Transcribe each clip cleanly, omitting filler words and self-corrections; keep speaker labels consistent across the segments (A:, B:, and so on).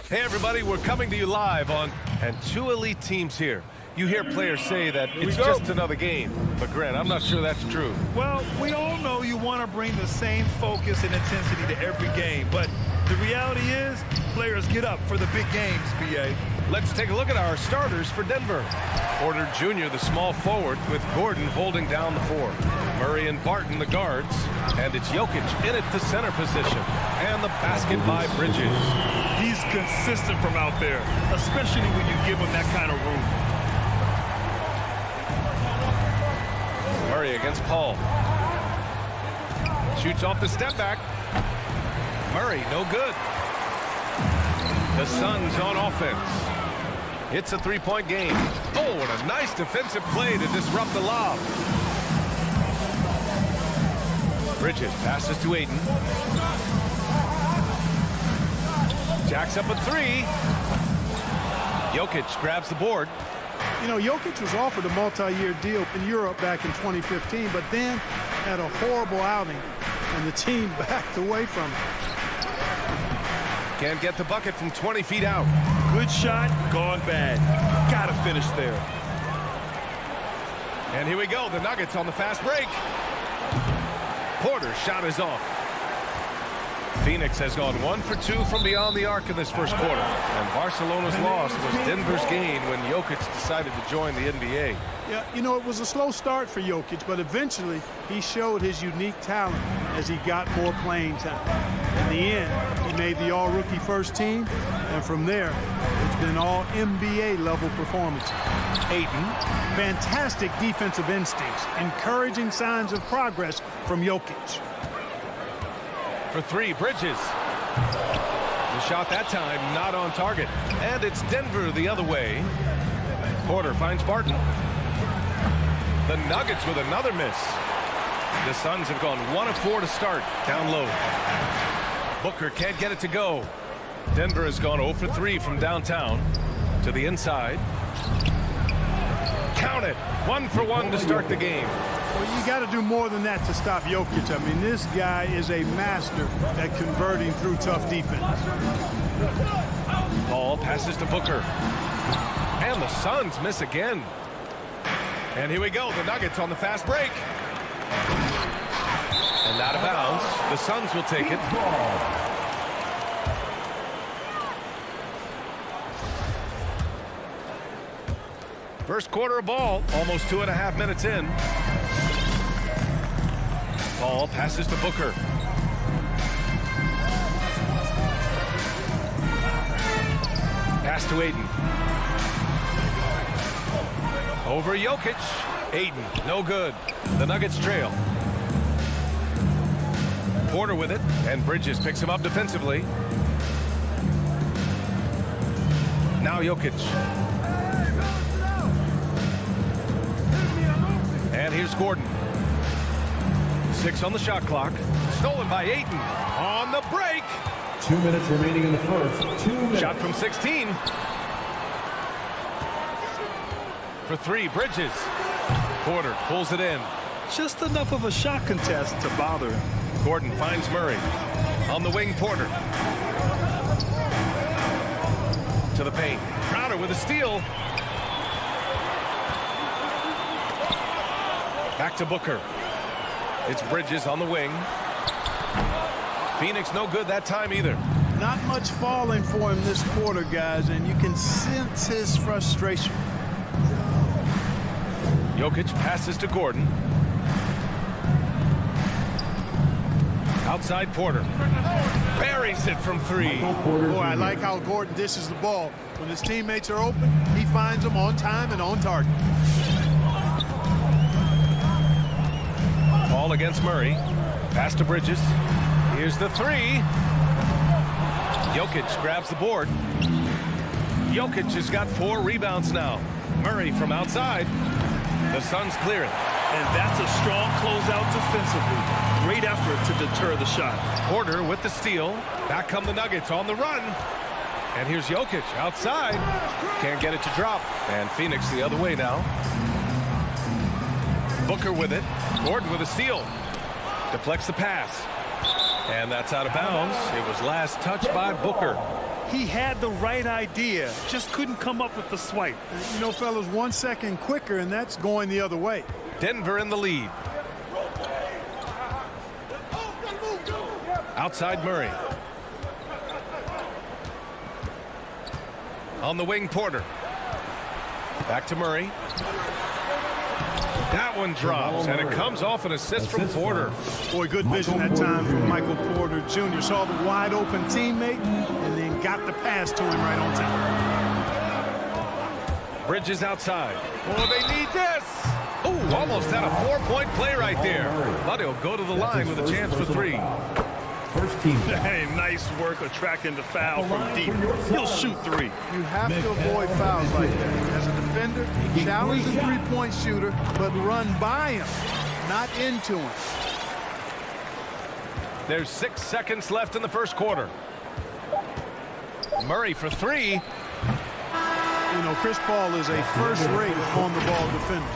A: Hey everybody, we're coming to you live on, and two elite teams here. You hear players say that it's just another game, but Grant, I'm not sure that's true.
B: Well, we all know you want to bring the same focus and intensity to every game, but the reality is players get up for the big games, B.A.
A: Let's take a look at our starters for Denver. Porter Jr., the small forward, with Gordon holding down the four. Murray and Barton, the guards, and it's Jokic in at the center position, and the basket by Bridges.
B: He's consistent from out there, especially when you give him that kind of room.
A: Murray against Paul. Shoots off the step back. Murray, no good. The Suns on offense. It's a three-point game. Oh, and a nice defensive play to disrupt the lob. Bridges passes to Ayton. Jacks up a three. Jokic grabs the board.
C: You know, Jokic was offered a multi-year deal in Europe back in 2015, but then had a horrible outing, and the team backed away from it.
A: Can't get the bucket from 20 feet out.
B: Good shot, gone bad. Gotta finish there.
A: And here we go, the Nuggets on the fast break. Porter's shot is off. Phoenix has gone 1 for 2 from beyond the arc in this first quarter. And Barcelona's loss was Denver's gain when Jokic decided to join the NBA.
C: Yeah, you know, it was a slow start for Jokic, but eventually he showed his unique talent as he got more playing time. In the end, he made the all-rookie first team, and from there, it's been all NBA-level performances.
A: Ayton.
C: Fantastic defensive instincts, encouraging signs of progress from Jokic.
A: For three, Bridges. The shot that time not on target. And it's Denver the other way. Porter finds Barton. The Nuggets with another miss. The Suns have gone 1 of 4 to start. Down low. Booker can't get it to go. Denver has gone 0 for 3 from downtown to the inside. Count it. 1 for 1 to start the game.
C: Well, you got to do more than that to stop Jokic. I mean, this guy is a master at converting through tough defense.
A: Paul passes to Booker. And the Suns miss again. And here we go, the Nuggets on the fast break. And out of bounds, the Suns will take it. First quarter of ball, almost 2.5 minutes in. Paul passes to Booker. Pass to Ayton. Over Jokic. Ayton, no good. The Nuggets trail. Porter with it, and Bridges picks him up defensively. Now Jokic. And here's Gordon. 6 on the shot clock. Stolen by Ayton. On the break.
D: 2 minutes remaining in the first. 2 minutes.
A: Shot from 16. For 3, Bridges. Porter pulls it in.
B: Just enough of a shot contest to bother him.
A: Gordon finds Murray. On the wing, Porter. To the paint. Crowder with a steal. Back to Booker. It's Bridges on the wing. Phoenix no good that time either.
C: Not much falling for him this quarter, guys, and you can sense his frustration. Jokic
A: passes to Gordon. Outside Porter. Buries it from three.
C: Boy, I like how Gordon dishes the ball. When his teammates are open, he finds them on time and on target.
A: Ball against Murray. Pass to Bridges. Here's the three. Jokic grabs the board. Jokic has got 4 rebounds now. Murray from outside. The Suns clear it.
B: And that's a strong closeout defensively. Great effort to deter the shot.
A: Porter with the steal. Back come the Nuggets on the run. And here's Jokic outside. Can't get it to drop. And Phoenix the other way now. Booker with it. Gordon with a steal. Deflects the pass. And that's out of bounds. It was last touched by Booker.
B: He had the right idea, just couldn't come up with the swipe.
C: You know, fellas, 1 second quicker, and that's going the other way.
A: Denver in the lead. Outside Murray. On the wing, Porter. Back to Murray. That one drops, and it comes off an assist from Porter.
C: Boy, good vision that time from Michael Porter Jr. Saw the wide open teammate and then got the pass to him right on time.
A: Bridges outside. Oh, they need this. Oh, almost had a 4-point play right there. But he'll go to the line with a chance for 3.
D: First team.
B: Hey, nice work attracting the foul from deep. He'll shoot 3.
C: You have to avoid fouls like that. As a defender, challenge the three-point shooter, but run by him, not into him.
A: There's 6 seconds left in the first quarter. Murray for 3.
C: You know, Chris Paul is a first-rate on-the-ball defender.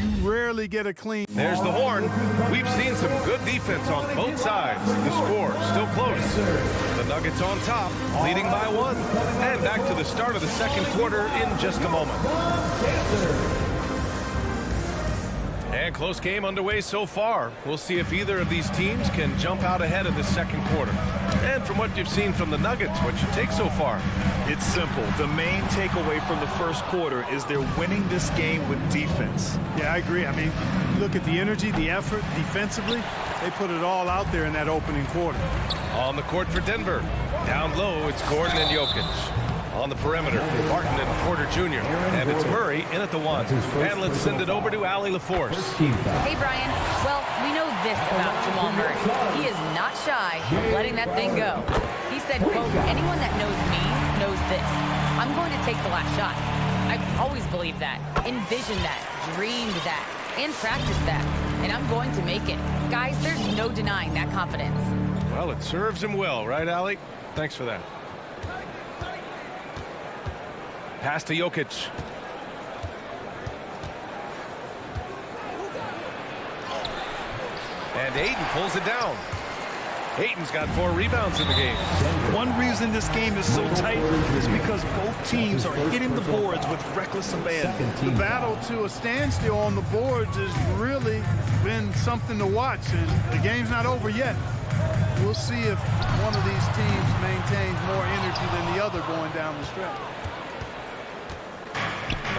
C: You rarely get a clean.
A: There's the horn. We've seen some good defense on both sides. The score still close. The Nuggets on top, leading by 1. And back to the start of the second quarter in just a moment. And close game underway so far. We'll see if either of these teams can jump out ahead of the second quarter. And from what you've seen from the Nuggets, what's your take so far?
B: It's simple. The main takeaway from the first quarter is they're winning this game with defense.
C: Yeah, I agree. I mean, look at the energy, the effort defensively. They put it all out there in that opening quarter.
A: On the court for Denver. Down low, it's Gordon and Jokic. On the perimeter, Martin and Porter Jr. And it's Murray in at the 1. And let's send it over to Allie LaForce.
E: Hey, Brian. Well, we know this about Jamal Murray. He is not shy of letting that thing go. He said, quote, anyone that knows me knows this. I'm going to take the last shot. I've always believed that, envisioned that, dreamed that, and practiced that. And I'm going to make it. Guys, there's no denying that confidence.
A: Well, it serves him well, right, Allie? Thanks for that. Pass to Jokic. And Ayton pulls it down. Ayton's got 4 rebounds in the game.
B: One reason this game is so tight is because both teams are hitting the boards with reckless abandon.
C: The battle to a standstill on the boards has really been something to watch, and the game's not over yet. We'll see if one of these teams maintains more energy than the other going down the stretch.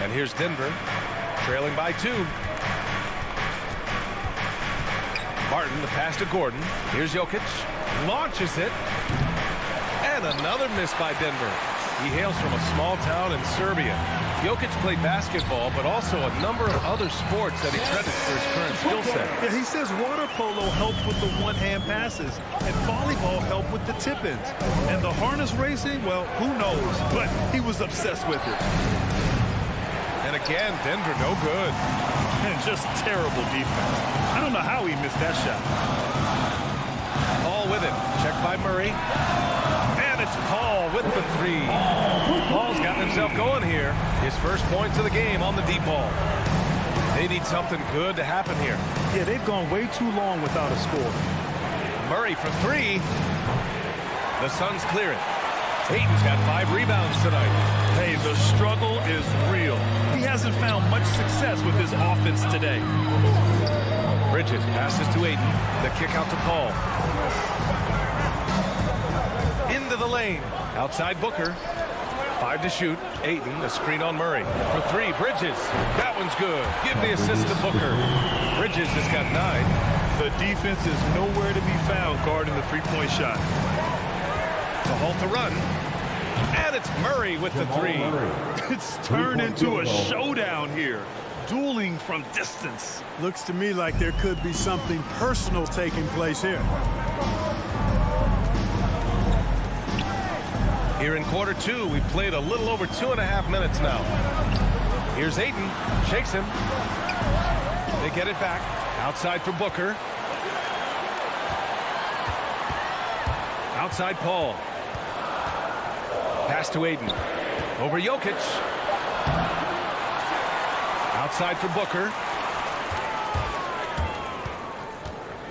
A: And here's Denver, trailing by 2. Martin, the pass to Gordon. Here's Jokic. Launches it. And another miss by Denver. He hails from a small town in Serbia. Jokic played basketball, but also a number of other sports that he credits for his current skill set.
B: Yeah, he says water polo helped with the one-hand passes, and volleyball helped with the tip-ins. And the harness racing, well, who knows? But he was obsessed with it.
A: And again, Denver no good.
B: And just terrible defense. I don't know how he missed that shot.
A: Paul with it. Checked by Murray. And it's Paul with the 3. Paul's gotten himself going here. His first points of the game on the deep ball. They need something good to happen here.
B: Yeah, they've gone way too long without a score.
A: Murray for 3. The Suns clear it. Ayton's got 5 rebounds tonight.
B: Hey, the struggle is real. He hasn't found much success with his offense today.
A: Bridges passes to Ayton. The kick out to Paul. Into the lane. Outside Booker. 5 to shoot. Ayton, a screen on Murray. For 3, Bridges. That one's good. Give the assist to Booker. Bridges has got 9.
B: The defense is nowhere to be found guarding the three-point shot.
A: To halt the run. And it's Murray with the three.
B: It's turned into a showdown here. Dueling from distance.
C: Looks to me like there could be something personal taking place here.
A: Here in quarter two, we've played a little over 2.5 minutes now. Here's Ayton, shakes him. They get it back. Outside for Booker. Outside Paul. Pass to Ayton. Over Jokic. Outside for Booker.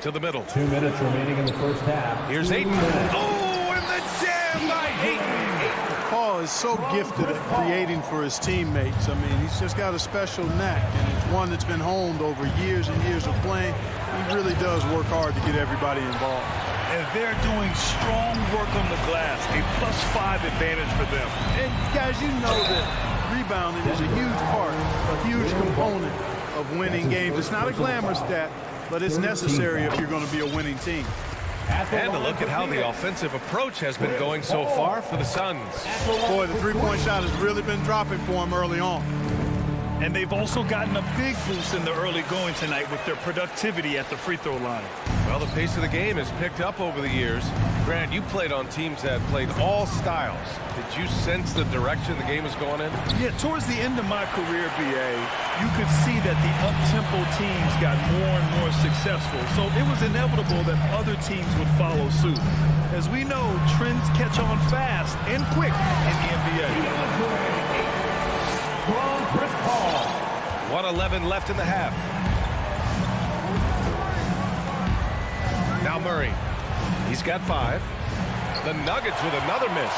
A: To the middle.
D: 2 minutes remaining in the first half.
A: Here's Ayton. Oh, and the jam by Ayton.
C: Paul is so gifted at creating for his teammates. I mean, he's just got a special knack, and it's one that's been honed over years and years of playing. He really does work hard to get everybody involved.
B: And they're doing strong work on the glass, a +5 advantage for them.
C: And guys, you know that rebounding is a huge part, a huge component of winning games. It's not a glamour stat, but it's necessary if you're going to be a winning team.
A: And a look at how the offensive approach has been going so far for the Suns.
C: Boy, the three-point shot has really been dropping for him early on.
B: And they've also gotten a big boost in the early going tonight with their productivity at the free throw line.
A: Well, the pace of the game has picked up over the years. Grant, you played on teams that played all styles. Did you sense the direction the game was going in?
B: Yeah, towards the end of my career, BA, you could see that the up-tempo teams got more and more successful. So it was inevitable that other teams would follow suit. As we know, trends catch on fast and quick in the NBA.
A: 1:11 left in the half. Now Murray. He's got 5. The Nuggets with another miss.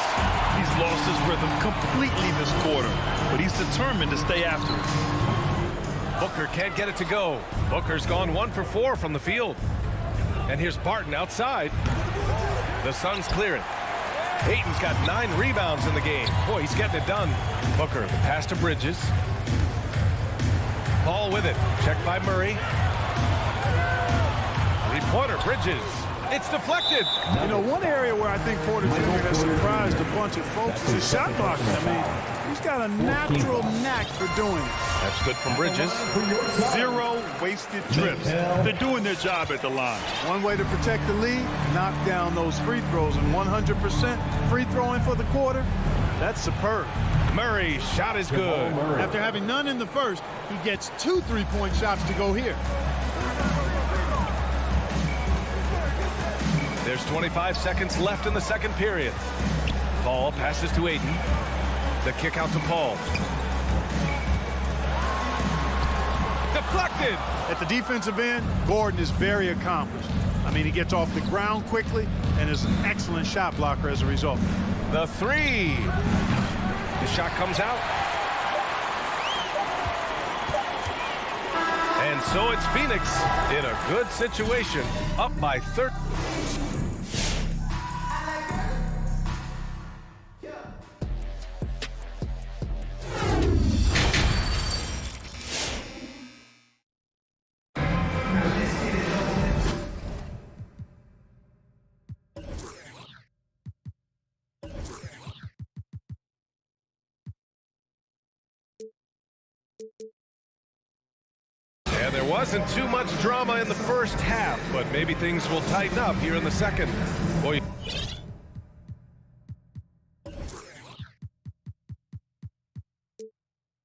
B: He's lost his rhythm completely this quarter, but he's determined to stay after it.
A: Booker can't get it to go. Booker's gone 1 for 4 from the field. And here's Barton outside. The Suns clear it. Ayton's got 9 rebounds in the game. Boy, he's getting it done. Booker, the pass to Bridges. Paul with it. Checked by Murray. Three-pointer, Bridges. It's deflected.
C: You know, one area where I think Porter Jr. has surprised a bunch of folks is his shot blocking. I mean, he's got a natural knack for doing it.
A: That's good from Bridges.
B: 0 wasted trips. They're doing their job at the line.
C: One way to protect the lead, knock down those free throws, and 100% free throwing for the quarter, that's superb.
A: Murray, shot is good.
C: After having none in the first, he gets 2 3-point shots to go here.
A: There's 25 seconds left in the second period. Paul passes to Ayton. The kick out to Paul. Deflected.
C: At the defensive end, Gordon is very accomplished. I mean, he gets off the ground quickly and is an excellent shot blocker as a result.
A: The 3. The shot comes out. And so it's Phoenix in a good situation, up by 30. And there wasn't too much drama in the first half, but maybe things will tighten up here in the second. Boy.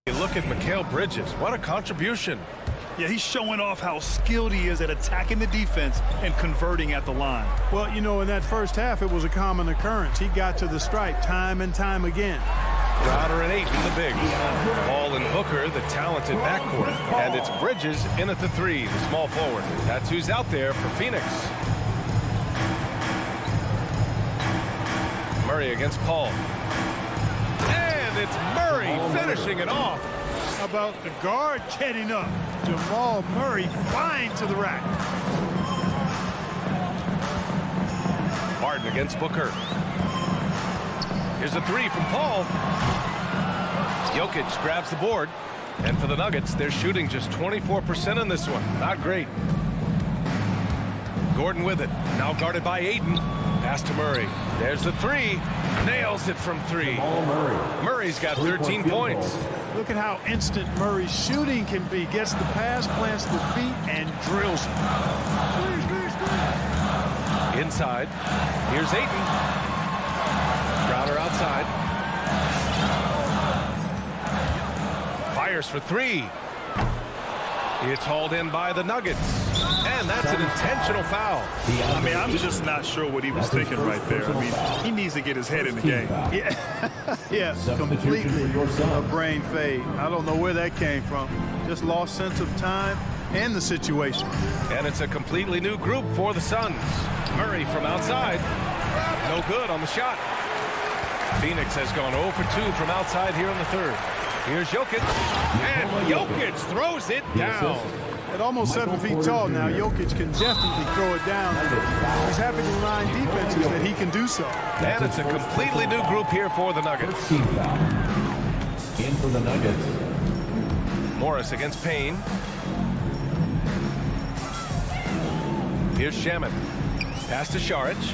A: You look at Mikal Bridges. What a contribution.
B: Yeah, he's showing off how skilled he is at attacking the defense and converting at the line.
C: Well, you know, in that first half, it was a common occurrence. He got to the stripe time and time again.
A: Crowder and Ayton, the bigs. Paul and Booker, the talented backcourt. And it's Bridges in at the 3, the small forward. That's who's out there for Phoenix. Murray against Paul. And it's Murray finishing it off.
C: How about the guard getting up? Jamal Murray flying to the rack.
A: Barton against Booker. Here's a 3 from Paul. Jokic grabs the board. And for the Nuggets, they're shooting just 24% in this one. Not great. Gordon with it. Now guarded by Aiden. Pass to Murray. There's the three. Nails it from three. Murray's got 13 points.
C: Look at how instant Murray's shooting can be. Gets the pass, plants the feet, and drills it.
A: Inside. Here's Aiden. Crowder outside. Fires for three. It's hauled in by the Nuggets. And that's an intentional foul.
B: I mean, I'm just not sure what he was thinking right there. I mean, he needs to get his head in the game.
C: Yeah, completely a brain fade. I don't know where that came from. Just lost sense of time and the situation.
A: And it's a completely new group for the Suns. Murray from outside. No good on the shot. Phoenix has gone 0 for 2 from outside here in the third. Here's Jokic. And Jokic throws it down.
C: At almost 7 feet tall now, Jokic can definitely throw it down. He's happy to remind defenses that he can do so.
A: And it's a completely new group here for the Nuggets.
D: In for the Nuggets.
A: Morris against Payne. Here's Shaman. Pass to Šarić.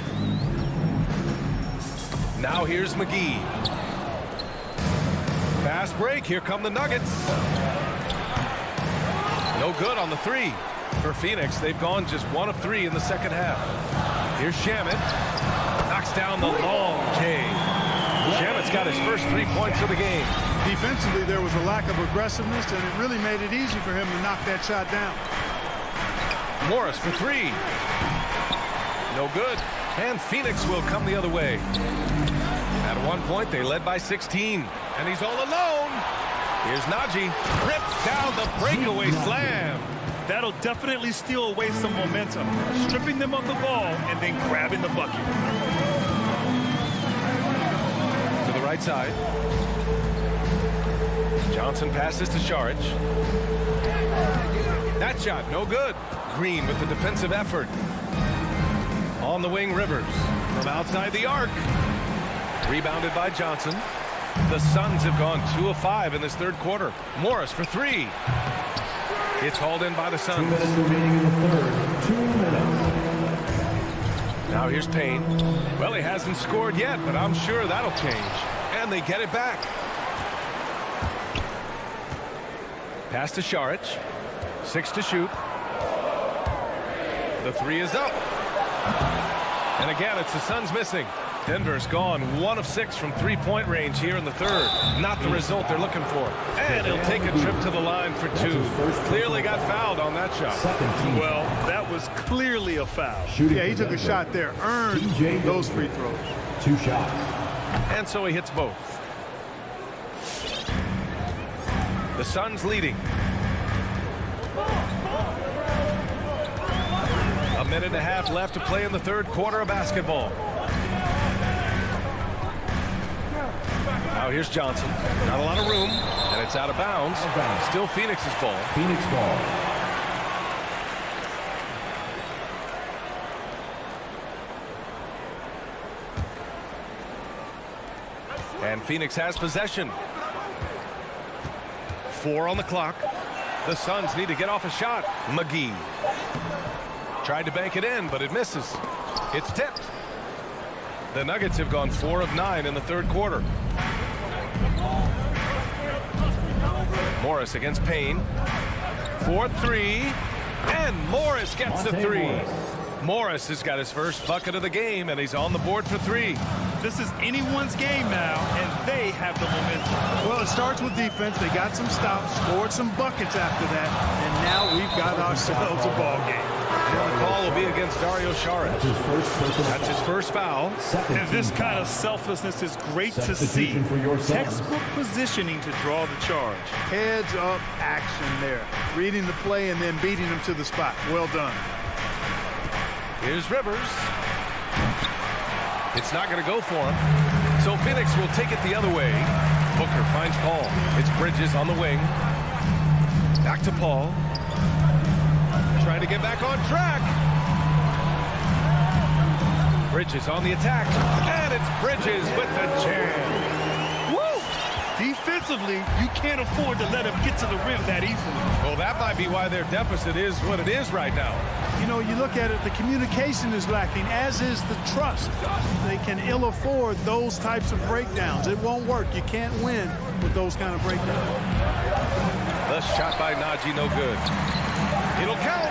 A: Now here's McGee. Fast break. Here come the Nuggets. No good on the three. For Phoenix, they've gone just 1 of 3 in the second half. Here's Shaman. Knocks down the long K. Shaman's got his first 3 points of the game.
C: Defensively, there was a lack of aggressiveness, and it really made it easy for him to knock that shot down.
A: Morris for three. No good. And Phoenix will come the other way. At one point, they led by 16. And he's all alone. Here's Najee. Rips down the breakaway slam.
B: That'll definitely steal away some momentum. Stripping them of the ball and then grabbing the bucket.
A: To the right side. Johnson passes to Šarić. That shot, no good. Green with the defensive effort. On the wing, Rivers. From outside the arc. Rebounded by Johnson. The Suns have gone 2 of 5 in this third quarter. Morris for three. It's hauled in by the Suns.
D: 2 minutes remaining in the third. 2 minutes.
A: Now here's Payne. Well, he hasn't scored yet, but I'm sure that'll change. And they get it back. Pass to Šarić. 6 to shoot. The three is up. And again, it's the Suns missing. Denver's gone 1 of 6 from three-point range here in the third. Not the result they're looking for. And he'll take a trip to the line for 2. Clearly got fouled on that shot.
B: Well, that was clearly a foul.
C: Yeah, he took a shot there. Earned those free throws.
D: 2 shots.
A: And so he hits both. The Suns leading. A minute and a half left to play in the third quarter of basketball. Now here's Johnson. Not a lot of room, and it's out of bounds. Still Phoenix's ball.
D: Phoenix ball.
A: And Phoenix has possession. 4 on the clock. The Suns need to get off a shot. McGee. Tried to bank it in, but it misses. It's tipped. The Nuggets have gone 4 of 9 in the third quarter. Morris against Payne. 4-3. And Morris gets the three. Morris has got his first bucket of the game, and he's on the board for 3.
B: This is anyone's game now, and they have the momentum.
C: Well, it starts with defense. They got some stops, scored some buckets after that, and now we've got ourselves a ball game.
A: And the call will be against Dario Šarić. That's his first foul.
B: And this kind of selflessness is great to see. Textbook positioning to draw the charge.
C: Heads up action there. Reading the play and then beating them to the spot. Well done.
A: Here's Rivers. It's not going to go for him. So Phoenix will take it the other way. Booker finds Paul. It's Bridges on the wing. Back to Paul. Trying to get back on track. Bridges on the attack. And it's Bridges with the jam.
B: Woo! Defense Defensively, you can't afford to let him get to the rim that easily.
A: Well, that might be why their deficit is what it is right now.
C: You know, you look at it, the communication is lacking, as is the trust. They can ill afford those types of breakdowns. It won't work. You can't win with those kind of breakdowns.
A: The shot by Najee, no good. It'll count.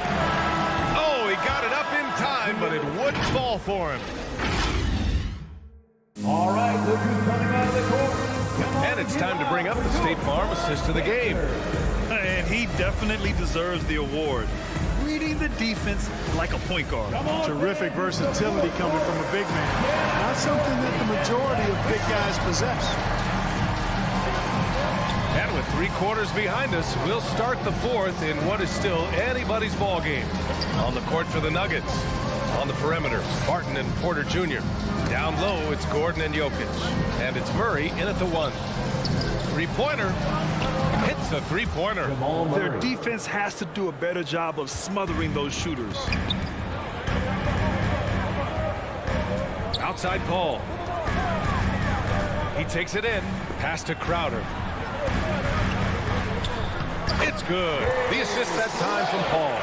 A: Oh, he got it up in time, but it wouldn't fall for him.
D: All right, look who's coming out of the court.
A: And it's time to bring up the State Farm assist of the game.
B: And he definitely deserves the award. Reading the defense like a point guard.
C: Terrific versatility coming from a big man. Not something that the majority of big guys possess.
A: And with 3 quarters behind us, we'll start the fourth in what is still anybody's ball game. On the court for the Nuggets. On the perimeter, Barton and Porter Jr. Down low, it's Gordon and Jokic. And it's Murray in at the 1. Three-pointer. Hits a three-pointer.
B: Their defense has to do a better job of smothering those shooters.
A: Outside Paul. He takes it in. Pass to Crowder. It's good. The assist that time from Paul.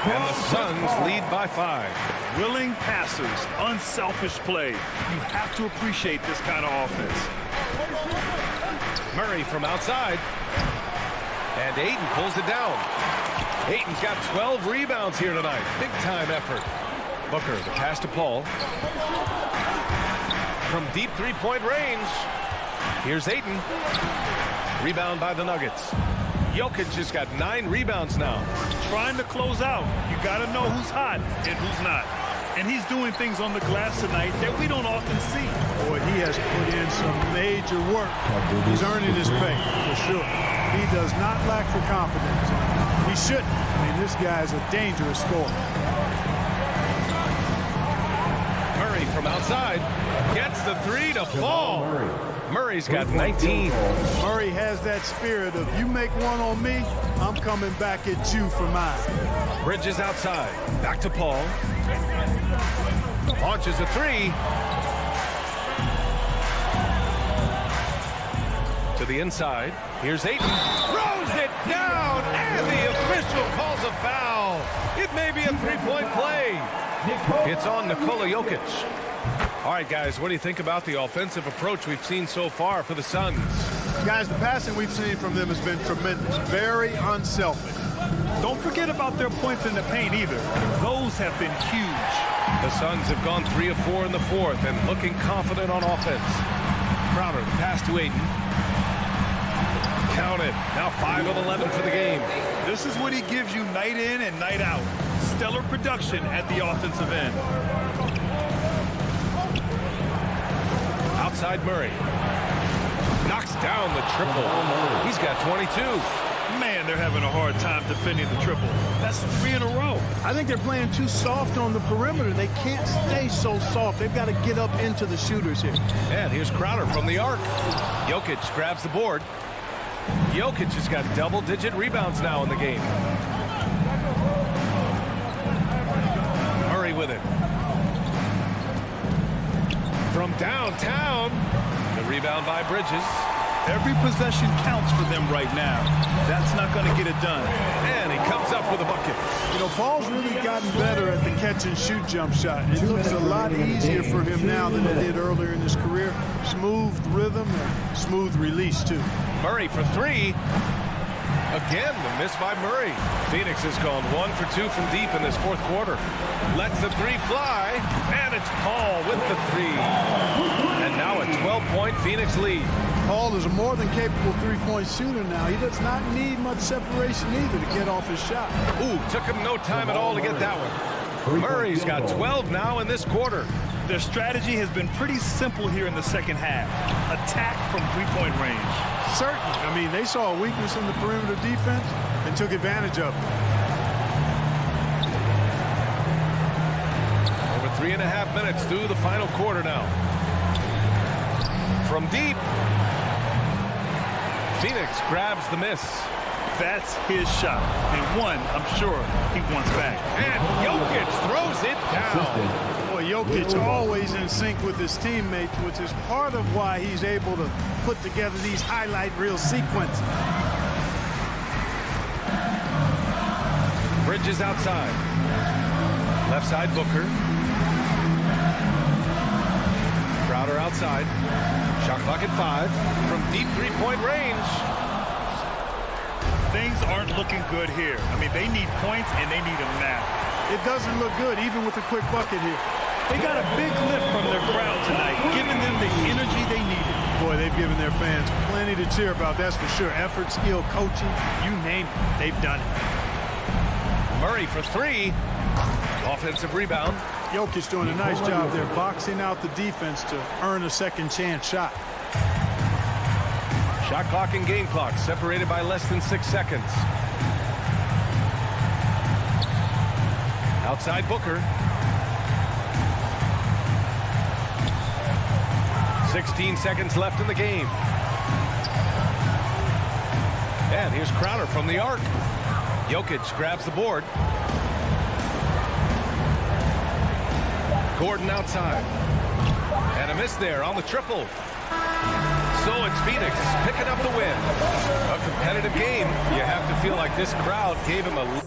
A: And the Suns lead by 5.
B: Willing passers, unselfish play. You have to appreciate this kind of offense.
A: Murray from outside. And Ayton pulls it down. Ayton's got 12 rebounds here tonight. Big time effort. Booker, the pass to Paul. From deep three-point range. Here's Ayton. Rebound by the Nuggets. Jokic just got 9 rebounds now.
B: Trying to close out. You got to know who's hot and who's not. And he's doing things on the glass tonight that we don't often see.
C: Boy, he has put in some major work. He's earning his pay, for sure. He does not lack for confidence. He shouldn't. I mean, this guy's a dangerous scorer.
A: Murray from outside gets the 3 to fall. Murray's got 19.
C: Murray has that spirit of, you make one on me, I'm coming back at you for mine.
A: Bridges outside. Back to Paul. Launches a 3. To the inside. Here's Ayton. Throws it down, and the official calls a foul. It may be a 3-point play. It's on Nikola Jokic. All right, guys, what do you think about the offensive approach we've seen so far for the Suns?
C: Guys, the passing we've seen from them has been tremendous. Very unselfish.
B: Don't forget about their points in the paint either. Those have been huge.
A: The Suns have gone 3 of 4 in the fourth and looking confident on offense. Crowder, the pass to Ayton. Count it. Now 5 of 11 for the game.
B: This is what he gives you night in and night out. Stellar production at the offensive end.
A: Outside Murray. Knocks down the triple. He's got 22.
B: Man, they're having a hard time defending the triple. That's 3 in a row.
C: I think they're playing too soft on the perimeter. They can't stay so soft. They've got to get up into the shooters here.
A: And here's Crowder from the arc. Jokic grabs the board. Jokic has got double-digit rebounds now in the game. Murray with it. From downtown, the rebound by Bridges.
B: Every possession counts for them right now. That's not going to get it done.
A: And he comes up with a bucket.
C: You know, Paul's really gotten better at the catch-and-shoot jump shot. It looks a lot easier for him now than it did earlier in his career. Smooth rhythm and smooth release, too.
A: Murray for 3. Again, the miss by Murray. Phoenix has gone 1 for 2 from deep in this fourth quarter. Lets the 3 fly, and it's Paul with the 3. And now a 12-point Phoenix lead.
C: Paul is a more than capable three-point shooter now. He does not need much separation either to get off his shot.
A: Ooh, took him no time at all to get that one. Murray's got 12 now in this quarter.
B: Their strategy has been pretty simple here in the second half. Attack from three-point range.
C: Certainly. I mean, they saw a weakness in the perimeter defense and took advantage of it.
A: Over 3.5 minutes through the final quarter now. From deep, Phoenix grabs the miss.
B: That's his shot. And one, I'm sure, he wants back.
A: And Jokic throws it down.
C: Boy, Boy, Jokic always in sync with his teammates, which is part of why he's able to put together these highlight reel sequences.
A: Bridges outside. Left side, Booker. Crowder outside. Shot clock at 5 from deep three-point range.
B: Things aren't looking good here. I mean, they need points, and they need them now.
C: It doesn't look good, even with a quick bucket here.
B: They got a big lift from their crowd tonight, giving them the energy they needed.
C: Boy, they've given their fans plenty to cheer about, that's for sure. Effort, skill, coaching, you name it, they've done it.
A: Murray for 3. Offensive rebound.
C: Jokic doing a nice job there, boxing out the defense to earn a second chance shot.
A: Shot clock and game clock separated by less than 6 seconds. Outside Booker. 16 seconds left in the game. And here's Crowder from the arc. Jokic grabs the board. Gordon outside. And a miss there on the triple. So it's Phoenix picking up the win. A competitive game. You have to feel like this crowd gave him a...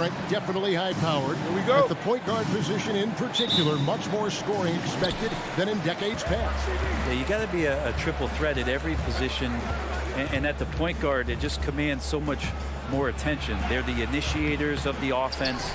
F: threat, definitely high-powered.
A: Here we go.
F: At the point guard position in particular, much more scoring expected than in decades past.
G: Yeah, you got to be a triple threat at every position. And at the point guard, it just commands so much more attention. They're the initiators of the offense.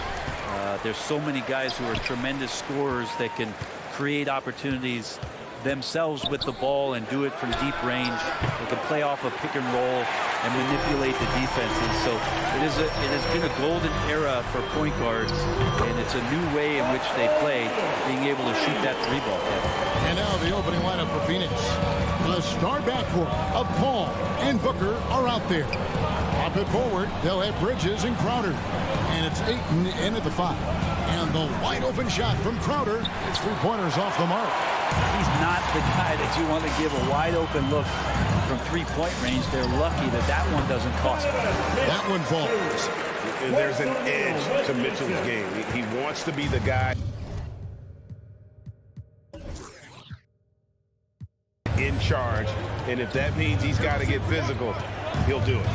G: There's so many guys who are tremendous scorers that can create opportunities themselves with the ball and do it from deep range. They can play off a pick and roll and manipulate the defenses. So it has been a golden era for point guards, and it's a new way in which they play, being able to shoot that three ball.
F: And now the opening lineup for Phoenix. The star backcourt of Paul and Booker are out there. Pop it forward, they'll have Bridges and Crowder. And it's Ayton in at the 5. And the wide open shot from Crowder. It's 3-pointers off the mark.
G: He's not the guy that you want to give a wide open look from three-point range. They're lucky that that one doesn't cost them.
F: That one falls.
A: There's an edge to Mitchell's game. He wants to be the guy in charge, and if that means he's got to get physical, he'll do it.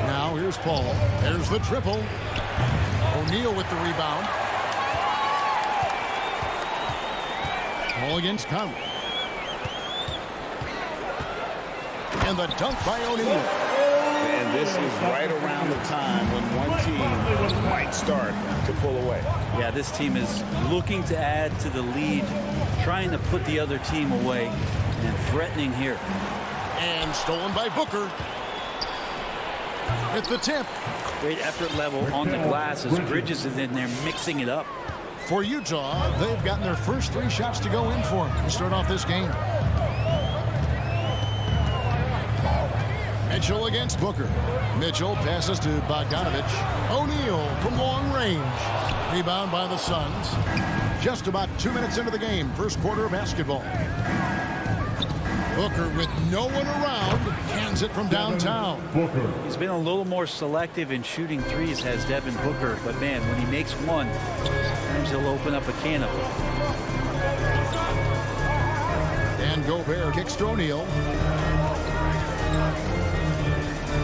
F: Now here's Paul. There's the triple. O'Neal with the rebound. Paul against Conley. And the dunk by O'Neal.
A: And this is right around the time when one team might start to pull away.
G: Yeah, this team is looking to add to the lead, trying to put the other team away, and threatening here.
F: And stolen by Booker. At the tip.
G: Great effort level on the glass as Bridges is in there mixing it up.
F: For Utah, they've gotten their first 3 shots to go in for them to start off this game. Mitchell against Booker. Mitchell passes to Bogdanovich. O'Neal from long range. Rebound by the Suns. Just about 2 minutes into the game, first quarter of basketball. Booker with no one around, hands it from downtown.
G: He's been a little more selective in shooting threes, has Devin Booker, but man, when he makes one, sometimes he'll open up a can of them.
F: And Gobert kicks to O'Neal.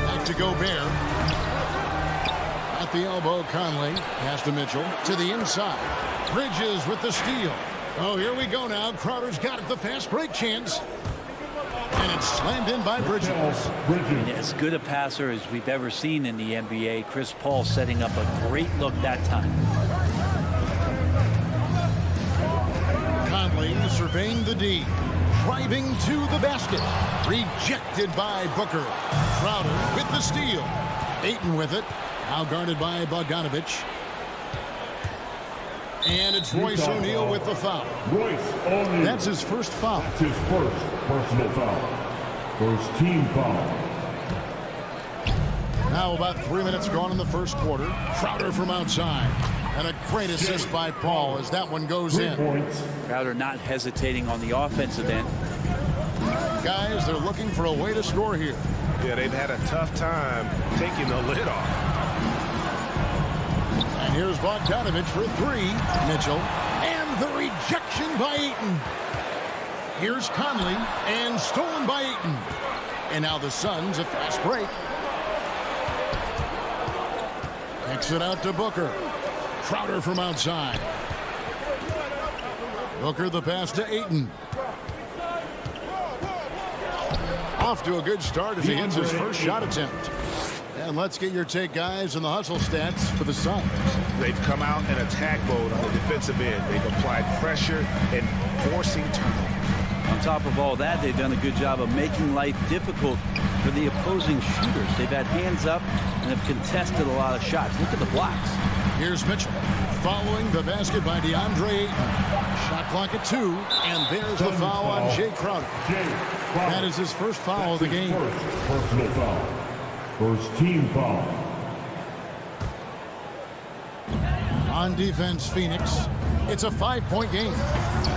F: Back to Gobert. At the elbow, Conley. Pass to Mitchell. To the inside. Bridges with the steal. Oh, here we go now. Crowder's got it. The fast break chance. And it's slammed in by Bridges.
G: As good a passer as we've ever seen in the NBA. Chris Paul setting up a great look that time.
F: Conley surveying the D. Driving to the basket. Rejected by Booker. Crowder with the steal. Ayton with it. Now guarded by Bogdanovich. And it's Royce O'Neal with the foul.
H: Royce O'Neal.
F: That's his first foul.
H: That's his first personal foul. First team foul.
F: Now about 3 minutes gone in the first quarter. Crowder from outside. And a great assist by Paul as that one goes
H: 3
F: in.
H: points.
G: Crowder not hesitating on the offensive end.
F: Guys, they're looking for a way to score here.
A: Yeah, they've had a tough time taking the lid off.
F: And here's Bogdanovich for 3. Mitchell. And the rejection by Ayton. Here's Conley. And stolen by Ayton. And now the Suns, a fast break. Kicks it out to Booker. Crowder from outside. Booker the pass to Ayton. Off to a good start as he hits his first shot attempt. And let's get your take, guys, on the hustle stats for the Suns.
A: They've come out in attack mode on the defensive end. They've applied pressure and forcing turnovers.
G: On top of all that, they've done a good job of making life difficult for the opposing shooters. They've had hands up and have contested a lot of shots. Look at the blocks.
F: Here's Mitchell following the basket by DeAndre Ayton. Shot clock at 2, and there's the foul on Jay Crowder. That is his first foul of the game.
H: First personal foul. First team foul.
F: On defense, Phoenix. It's a 5-point game.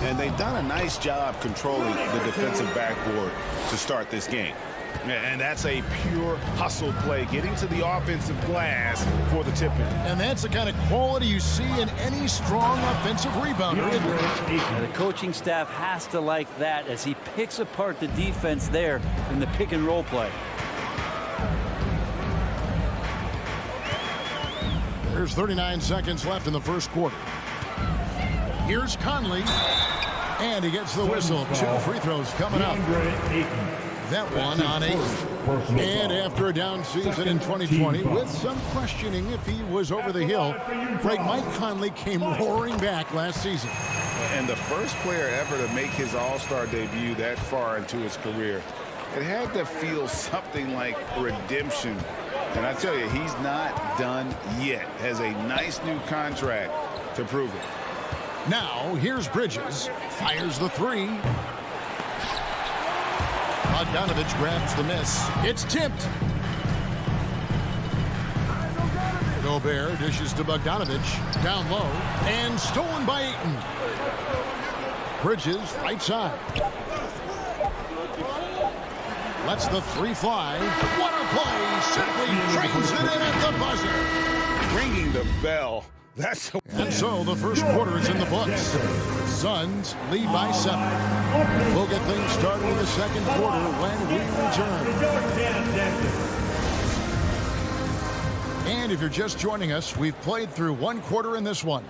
A: And they've done a nice job controlling the defensive backboard to start this game. And that's a pure hustle play, getting to the offensive glass for the tip-in.
F: And that's the kind of quality you see in any strong offensive rebounder.
G: The coaching staff has to like that as he picks apart the defense there in the pick and roll play.
F: There's 39 seconds left in the first quarter. Here's Conley. And he gets the whistle. 2 free throws coming up. That one on 8. And after a down season in 2020, with some questioning if he was over the hill, Mike Conley came roaring back last season.
I: And the first player ever to make his All-Star debut that far into his career. It had to feel something like redemption. And I tell you, he's not done yet. Has a nice new contract to prove it.
F: Now, here's Bridges. Fires the 3. Bogdanovich grabs the miss. It's tipped. Gobert dishes to Bogdanovich. Down low. And stolen by Ayton. Bridges, right side. Lets the 3 fly. What a play. Simply trains it in at the buzzer.
I: Ringing the bell. That's
F: and so the first quarter is in the books. Suns lead by 7. We'll get things started in the second quarter when we return. And if you're just joining us, we've played through 1 quarter in this one.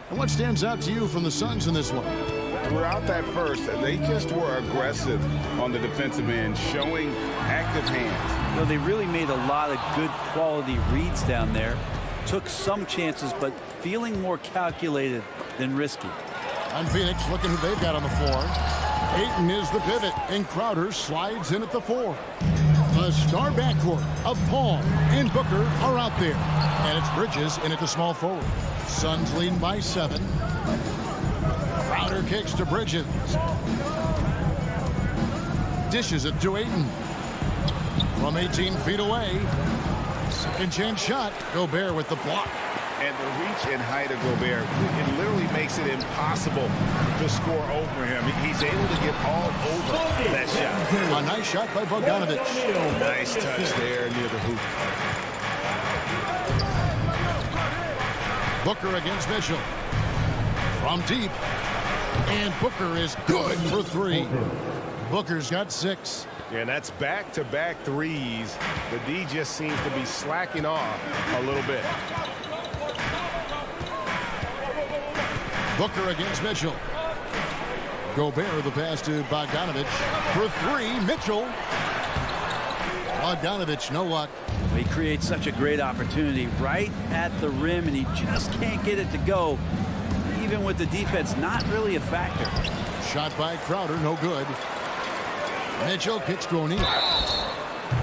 F: And what stands out to you from the Suns in this one?
I: Throughout that first, they just were aggressive on the defensive end, showing active hands.
G: No, they really made a lot of good quality reads down there. Took some chances, but feeling more calculated than risky.
F: On Phoenix, looking who they've got on the floor. Ayton is the pivot, and Crowder slides in at the 4. The star backcourt of Paul and Booker are out there. And it's Bridges in at the small forward. Suns leading by 7. Crowder kicks to Bridges. Dishes it to Ayton. From 18 feet away. Second chance shot. Gobert with the block.
I: And the reach and height of Gobert, it literally makes it impossible to score over him. He's able to get all over that shot.
F: A nice shot by Bogdanovich.
I: Nice touch there near the hoop.
F: Booker against Mitchell. From deep. And Booker is good for 3. Booker's got 6.
A: Yeah, and that's back-to-back threes. The D just seems to be slacking off a little bit.
F: Booker against Mitchell. Gobert the pass to Bogdanovich. For 3, Mitchell. Bogdanovich, no luck.
G: He creates such a great opportunity right at the rim, and he just can't get it to go. Even with the defense, not really a factor.
F: Shot by Crowder, no good. Mitchell kicks to O'Neal.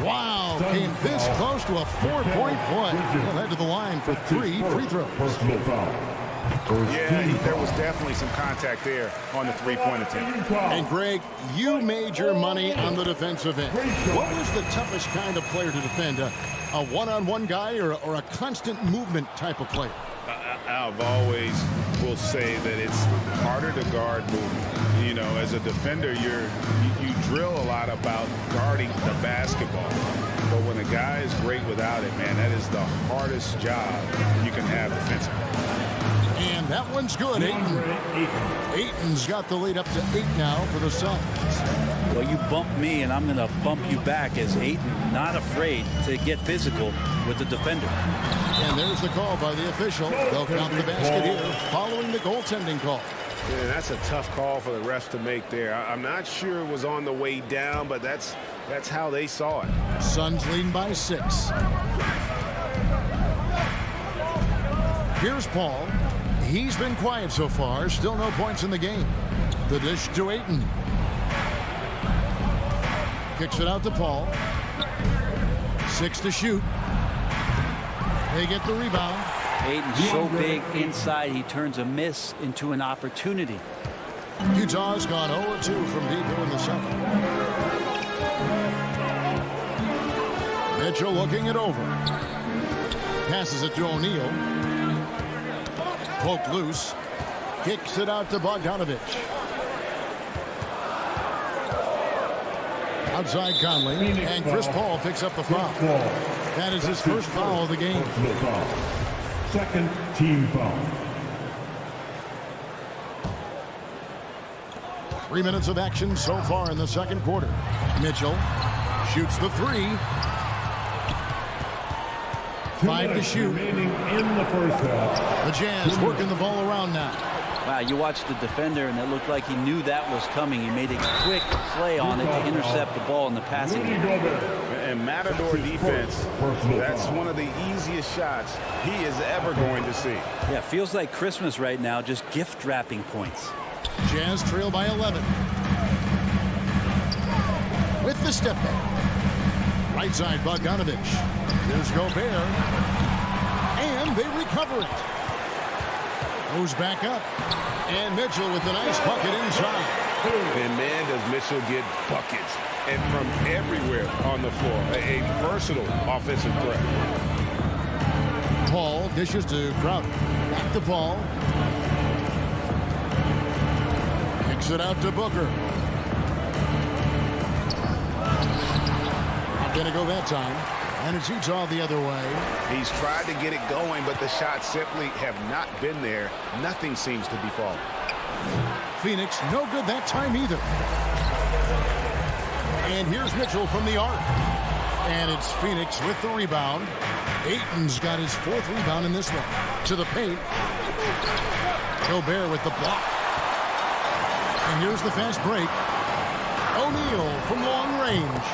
F: Wow, came this close to a 4-point play. He'll head to the line for 3 free throws.
H: Personal foul.
I: Yeah, there was definitely some contact there on the 3-point attempt.
F: And Greg, you made your money on the defensive end. What was the toughest kind of player to defend? A one-on-one guy or a constant movement type of player?
I: I've always will say that it's harder to guard movement. You know, as a defender, you drill a lot about guarding the basketball. But when a guy is great without it, man, that is the hardest job you can have defensively.
F: And that one's good. Ayton's got the lead up to 8 now for the Suns.
G: Well, you bump me, and I'm going to bump you back as Ayton not afraid to get physical with the defender.
F: And there's the call by the official. They'll count the basket here following the goaltending call.
A: Yeah, that's a tough call for the refs to make there. I'm not sure it was on the way down, but that's how they saw it.
F: Suns leading by 6. Here's Paul. He's been quiet so far. Still no points in the game. The dish to Ayton. Kicks it out to Paul. 6 to shoot. They get the rebound.
G: Ayton's so big inside, he turns a miss into an opportunity.
F: Utah's gone 0-2 from deep here in the second. Mitchell looking it over. Passes it to O'Neal. Poked loose. Kicks it out to Bogdanovich. Outside Conley. And Chris Paul picks up the foul. That is his first foul of the game.
H: Second team foul.
F: 3 minutes of action so far in the second quarter. Mitchell shoots the 3. 5 to shoot.
H: Remaining in the first half.
F: The Jazz working the ball around now.
G: Wow, you watched the defender, and it looked like he knew that was coming. He made a quick play on it to intercept the ball in the passing game.
I: And Matador defense, that's one of the easiest shots he is ever going to see.
G: Yeah, feels like Christmas right now, just gift wrapping points.
F: Jazz trail by 11. With the step back. Right side, Bogdanovich. Here's Gobert. And they recover it. Moves back up. And Mitchell with a nice bucket inside.
I: And man, does Mitchell get buckets. And from everywhere on the floor. A versatile offensive threat.
F: Paul dishes to Crowder. Back to Paul. Kicks it out to Booker. Not going to go that time. And it's Utah the other way.
I: He's tried to get it going, but the shots simply have not been there. Nothing seems to be falling.
F: Phoenix no good that time either. And here's Mitchell from the arc. And it's Phoenix with the rebound. Ayton's got his 4th rebound in this one. To the paint. Gobert with the block. And here's the fast break. O'Neal from long range.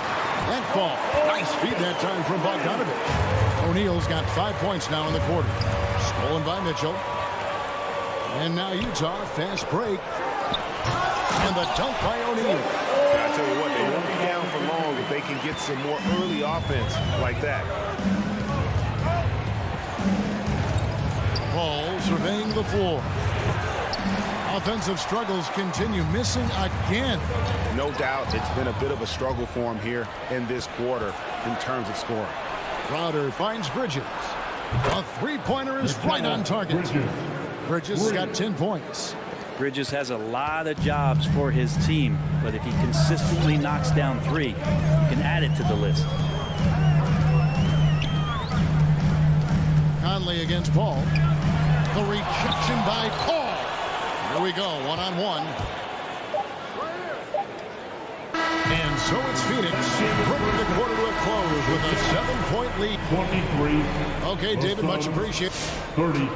F: That fall. Nice feed that time from Bogdanovich. O'Neal's got 5 points now in the quarter. Stolen by Mitchell. And now Utah, fast break. And the dunk by O'Neal.
I: I tell you what, they won't be down for long if they can get some more early offense like that.
F: Paul surveying the floor. Offensive struggles continue, missing again.
I: No doubt it's been a bit of a struggle for him here in this quarter in terms of scoring.
F: Crowder finds Bridges. A three-pointer is right on target. Bridges has got 10 points.
G: Bridges has a lot of jobs for his team, but if he consistently knocks down 3, you can add it to the list.
F: Conley against Paul. The rejection by Paul. Here we go, one-on-one. And so it's Phoenix bringing the quarter to a close with a 7-point lead.
H: 23.
F: Okay, David, much appreciated.
H: 30.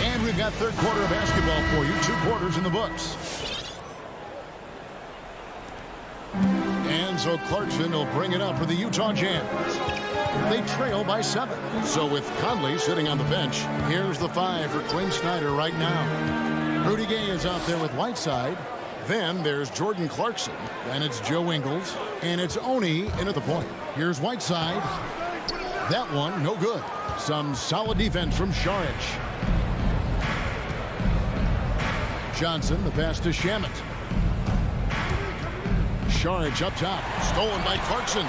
F: And we've got third quarter of basketball for you. 2 quarters in the books. And so Clarkson will bring it up for the Utah Jazz. They trail by 7. So with Conley sitting on the bench, here's the 5 for Quinn Snyder right now. Rudy Gay is out there with Whiteside. Then there's Jordan Clarkson. Then it's Joe Ingles. And it's Oni in at the point. Here's Whiteside. That one, no good. Some solid defense from Šarić. Johnson, the pass to Shamet. Šarić up top. Stolen by Clarkson.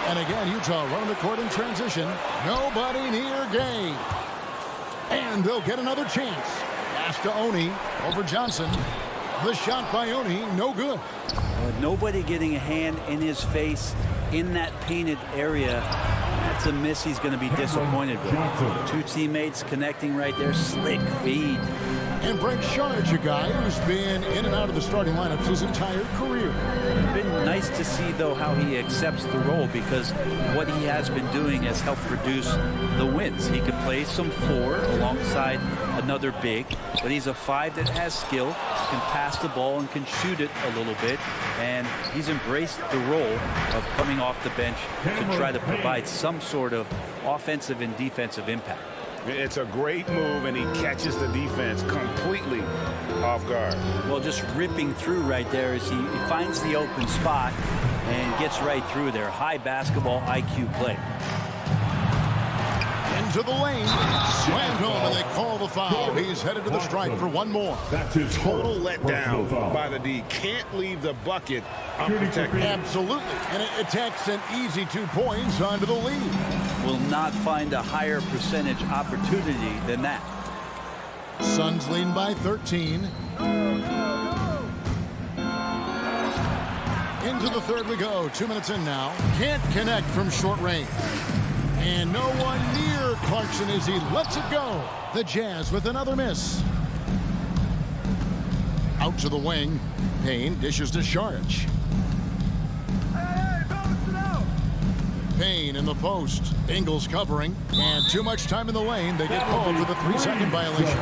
F: And again, Utah running the court in transition. Nobody near Gay. And they'll get another chance. Pass to Oni over Johnson. The shot by Oni, no good.
G: Nobody getting a hand in his face in that painted area. That's a miss he's going to be disappointed with. 2 teammates connecting right there. Slick feed.
F: And Brent Šarić, a guy who's been in and out of the starting lineups his entire career.
G: It's been nice to see, though, how he accepts the role, because what he has been doing has helped produce the wins. He could play some 4 alongside another big, but he's a 5 that has skill, can pass the ball and can shoot it a little bit, and he's embraced the role of coming off the bench to try to provide some sort of offensive and defensive impact.
I: It's a great move, and he catches the defense completely off guard.
G: Well, just ripping through right there as he finds the open spot and gets right through there. High basketball IQ play.
F: Into the lane. Slammed home, and they call the foul. He's headed to the stripe for one more.
H: That's his
I: Total
H: first
I: letdown
H: foul.
I: by the D. Can't leave the bucket unprotected.
F: Absolutely. And it takes an easy 2 points onto the lead.
G: Will not find a higher percentage opportunity than that.
F: Suns lead by 13. Into the third we go. 2 minutes in now. Can't connect from short range. And no one near Clarkson as he lets it go. The Jazz with another miss. Out to the wing. Payne dishes to Saric. Payne in the post. Ingles covering. And too much time in the lane. They get called for the 3-second violation.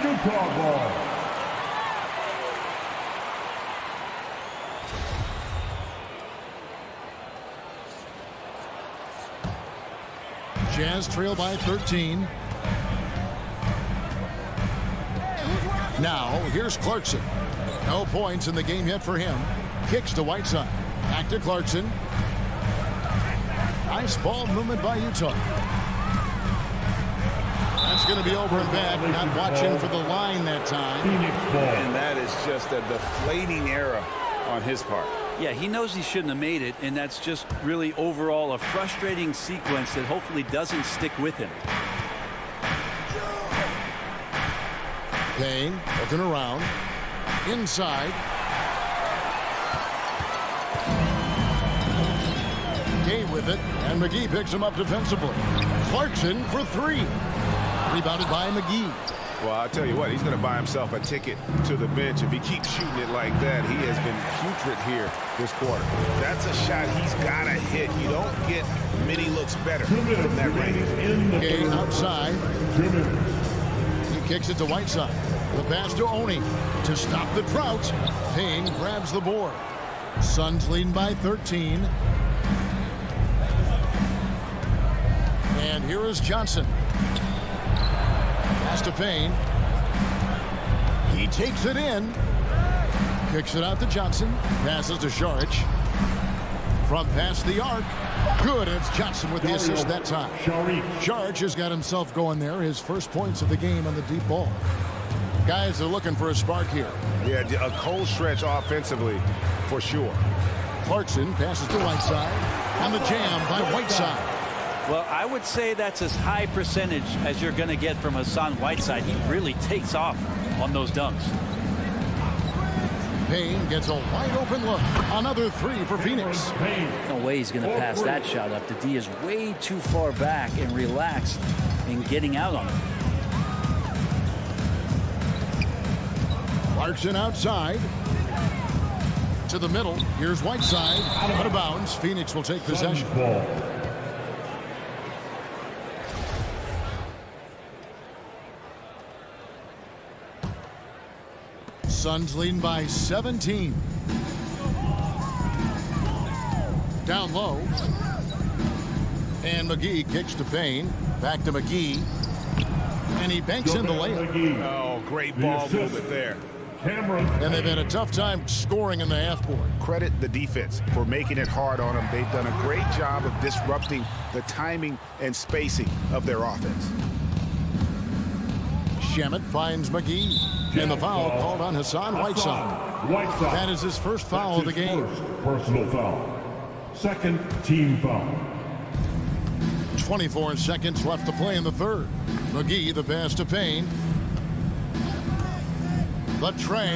H: Utah ball.
F: Jazz trail by 13. Now, here's Clarkson. No points in the game yet for him. Kicks to Whiteside. Back to Clarkson. Nice ball movement by Utah. That's going to be over and back. Not watching for the line that time.
I: And that is just a deflating error on his part.
G: Yeah, he knows he shouldn't have made it, and that's just really overall a frustrating sequence that hopefully doesn't stick with him.
F: Payne looking around. Inside. Gay with it, and McGee picks him up defensively. Clarkson for 3. Rebounded by McGee.
I: Well, I'll tell you what, he's going to buy himself a ticket to the bench. If he keeps shooting it like that, he has been putrid here this quarter. That's a shot he's got to hit. You don't get many looks better from that range.
F: Gay outside. He kicks it to Whiteside. The pass to Oni to stop the drought. Payne grabs the board. Suns leading by 13. And here is Johnson. Pass to Payne. He takes it in. Kicks it out to Johnson. Passes to Saric. From past the arc. Good. It's Johnson with the assist that time. Saric has got himself going there. His first points of the game on the deep ball. Guys are looking for a spark here.
I: Yeah, a cold stretch offensively for sure.
F: Clarkson passes to Whiteside. On the jam by Whiteside.
G: Well, I would say that's as high percentage as you're going to get from Hassan Whiteside. He really takes off on those dunks.
F: Payne gets a wide open look. Another 3 for Phoenix.
G: No way he's going to pass that shot up. The D is way too far back and relaxed in getting out on it.
F: Clarkson outside. To the middle. Here's Whiteside. Out of bounds. Phoenix will take possession. Suns leading by 17. Down low. And McGee kicks to Payne. Back to McGee. And he banks in the layup.
I: Oh, great ball movement there.
F: And they've had a tough time scoring in the half court.
I: Credit the defense for making it hard on them. They've done a great job of disrupting the timing and spacing of their offense.
F: Shamet finds McGee. And the foul called on Hassan Whiteside. That is his first foul of the game.
H: Personal foul. Second team foul.
F: 24 seconds left to play in the third. McGee the pass to Payne. The tray.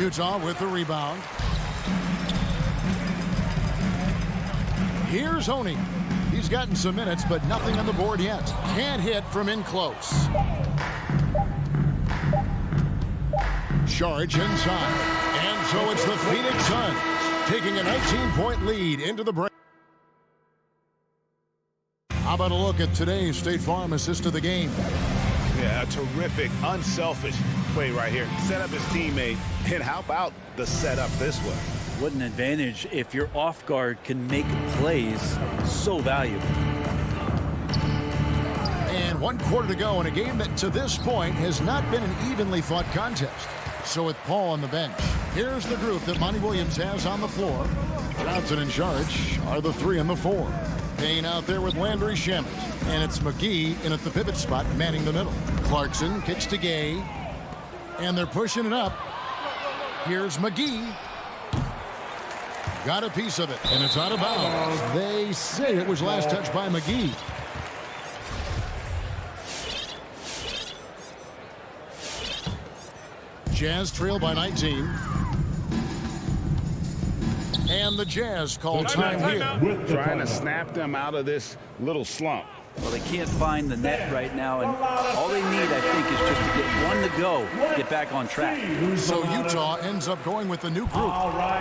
F: Utah with the rebound. Here's Oni. He's gotten some minutes, but nothing on the board yet. Can't hit from in close. Charge inside. And so it's the Phoenix Suns taking a 19-point lead into the break. How about a look at today's State Farm assist of the game?
I: Yeah, a terrific, unselfish play right here. Set up his teammate, and how about the setup this way?
G: What an advantage if your off guard can make plays so valuable.
F: And 1 quarter to go in a game that to this point has not been an evenly fought contest. So with Paul on the bench, here's the group that Monty Williams has on the floor. Johnson and Saric are the 3 and the 4. Payne out there with Landry Shamet. And it's McGee in at the pivot spot, manning the middle. Clarkson kicks to Gay. And they're pushing it up. Here's McGee. Got a piece of it, and it's out of bounds. They say it was last touched by McGee. Jazz trail by 19. And the Jazz call time here.
I: Trying to snap them out of this little slump.
G: Well, they can't find the net right now, and all they need, I think, think is just to get one to go, get back on track.
F: So Utah ends up going with the new group.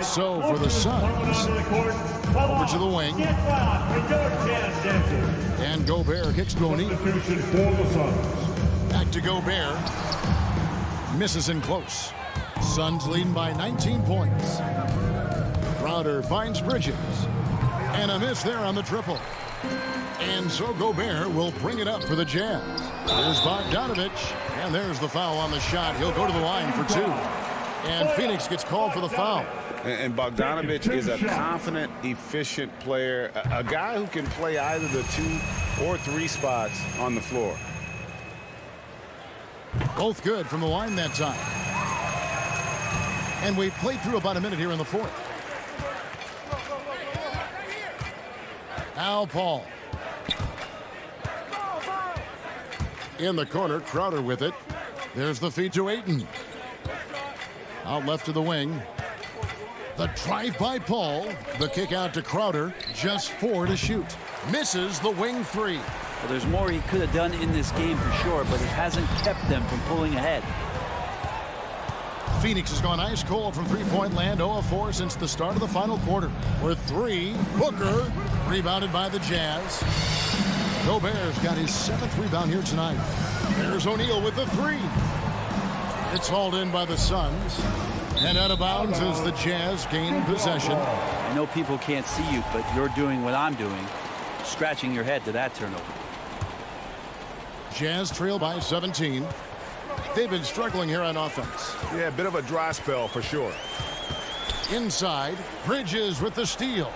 F: So for the Suns, over to the wing. And Gobert hits Boney. Back to Gobert. Misses in close. Suns leading by 19 points. Crowder finds Bridges. And a miss there on the triple. And so Gobert will bring it up for the Jazz. There's Bogdanovich. And there's the foul on the shot. He'll go to the line for 2. And Phoenix gets called for the foul.
I: And Bogdanovich is a confident, efficient player, a guy who can play either the 2 or 3 spots on the floor.
F: Both good from the line that time. And we played through about a minute here in the fourth. Al Paul. In the corner, Crowder with it. There's the feed to Ayton. Out left to the wing. The drive by Paul. The kick out to Crowder. Just 4 to shoot. Misses the wing 3.
G: Well, there's more he could have done in this game for sure, but it hasn't kept them from pulling ahead.
F: Phoenix has gone ice cold from three-point land, 0 of 4 since the start of the final quarter. With 3, Booker rebounded by the Jazz. Gobert's got his 7th rebound here tonight. There's O'Neal with the 3. It's hauled in by the Suns. And out of bounds as the Jazz gain possession.
G: I know people can't see you, but you're doing what I'm doing, scratching your head to that turnover.
F: Jazz trail by 17. They've been struggling here on offense.
I: Yeah, a bit of a dry spell for sure.
F: Inside, Bridges with the steal.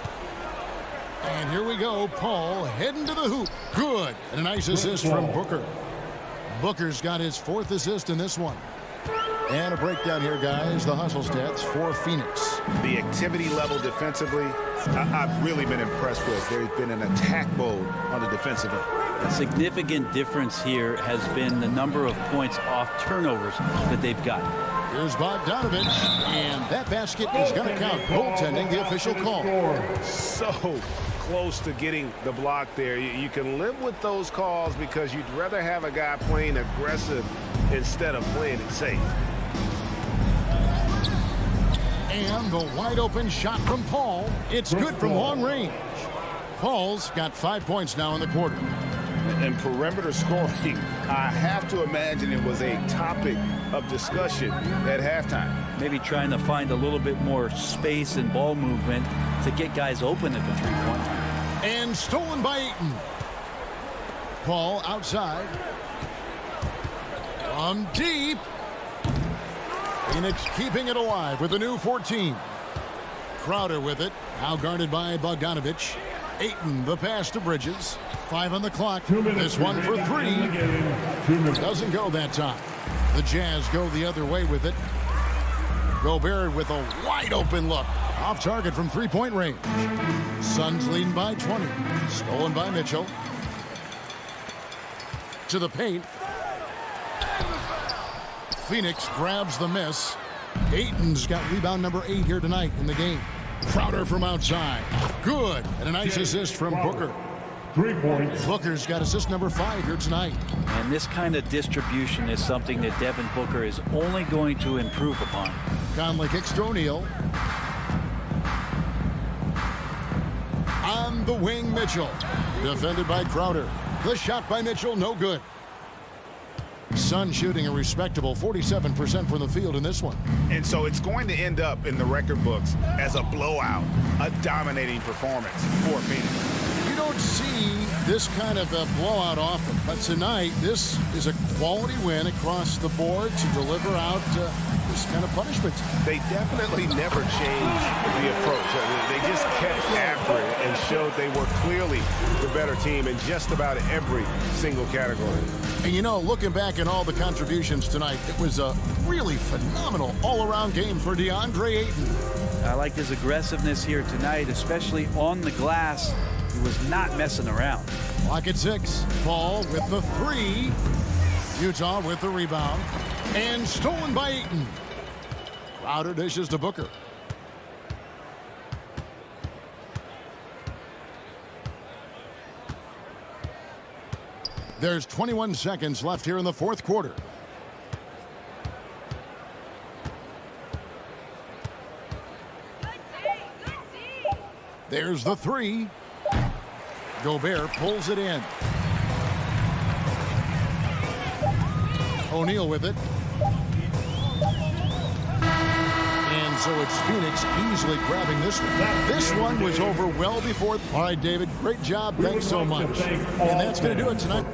F: And here we go, Paul heading to the hoop. Good. And a nice assist from Booker. Booker's got his 4th assist in this one. And a breakdown here, guys. The hustle stats for Phoenix.
I: The activity level defensively, I've really been impressed with. There's been an attack mode on the defensive end.
G: A significant difference here has been the number of points off turnovers that they've got.
F: Here's Bogdanovich, and that basket is going to count. Goaltending, the official call.
I: So close to getting the block there. You can live with those calls because you'd rather have a guy playing aggressive instead of playing it safe.
F: And the wide open shot from Paul. It's good from long range. Paul's got 5 points now in the quarter.
I: And perimeter scoring, I have to imagine it was a topic of discussion at halftime.
G: Maybe trying to find a little bit more space and ball movement to get guys open at the three-point line.
F: And stolen by Ayton. Paul outside. From deep. Phoenix keeping it alive with a new 14. Crowder with it. Now guarded by Bogdanovich. Ayton, the pass to Bridges. 5 on the clock. This one for 3. Doesn't go that time. The Jazz go the other way with it. Gobert with a wide open look. Off target from three-point range. Suns leading by 20. Stolen by Mitchell. To the paint. Phoenix grabs the miss. Ayton's got rebound number 8 here tonight in the game. Crowder from outside. Good. And a nice assist from Booker.
H: 3 points.
F: Booker's got assist number 5 here tonight.
G: And this kind of distribution is something that Devin Booker is only going to improve upon.
F: Conley kicks to O'Neal. On the wing, Mitchell. Defended by Crowder. The shot by Mitchell, no good. Sun shooting a respectable 47% from the field in this one.
I: And so it's going to end up in the record books as a blowout, a dominating performance for Phoenix.
F: You don't see this kind of a blowout often, but tonight this is a quality win across the board to deliver out this kind of punishment.
I: They definitely never changed the approach. They just kept after it and showed they were clearly the better team in just about every single category.
F: And you know, looking back at all the contributions tonight, it was a really phenomenal all-around game for DeAndre Ayton.
G: I like his aggressiveness here tonight, especially on the glass. He was not messing around.
F: Clock at 6. Paul with the 3. Utah with the rebound. And stolen by Ayton. Crowder dishes to Booker. There's 21 seconds left here in the fourth quarter. There's the three. Gobert pulls it in. O'Neal with it. And so it's Phoenix easily grabbing this one. This one was over well before. All right, David, great job. Thanks so much. And that's going to do it tonight.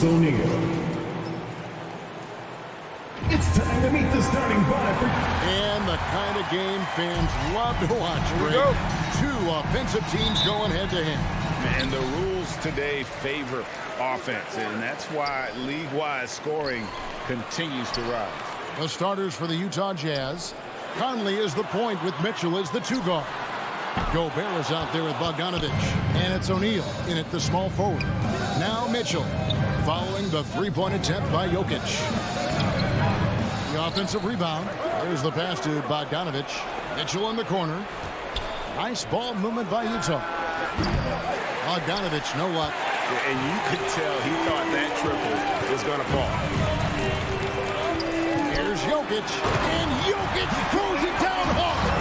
H: Royce O'Neal. It's time to meet the starting five.
F: And the kind of game fans love to watch.
I: Here we go.
F: Two offensive teams going head-to-head.
I: And the rules today favor offense, and that's why league-wide scoring continues to rise.
F: The starters for the Utah Jazz. Conley is the point with Mitchell as the two guard. Gobert is out there with Bogdanovich. And it's O'Neal in at the small forward. Now Mitchell following the three-point attempt by Jokic. The offensive rebound. There's the pass to Bogdanovich. Mitchell in the corner. Nice ball movement by Utah. Bogdanovich, no luck.
I: And you could tell he thought that triple was going to fall.
F: Here's Jokic, and Jokic throws it down hard.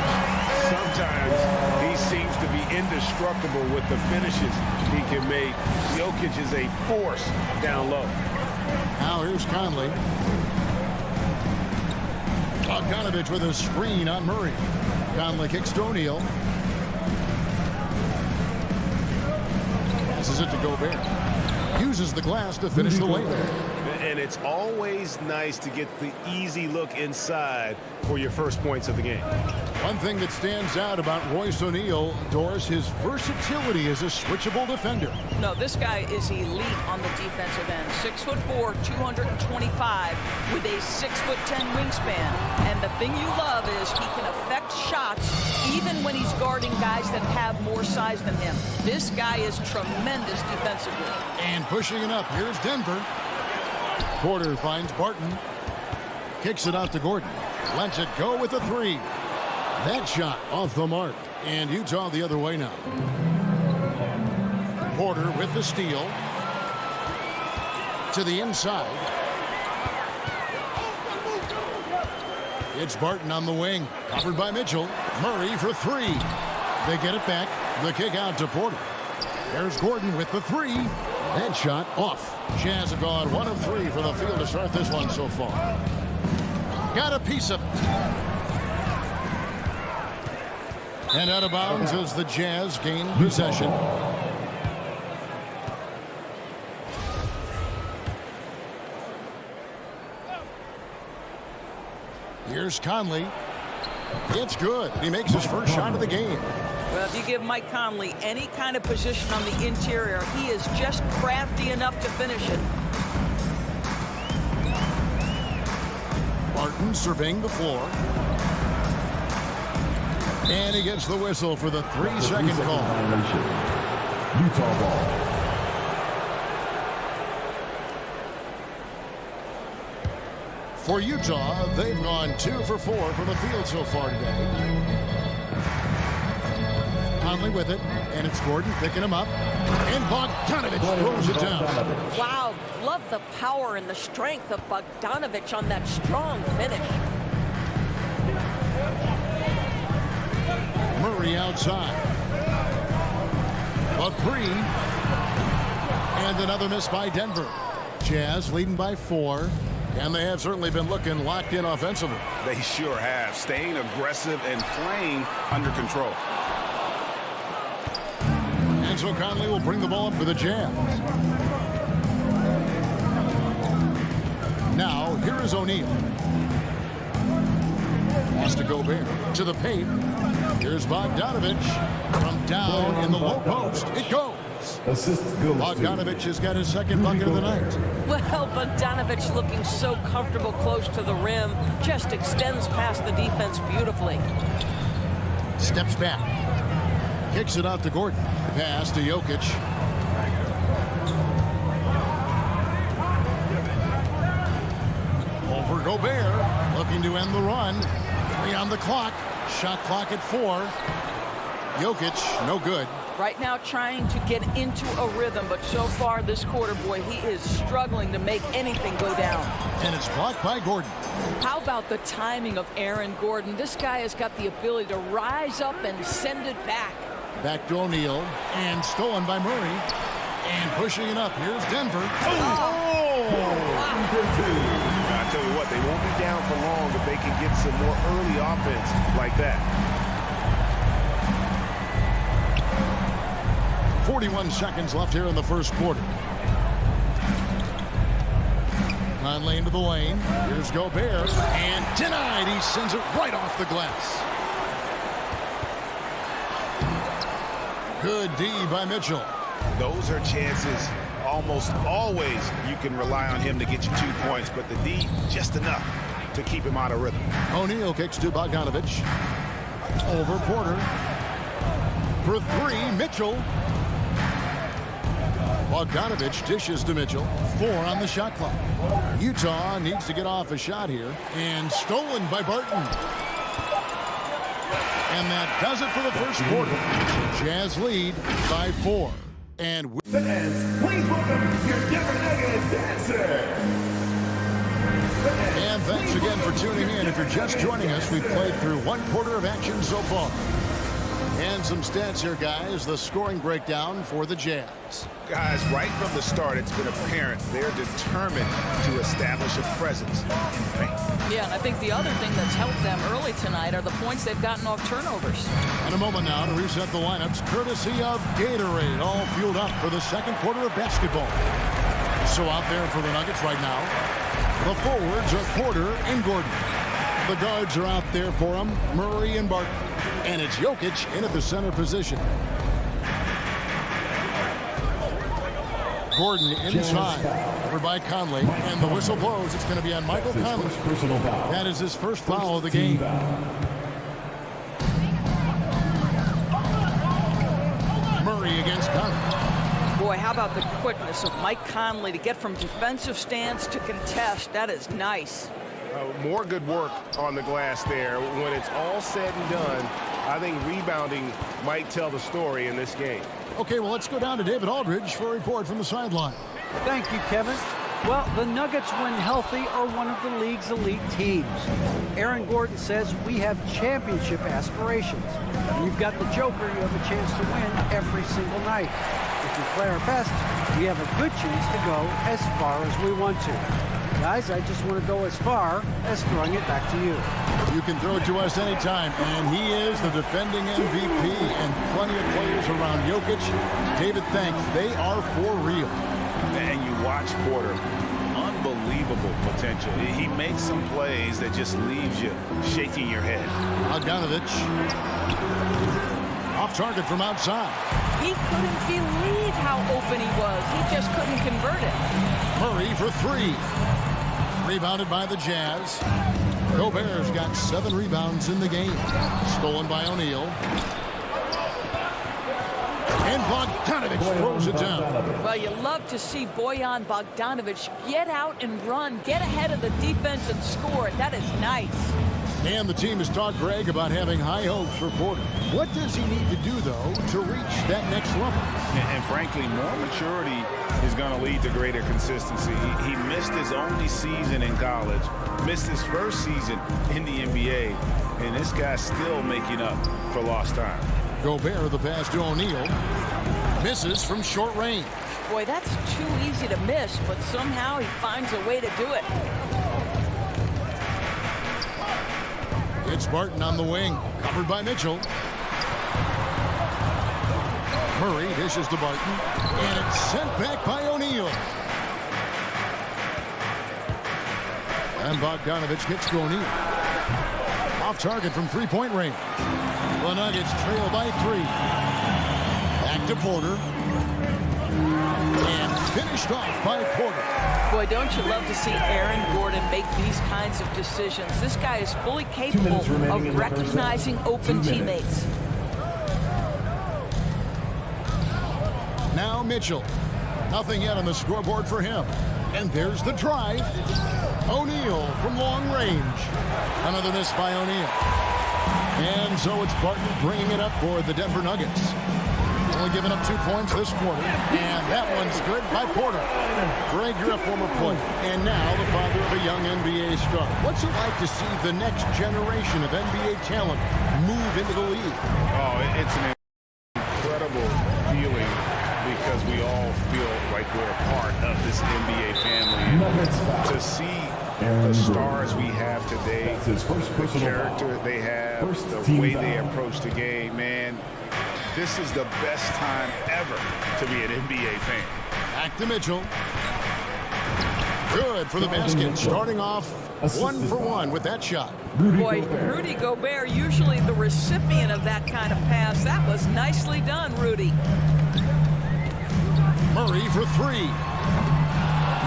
I: Sometimes he seems to be indestructible with the finishes he can make. Jokic is a force down low.
F: Now here's Conley. Bogdanovich with a screen on Murray. Conley kicks to O'Neal. Passes it to Gobert. Uses the glass to finish the layup.
I: And it's always nice to get the easy look inside for your first points of the game.
F: One thing that stands out about Royce O'Neal, Doris, his versatility as a switchable defender.
J: No, this guy is elite on the defensive end. 6'4", 225 with a 6'10" wingspan. And the thing you love is he can affect shots even when he's guarding guys that have more size than him. This guy is tremendous defensively.
F: And pushing it up, here's Denver. Porter finds Barton. Kicks it out to Gordon. Lets it go with a three. That shot off the mark. And Utah the other way now. Porter with the steal. To the inside. It's Barton on the wing. Covered by Mitchell. Murray for three. They get it back. The kick out to Porter. There's Gordon with the three. That shot off. Jazz have gone 1 of 3 for the field to start this one so far. Got a piece of it. And out of bounds as the Jazz gain possession. Here's Conley. It's good. He makes his first shot of the game.
J: Well, if you give Mike Conley any kind of position on the interior, he is just crafty enough to finish it.
F: Barton surveying the floor. And he gets the whistle for the 3-second call.
H: Utah ball.
F: For Utah, they've gone 2 for 4 from the field so far today. Conley with it, and it's Gordon picking him up. And Bogdanovich throws it down.
J: Wow, love the power and the strength of Bogdanovich on that strong finish.
F: Murray outside. A three. And another miss by Denver. Jazz leading by 4. And they have certainly been looking locked in offensively.
I: They sure have. Staying aggressive and playing under control.
F: And so Conley will bring the ball up for the Jazz. Now, here is O'Neal. Pass to Gobert. To the paint. Here's Bogdanovich. From down in the low post. It goes.
H: Assist goes
F: Bogdanovich has got his second bucket of the night.
J: Well, Bogdanovich looking so comfortable close to the rim. Just extends past the defense beautifully.
F: Steps back. Kicks it out to Gordon. Pass to Jokic. Over Gobert. Looking to end the run. 3 on the clock. Shot clock at 4. Jokic, no good.
J: Right now trying to get into a rhythm, but so far this quarter, boy, he is struggling to make anything go down.
F: And it's blocked by Gordon.
J: How about the timing of Aaron Gordon? This guy has got the ability to rise up and send it back.
F: Back to O'Neal. And stolen by Murray. And pushing it up. Here's Denver.
I: I tell you what, they won't be down for long if they can get some more early offense like that.
F: 41 seconds left here in the first quarter. Conley into the lane. Here's Gobert. And denied. He sends it right off the glass. Good D by Mitchell.
I: Those are chances almost always you can rely on him to get you 2 points, but the D just enough to keep him out of rhythm.
F: O'Neal kicks to Bogdanovich. Over Porter. For three, Mitchell. Bogdanovich dishes to Mitchell. 4 on the shot clock. Utah needs to get off a shot here. And stolen by Barton. And that does it for the first quarter. Jazz lead by 4. And
D: Fans, please welcome your Denver Nuggets dancers.
F: And thanks again for tuning in. If you're just joining us, we've played through 1 quarter of action so far. And some stats here, guys. The scoring breakdown for the Jazz.
I: Guys, right from the start, it's been apparent they're determined to establish a presence in the paint.
J: Yeah, and I think the other thing that's helped them early tonight are the points they've gotten off turnovers.
F: In a moment now to reset the lineups, courtesy of Gatorade, all fueled up for the second quarter of basketball. So out there for the Nuggets right now, the forwards are Porter and Gordon. The guards are out there for them, Murray and Barton. And it's Jokic in at the center position. Gordon inside, over by Conley, and the whistle blows. It's going to be on Michael Conley. That is his first foul of the game. Murray against Conley.
J: Boy, how about the quickness of Mike Conley to get from defensive stance to contest. That is nice.
K: More good work on the glass there. When it's all said and done, I think rebounding might tell the story in this game.
F: Okay, well, let's go down to David Aldridge for a report from the sideline.
L: Thank you, Kevin. Well, the Nuggets, when healthy, are one of the league's elite teams. Aaron Gordon says we have championship aspirations. We've got the Joker. You have a chance to win every single night. If we play our best, we have a good chance to go as far as we want to. Guys, I just want to go as far as throwing it back to you.
F: You can throw it to us anytime, and he is the defending MVP, and plenty of players around Jokic. David, thanks. They are for real.
I: And you watch Porter. Unbelievable potential. He makes some plays that just leaves you shaking your head.
F: Bogdanovich. Off target from outside.
J: He couldn't believe how open he was. He just couldn't convert it.
F: Murray for 3. Rebounded by the Jazz. Gobert's got 7 rebounds in the game. Stolen by O'Neal. And Bogdanovich throws it down.
J: Well, you love to see Bojan Bogdanovich get out and run, get ahead of the defense and score. That is nice.
F: And the team has taught Greg about having high hopes for Porter. What does he need to do, though, to reach that next level?
I: And frankly, more maturity is going to lead to greater consistency. He missed his only season in college, missed his first season in the NBA, and this guy's still making up for lost time.
F: Gobert, the pass to O'Neal. Misses from short range.
J: Boy, that's too easy to miss, but somehow he finds a way to do it.
F: It's Barton on the wing, covered by Mitchell. Murray dishes to Barton, and it's sent back by O'Neal. And Bogdanovich gets to O'Neal. Off target from three-point range. The Nuggets trail by 3. Back to Porter. And finished off by Porter.
J: Boy, don't you love to see Aaron Gordon make these kinds of decisions. This guy is fully capable of recognizing open teammates.
F: Now Mitchell. Nothing yet on the scoreboard for him. And there's the drive. O'Neal from long range. Another miss by O'Neal. And so it's Barton bringing it up for the Denver Nuggets. Only giving up 2 points this quarter. And that one's good by Porter. Greg, you're a former player. And now the father of a young NBA star. What's it like to see the next generation of NBA talent move into the league?
I: Oh, it's an incredible feeling because we all feel like we're a part of this NBA family. And to see the stars we have today, the character they have, the way they approach the game, man, this is the best time ever to be an NBA fan.
F: Back to Mitchell. Good for the basket, starting off 1 for 1 with that shot.
J: Boy, Rudy Gobert, usually the recipient of that kind of pass. That was nicely done, Rudy.
F: Murray for 3.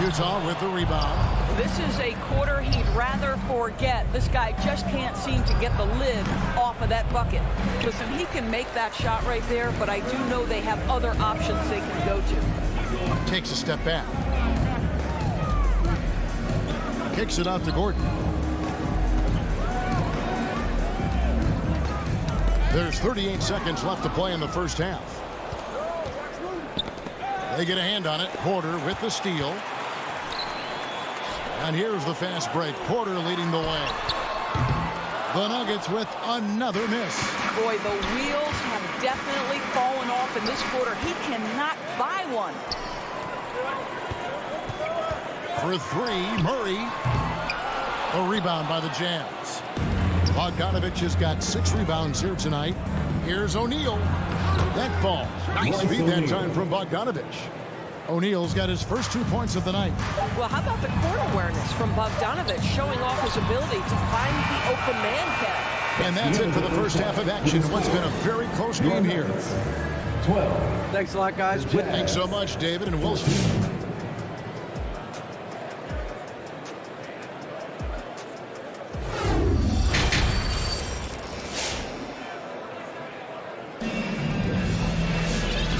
F: Utah with the rebound.
J: This is a quarter he'd rather forget. This guy just can't seem to get the lid off of that bucket. Listen, he can make that shot right there, but I do know they have other options they can go to.
F: Takes a step back. Kicks it out to Gordon. There's 38 seconds left to play in the first half. They get a hand on it. Porter with the steal. And here's the fast break. Porter leading the way. The Nuggets with another miss.
J: Boy, the wheels have definitely fallen off in this quarter. He cannot buy one.
F: For 3, Murray. A rebound by the Jazz. Bogdanovich has got 6 rebounds here tonight. Here's O'Neal. That falls. Nice feed that time from Bogdanovich. O'Neal's got his first 2 points of the night.
J: Well, how about the court awareness from Bogdanovich, showing off his ability to find the open man cap?
F: And that's it for the first half of action. What's been a very close game here.
L: 12. Thanks a lot, guys.
F: Thanks so much, David, and we'll see.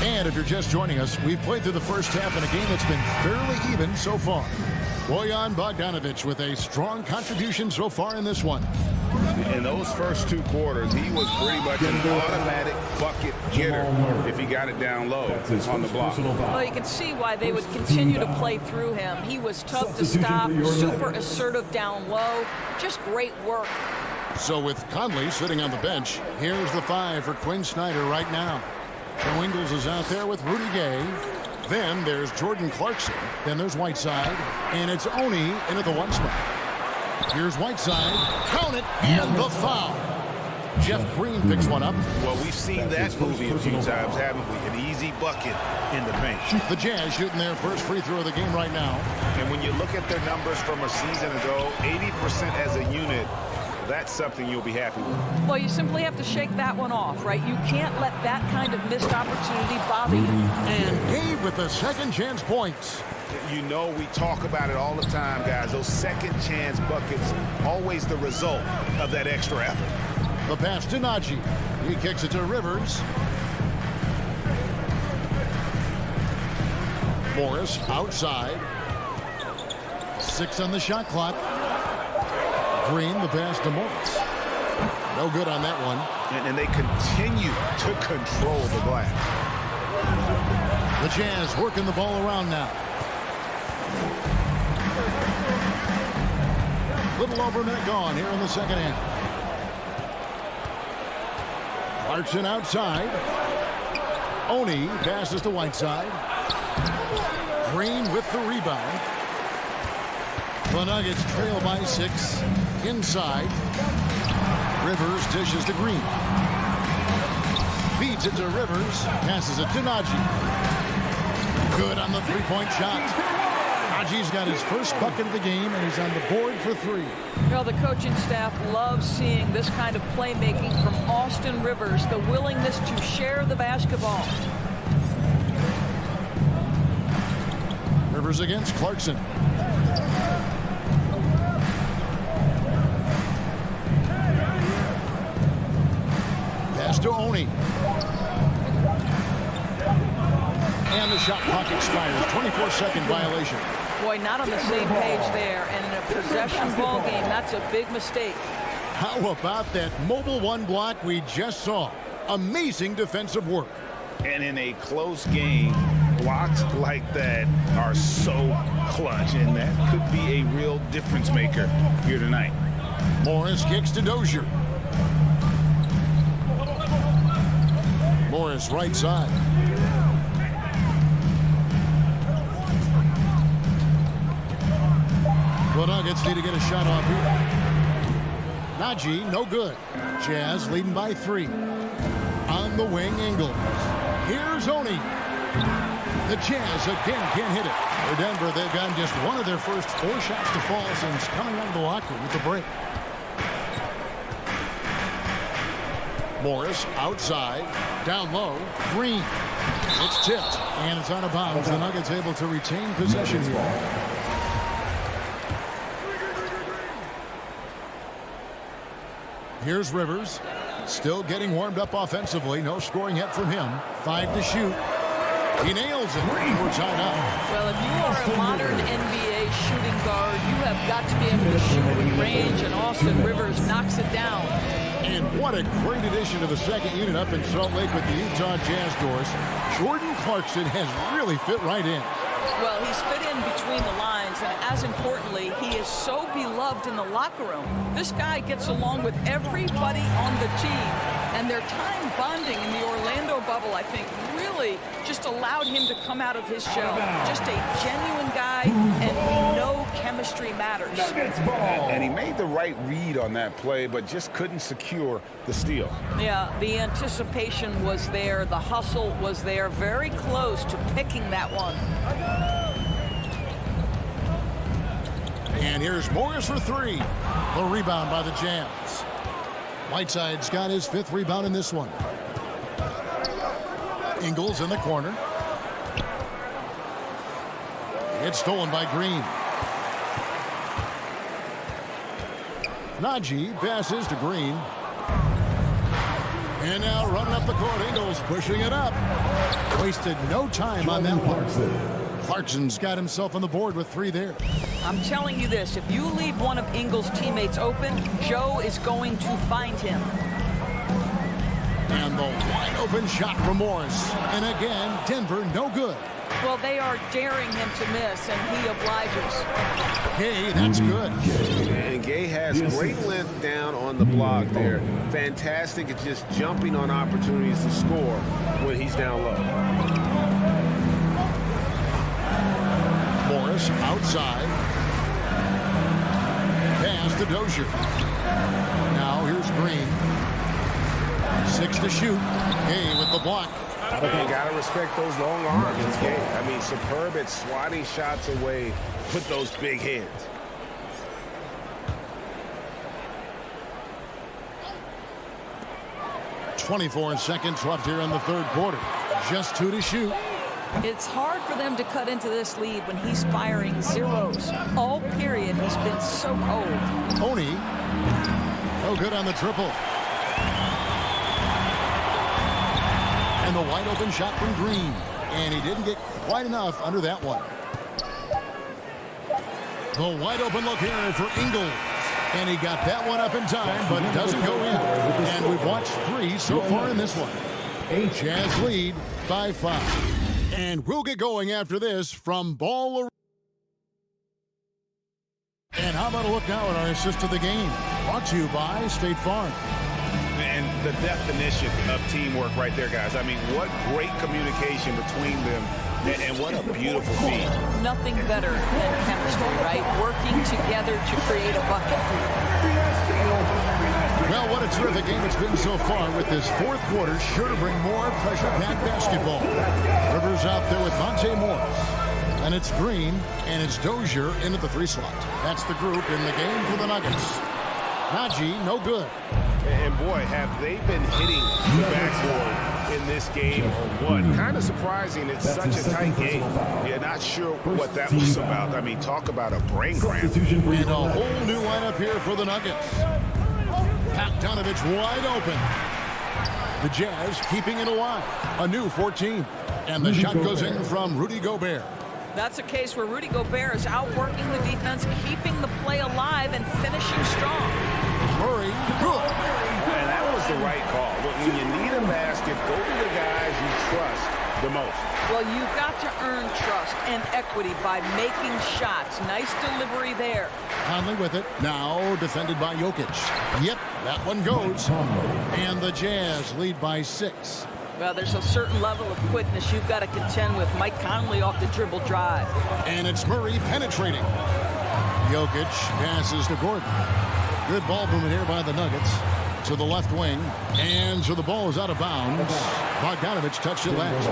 F: And if you're just joining us, we've played through the first half in a game that's been fairly even so far. Bojan Bogdanović with a strong contribution so far in this one.
I: In those first 2 quarters, he was pretty much an automatic bucket getter if he got it down low on the block.
J: Well, you can see why they would continue to play through him. He was tough to stop, super assertive down low. Just great work.
F: So with Conley sitting on the bench, here's the 5 for Quinn Snyder right now. Joe Ingles is out there with Rudy Gay. Then there's Jordan Clarkson. Then there's Whiteside. And it's Oni in at the 1 spot. Here's Whiteside. Count it. And the foul. Jeff Green picks one up.
I: Well, we've seen that movie a few times, haven't we? An easy bucket in the paint.
F: The Jazz shooting their first free throw of the game right now.
I: And when you look at their numbers from a season ago, 80% as a unit, that's something you'll be happy with.
J: Well, you simply have to shake that one off, right? You can't let that kind of missed opportunity bother you.
F: And Gabe with the second chance points.
I: You know, we talk about it all the time, guys. Those second chance buckets, always the result of that extra effort.
F: The pass to Najee. He kicks it to Rivers. Morris outside. 6 on the shot clock. Green, the pass to Morris. No good on that one.
I: And they continue to control the glass.
F: The Jazz working the ball around now. Little over a minute gone here in the second half. Clarkson outside. Oni passes to Whiteside. Green with the rebound. The Nuggets trail by 6. Inside. Rivers dishes to Green. Feeds it to Rivers. Passes it to Najee. Good on the 3-point shot. Najee's got his first bucket of the game, and he's on the board for 3.
J: Well, the coaching staff loves seeing this kind of playmaking from Austin Rivers, the willingness to share the basketball.
F: Rivers against Clarkson. Pass to Oni. And the shot clock expires. 24-second violation.
J: Boy, not on the same page there. And in a possession ball game, that's a big mistake.
F: How about that mobile 1 block we just saw? Amazing defensive work.
I: And in a close game, blocks like that are so clutch, and that could be a real difference maker here tonight.
F: Morris kicks to Dozier. Morris right side. The Nuggets need to get a shot off here. Najee, no good. Jazz leading by 3. On the wing, Ingles. Here's Oni. The Jazz again can't hit it. For Denver, they've gotten just one of their first 4 shots to fall since coming out of the locker with the break. Morris outside, down low, Green. It's tipped, and it's out of bounds. The Nuggets able to retain possession here. Here's Rivers, still getting warmed up offensively. No scoring yet from him. 5 to shoot. He nails it. We're tied up.
J: Well, if you are a modern NBA shooting guard, you have got to be able to shoot with range, and Austin Rivers knocks it down.
F: And what a great addition to the second unit up in Salt Lake with the Utah Jazz doors. Jordan Clarkson has really fit right in.
J: Well, he's fit in between the lines, and as importantly, he is so beloved in the locker room. This guy gets along with everybody on the team, and their time bonding in the Orlando bubble, I think, really just allowed him to come out of his shell. Just a genuine guy, and we know chemistry matters.
I: And he made the right read on that play, but just couldn't secure the steal.
J: Yeah, the anticipation was there. The hustle was there. Very close to picking that one.
F: And here's Morris for 3. The rebound by the Jazz. Whiteside's got his 5th rebound in this one. Ingles in the corner. It's stolen by Green. Najee passes to Green. And now running up the court, Ingles pushing it up. Wasted no time on that one. Clarkson's got himself on the board with 3 there.
J: I'm telling you this, if you leave one of Ingles' teammates open, Joe is going to find him.
F: And the wide open shot from Morris. And again, Denver no good.
J: Well, they are daring him to miss, and he obliges.
F: Hey, that's good.
K: And Gay has great length down on the block there. Fantastic at just jumping on opportunities to score when he's down low.
F: Morris outside. Pass to Dozier. Now here's Green. 6 to shoot. Gay with the block.
K: You got to respect those long arms. It's Gay. I mean, superb at swatting shots away. Put those big hands.
F: .24 seconds left here in the 3rd quarter. Just 2 to shoot.
J: It's hard for them to cut into this lead when he's firing zeros. All period, he's been so cold.
F: Tony, no good on the triple. And the wide open shot from Green. And he didn't get quite enough under that one. The wide open look here for Ingles. And he got that one up in time, but doesn't go in. And we've watched 3 so far in this one. Jazz lead by 5. And we'll get going after this from Ball. And how about a look now at our assist to the game? Brought to you by State Farm.
I: And the definition of teamwork right there, guys. I mean, what great communication between them, and what a beautiful feat.
J: Nothing better than chemistry, right? Working together to create a bucket.
F: Well, what a terrific game it's been so far, with this 4th quarter sure to bring more pressure-packed basketball. Rivers out there with Monte Morris. And it's Green, and it's Dozier into the 3 slot. That's the group in the game for the Nuggets. Najee, no good.
K: And boy, have they been hitting the backboard in this game or what? Kind of surprising. It's such a tight game. Yeah, not sure what that was about. I mean, talk about a brain cramp.
F: And a whole new lineup here for the Nuggets. Bogdanovich wide open. The Jazz keeping it alive. A new 14. And the shot goes in from Rudy Gobert.
J: That's a case where Rudy Gobert is outworking the defense, keeping the play alive, and finishing strong.
F: Murray, good.
K: And that was the right call. When you need a basket, go to the guys you trust the most.
J: Well, you've got to earn trust and equity by making shots. Nice delivery there.
F: Conley with it. Now defended by Jokic. Yep, that one goes. And the Jazz lead by 6.
J: Well, there's a certain level of quickness you've got to contend with. Mike Conley off the dribble drive.
F: And it's Murray penetrating. Jokic passes to Gordon. Good ball movement here by the Nuggets. To the left wing. And so the ball is out of bounds. Bogdanovich touched it last.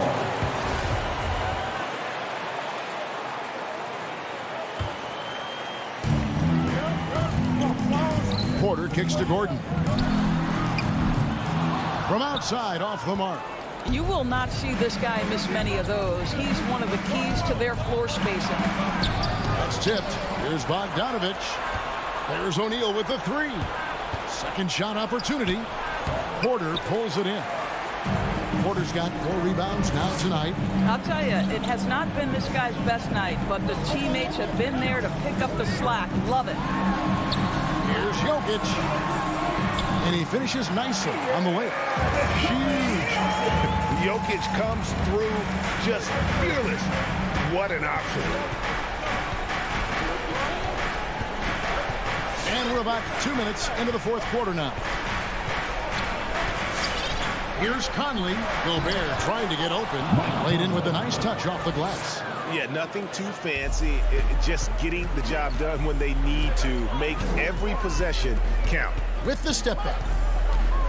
F: Porter kicks to Gordon. From outside, off the mark.
J: You will not see this guy miss many of those. He's one of the keys to their floor spacing.
F: That's tipped. Here's Bogdanovich. There's O'Neal with the three. Second shot opportunity. Porter pulls it in. Porter's got 4 rebounds now tonight.
J: I'll tell you, it has not been this guy's best night, but the teammates have been there to pick up the slack. Love it.
F: Here's Jokic. And he finishes nicely on the layup. Huge.
K: Jokic comes through just fearless. What an option.
F: And we're about 2 minutes into the fourth quarter now. Here's Conley. Gobert trying to get open. Laid in with a nice touch off the glass.
K: Yeah, nothing too fancy. Just getting the job done when they need to. Make every possession count.
F: With the step back.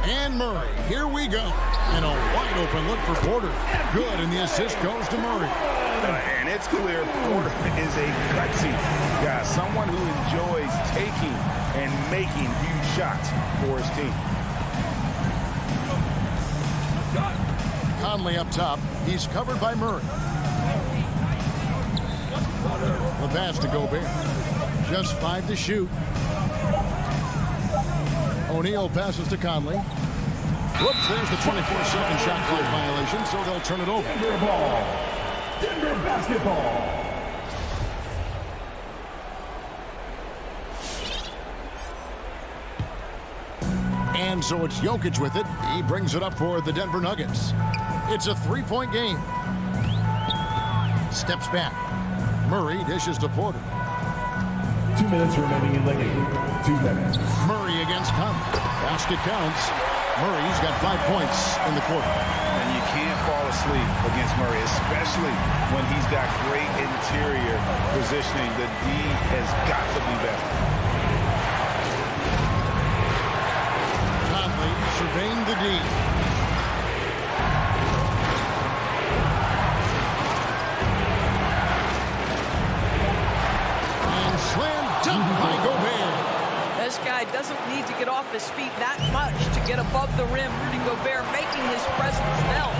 F: And Murray. Here we go. And a wide open look for Porter. Good, and the assist goes to Murray.
K: And it's clear Porter is a gutsy guy. Someone who enjoys taking and making huge shots for his team.
F: Conley up top. He's covered by Murray. The pass to Gobert. Just 5 to shoot. O'Neal passes to Conley. Whoops, there's the 24-second shot clock violation, so they'll turn it over.
H: Denver ball. Denver basketball.
F: And so it's Jokic with it. He brings it up for the Denver Nuggets. It's a 3-point game. Steps back. Murray dishes to Porter.
H: 2 minutes remaining in the game. 2 minutes.
F: Murray against Conley. Basket counts. Murray's got 5 points in the quarter.
K: And you can't fall asleep against Murray, especially when he's got great interior positioning. The D has got to be better.
F: Conley surveying the D. And slam dunk by Gobert.
J: This guy doesn't need to get off his feet that much to get above the rim. Rudy Gobert making his presence felt.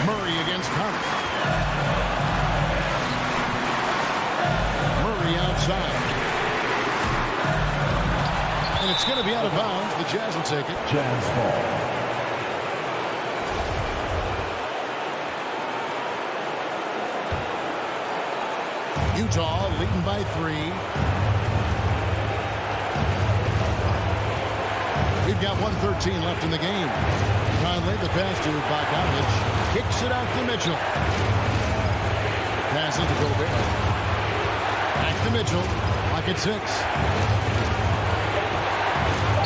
F: Murray against Conley. Murray outside. And it's going to be out of bounds. The Jazz will take it.
H: Jazz ball.
F: Utah leading by 3. We've got 1:13 left in the game. Conley, the pass to Bogdanovich. Kicks it out to Mitchell. Passes to Gobert. Back to Mitchell. Clock at 6.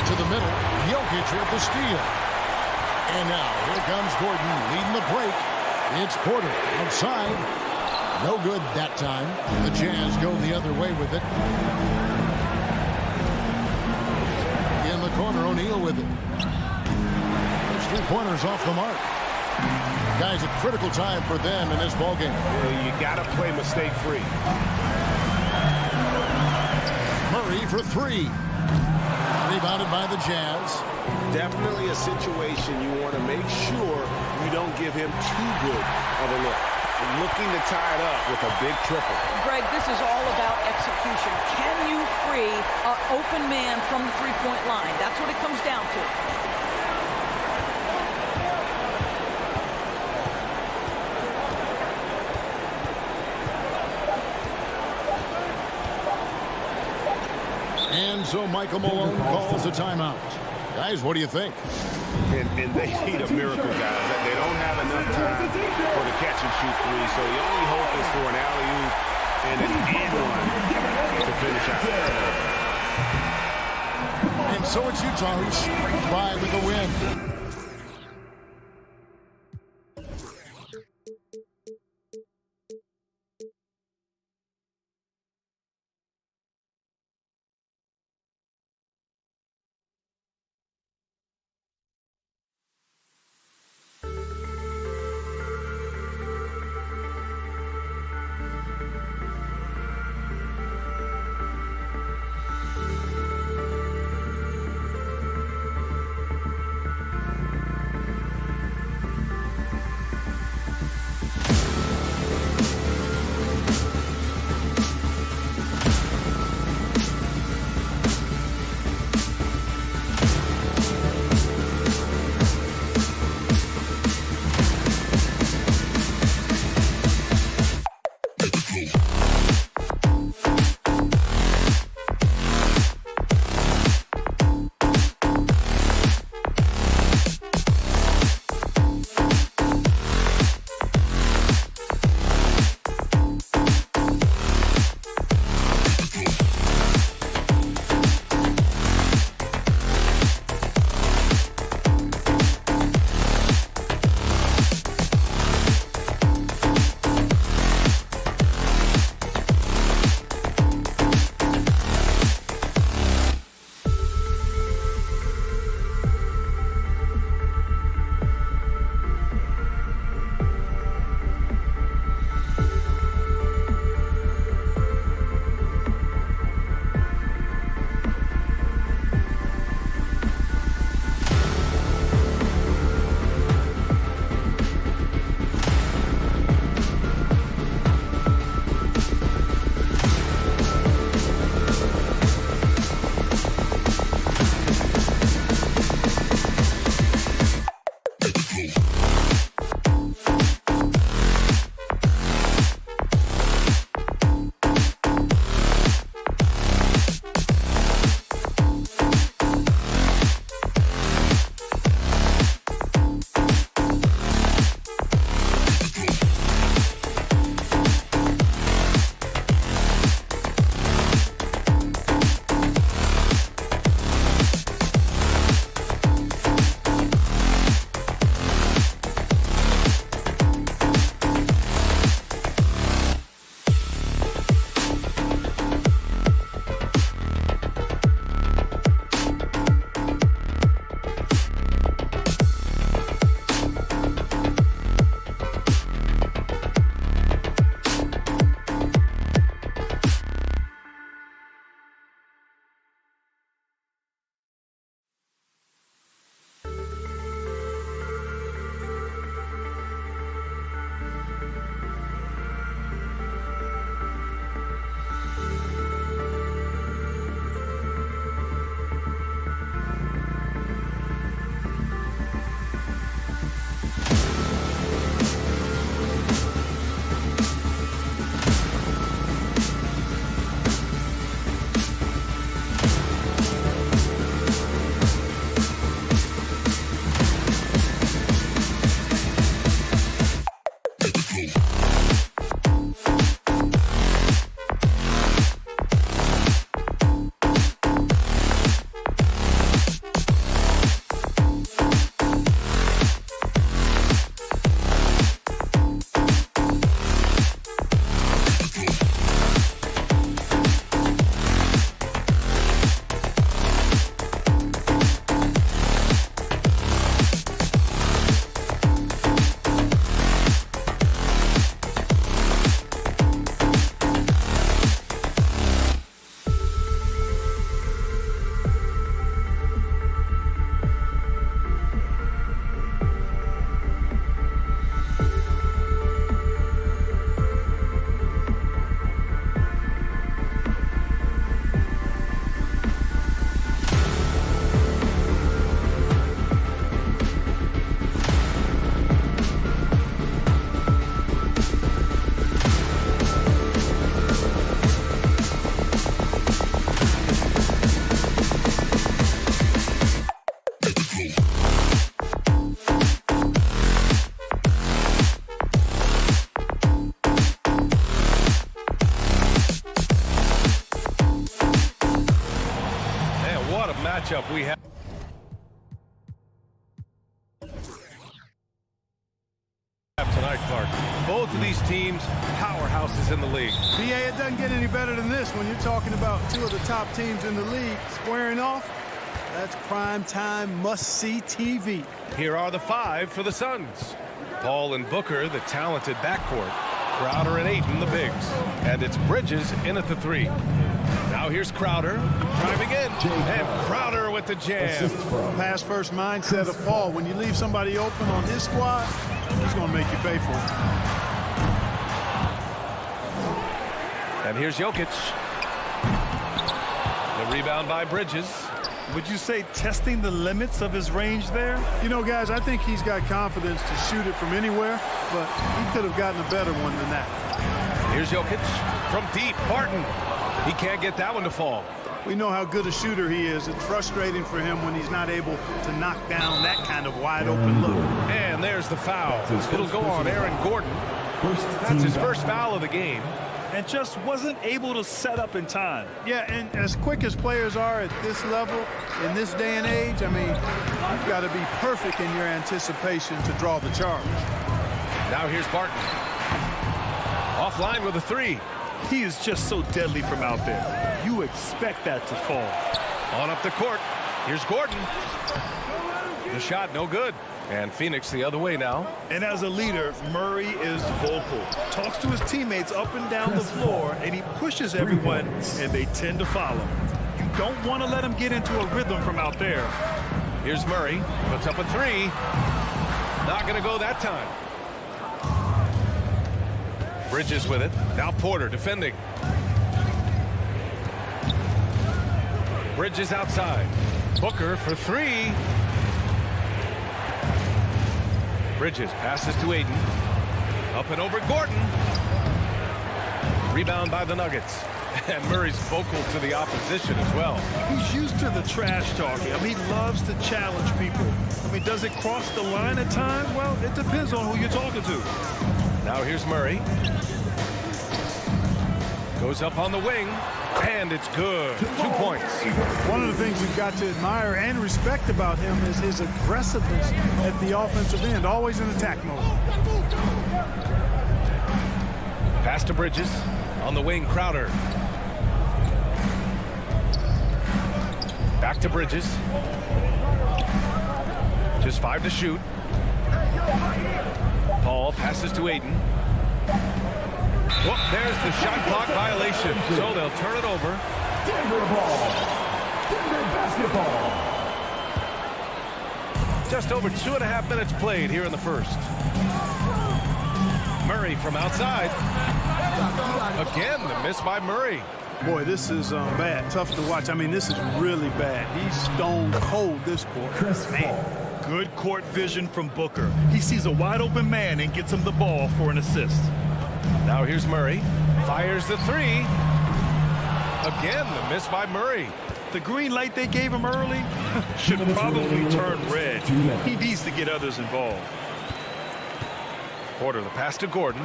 F: To the middle. Jokic with the steal. And now here comes Gordon leading the break. It's Porter outside. No good that time. The Jazz go the other way with it. In the corner, O'Neal with it. Those 3-pointers off the mark. Guys, a critical time for them in this ballgame.
K: Well, you got to play mistake-free.
F: Murray for 3. Rebounded by the Jazz.
K: Definitely a situation you want to make sure you don't give him too good of a look. Looking to tie it up with a big triple.
J: Greg, this is all about execution. Can you free an open man from the three-point line? That's what it comes down to.
F: And so Michael Malone calls a timeout. Guys, what do you think?
K: And they need a miracle, guys. They don't have enough time for the catch-and-shoot three, so the only hope is for an alley-oop and an and-one to finish out.
F: And so it's Utah who scraped by with the win.
A: matchup we have tonight, Clark. Both of these teams, powerhouses in the league.
C: BA, it doesn't get any better than this when you're talking about two of the top teams in the league squaring off. That's prime time must-see TV.
A: Here are the 5 for the Suns. Paul and Booker, the talented backcourt. Crowder and Ayton, the bigs. And it's Bridges in at the 3. Now here's Crowder driving in. And Crowder with the jam.
C: Pass first mindset of Paul. When you leave somebody open on his squad, he's going to make you pay for it.
A: And here's Jokic. The rebound by Bridges.
B: Would you say testing the limits of his range there?
C: You know, guys, I think he's got confidence to shoot it from anywhere, but he could have gotten a better one than that.
A: Here's Jokic from deep. Barton. He can't get that one to fall.
C: We know how good a shooter he is. It's frustrating for him when he's not able to knock down that kind of wide-open look.
A: And there's the foul. It'll go on Aaron Gordon. That's his first foul of the game.
B: And just wasn't able to set up in time.
C: Yeah, and as quick as players are at this level, in this day and age, I mean, you've got to be perfect in your anticipation to draw the charge.
A: Now here's Barton. Offline with a 3.
B: He is just so deadly from out there. You expect that to fall.
A: On up the court. Here's Gordon. The shot no good. And Phoenix the other way now.
B: And as a leader, Murray is vocal. Talks to his teammates up and down the floor, and he pushes everyone, and they tend to follow. You don't want to let him get into a rhythm from out there.
A: Here's Murray. Puts up a 3. Not going to go that time. Bridges with it. Now Porter defending. Bridges outside. Booker for 3. Bridges passes to Ayton. Up and over Gordon. Rebound by the Nuggets. And Murray's vocal to the opposition as well.
B: He's used to the trash talking. I mean, he loves to challenge people. I mean, does it cross the line at times? Well, it depends on who you're talking to.
A: Now here's Murray. Goes up on the wing. And it's good. 2 points.
C: One of the things you've got to admire and respect about him is his aggressiveness at the offensive end, always in attack mode.
A: Pass to Bridges. On the wing, Crowder. Back to Bridges. Just 5 to shoot. Paul passes to Ayton. Whoop, there's the shot clock violation. So they'll turn it over.
D: Denver ball. Denver basketball.
A: Just over 2.5 minutes played here in the first. Murray from outside. Again, the miss by Murray.
C: Boy, this is bad. Tough to watch. I mean, this is really bad. He's stone cold this quarter. Man.
B: Good court vision from Booker. He sees a wide open man and gets him the ball for an assist.
A: Now here's Murray. Fires the 3. Again, the miss by Murray.
B: The green light they gave him early should probably turn red. He needs to get others involved.
A: Porter, the pass to Gordon.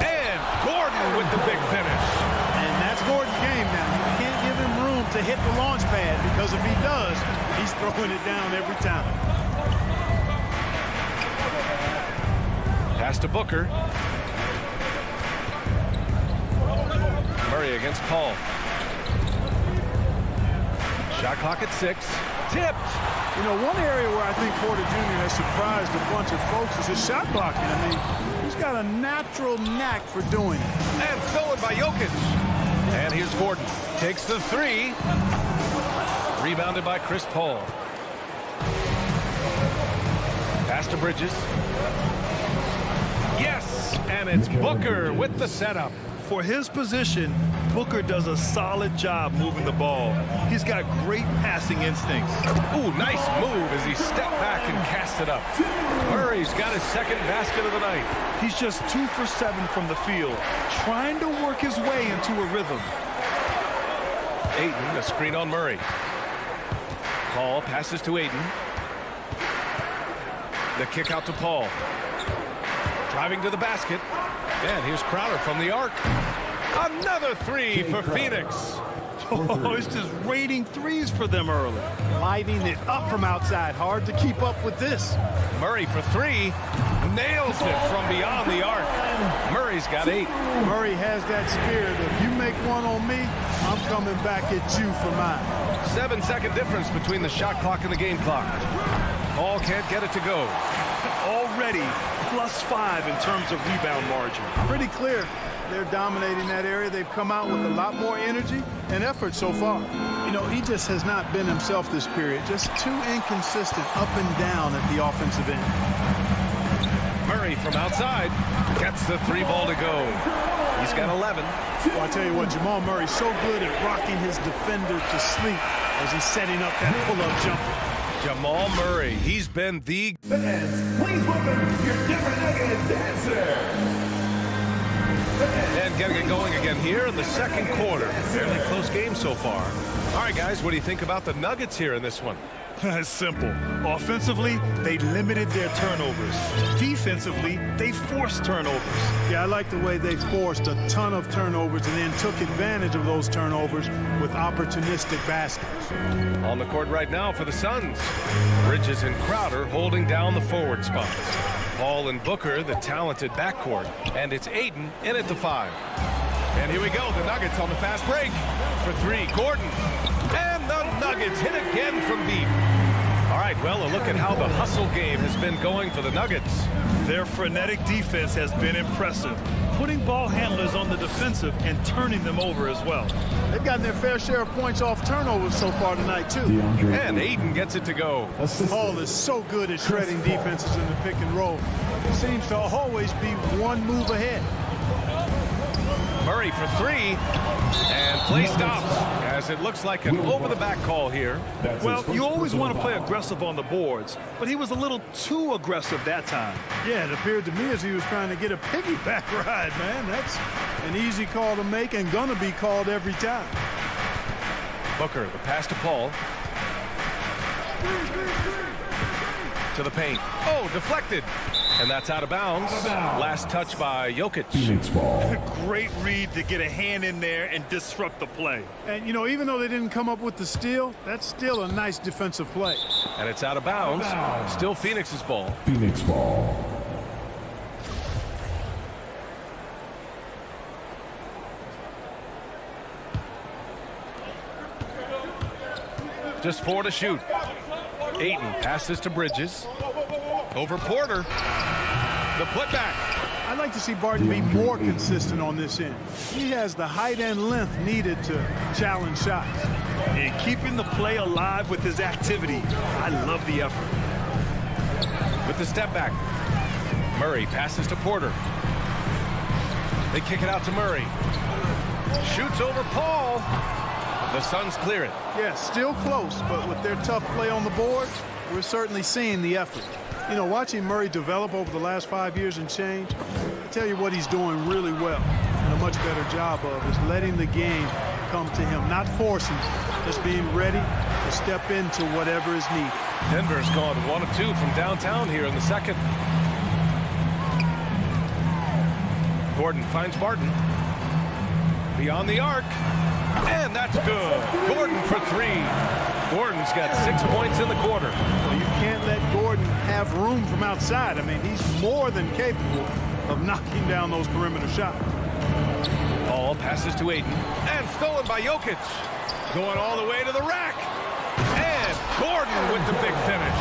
A: And Gordon with the big finish.
C: And that's Gordon's game now. You can't give him room to hit the launch pad, because if he does, he's throwing it down every time.
A: Pass to Booker. Murray against Paul. Shot clock at 6. Tipped.
C: You know, one area where I think Porter Jr. has surprised a bunch of folks is his shot blocking. I mean, he's got a natural knack for doing it.
A: And stolen by Jokic. And here's Gordon. Takes the 3. Rebounded by Chris Paul. Pass to Bridges. Yes, and it's Booker with the setup.
B: For his position, Booker does a solid job moving the ball. He's got great passing instincts.
A: Ooh, nice move as he stepped back and cast it up. Murray's got his second basket of the night.
B: He's just 2 for 7 from the field, trying to work his way into a rhythm.
A: Ayton, a screen on Murray. Paul passes to Ayton. The kick out to Paul. Driving to the basket. And here's Crowder from the arc. Another 3 for Phoenix.
B: Oh, it's just raining threes for them early.
C: Lighting it up from outside. Hard to keep up with this.
A: Murray for three. Nails it from beyond the arc. Murray's got 8.
C: Murray has that spirit of you make one on me, I'm coming back at you for mine.
A: 7-second difference between the shot clock and the game clock. Paul can't get it to go.
B: Already +5 in terms of rebound margin.
C: Pretty clear they're dominating that area. They've come out with a lot more energy and effort so far. You know, he just has not been himself this period. Just too inconsistent up and down at the offensive end.
A: Murray from outside gets the 3 ball to go. He's got 11.
C: Well, I tell you what, Jamal Murray's so good at rocking his defender to sleep as he's setting up that pull-up jumper.
A: Jamal Murray, he's been the...
D: Fans, please welcome your Denver Nuggets dancer.
A: And getting it going again here in the second quarter. Fairly close game so far. All right, guys, what do you think about the Nuggets here in this one?
B: It's simple. Offensively, they limited their turnovers. Defensively, they forced turnovers.
C: Yeah, I like the way they forced a ton of turnovers and then took advantage of those turnovers with opportunistic baskets.
A: On the court right now for the Suns. Bridges and Crowder holding down the forward spots. Paul and Booker, the talented backcourt. And it's Ayton in at the 5. And here we go, the Nuggets on the fast break. For 3, Gordon. And the Nuggets hit again from deep. All right, well, a look at how the hustle game has been going for the Nuggets.
B: Their frenetic defense has been impressive, putting ball handlers on the defensive and turning them over as well.
C: They've gotten their fair share of points off turnovers so far tonight, too.
A: And Ayton gets it to go.
C: Paul is so good at shredding defenses in the pick and roll. He seems to always be one move ahead.
A: Murray for 3, and play stops as it looks like an over-the-back call here.
B: Well, you always want to play aggressive on the boards, but he was a little too aggressive that time.
C: Yeah, it appeared to me as he was trying to get a piggyback ride, man. That's an easy call to make and gonna be called every time.
A: Booker, the pass to Paul. To the paint. Oh, deflected. And that's out of bounds. Last touch by Jokic.
H: Phoenix ball.
B: Great read to get a hand in there and disrupt the play.
C: And, you know, even though they didn't come up with the steal, that's still a nice defensive play.
A: And it's out of bounds. Still Phoenix's ball.
H: Phoenix ball.
A: Just 4 to shoot. Ayton passes to Bridges. Over Porter. The putback.
C: I'd like to see Barton be more consistent on this end. He has the height and length needed to challenge shots.
B: And keeping the play alive with his activity. I love the effort.
A: With the step back. Murray passes to Porter. They kick it out to Murray. Shoots over Paul. The Suns clear it.
C: Yeah, still close, but with their tough play on the boards, we're certainly seeing the effort. You know, watching Murray develop over the last 5 years and change, I tell you what he's doing really well and a much better job of is letting the game come to him, not forcing, just being ready to step into whatever is needed.
A: Denver's gone 1 of 2 from downtown here in the second. Gordon finds Barton. Beyond the arc. And that's good. Gordon for 3. Gordon's got 6 points in the quarter.
C: Well, you can't let Gordon have room from outside. I mean, he's more than capable of knocking down those perimeter shots.
A: Ball passes to Ayton. And stolen by Jokic. Going all the way to the rack. And Gordon with the big finish.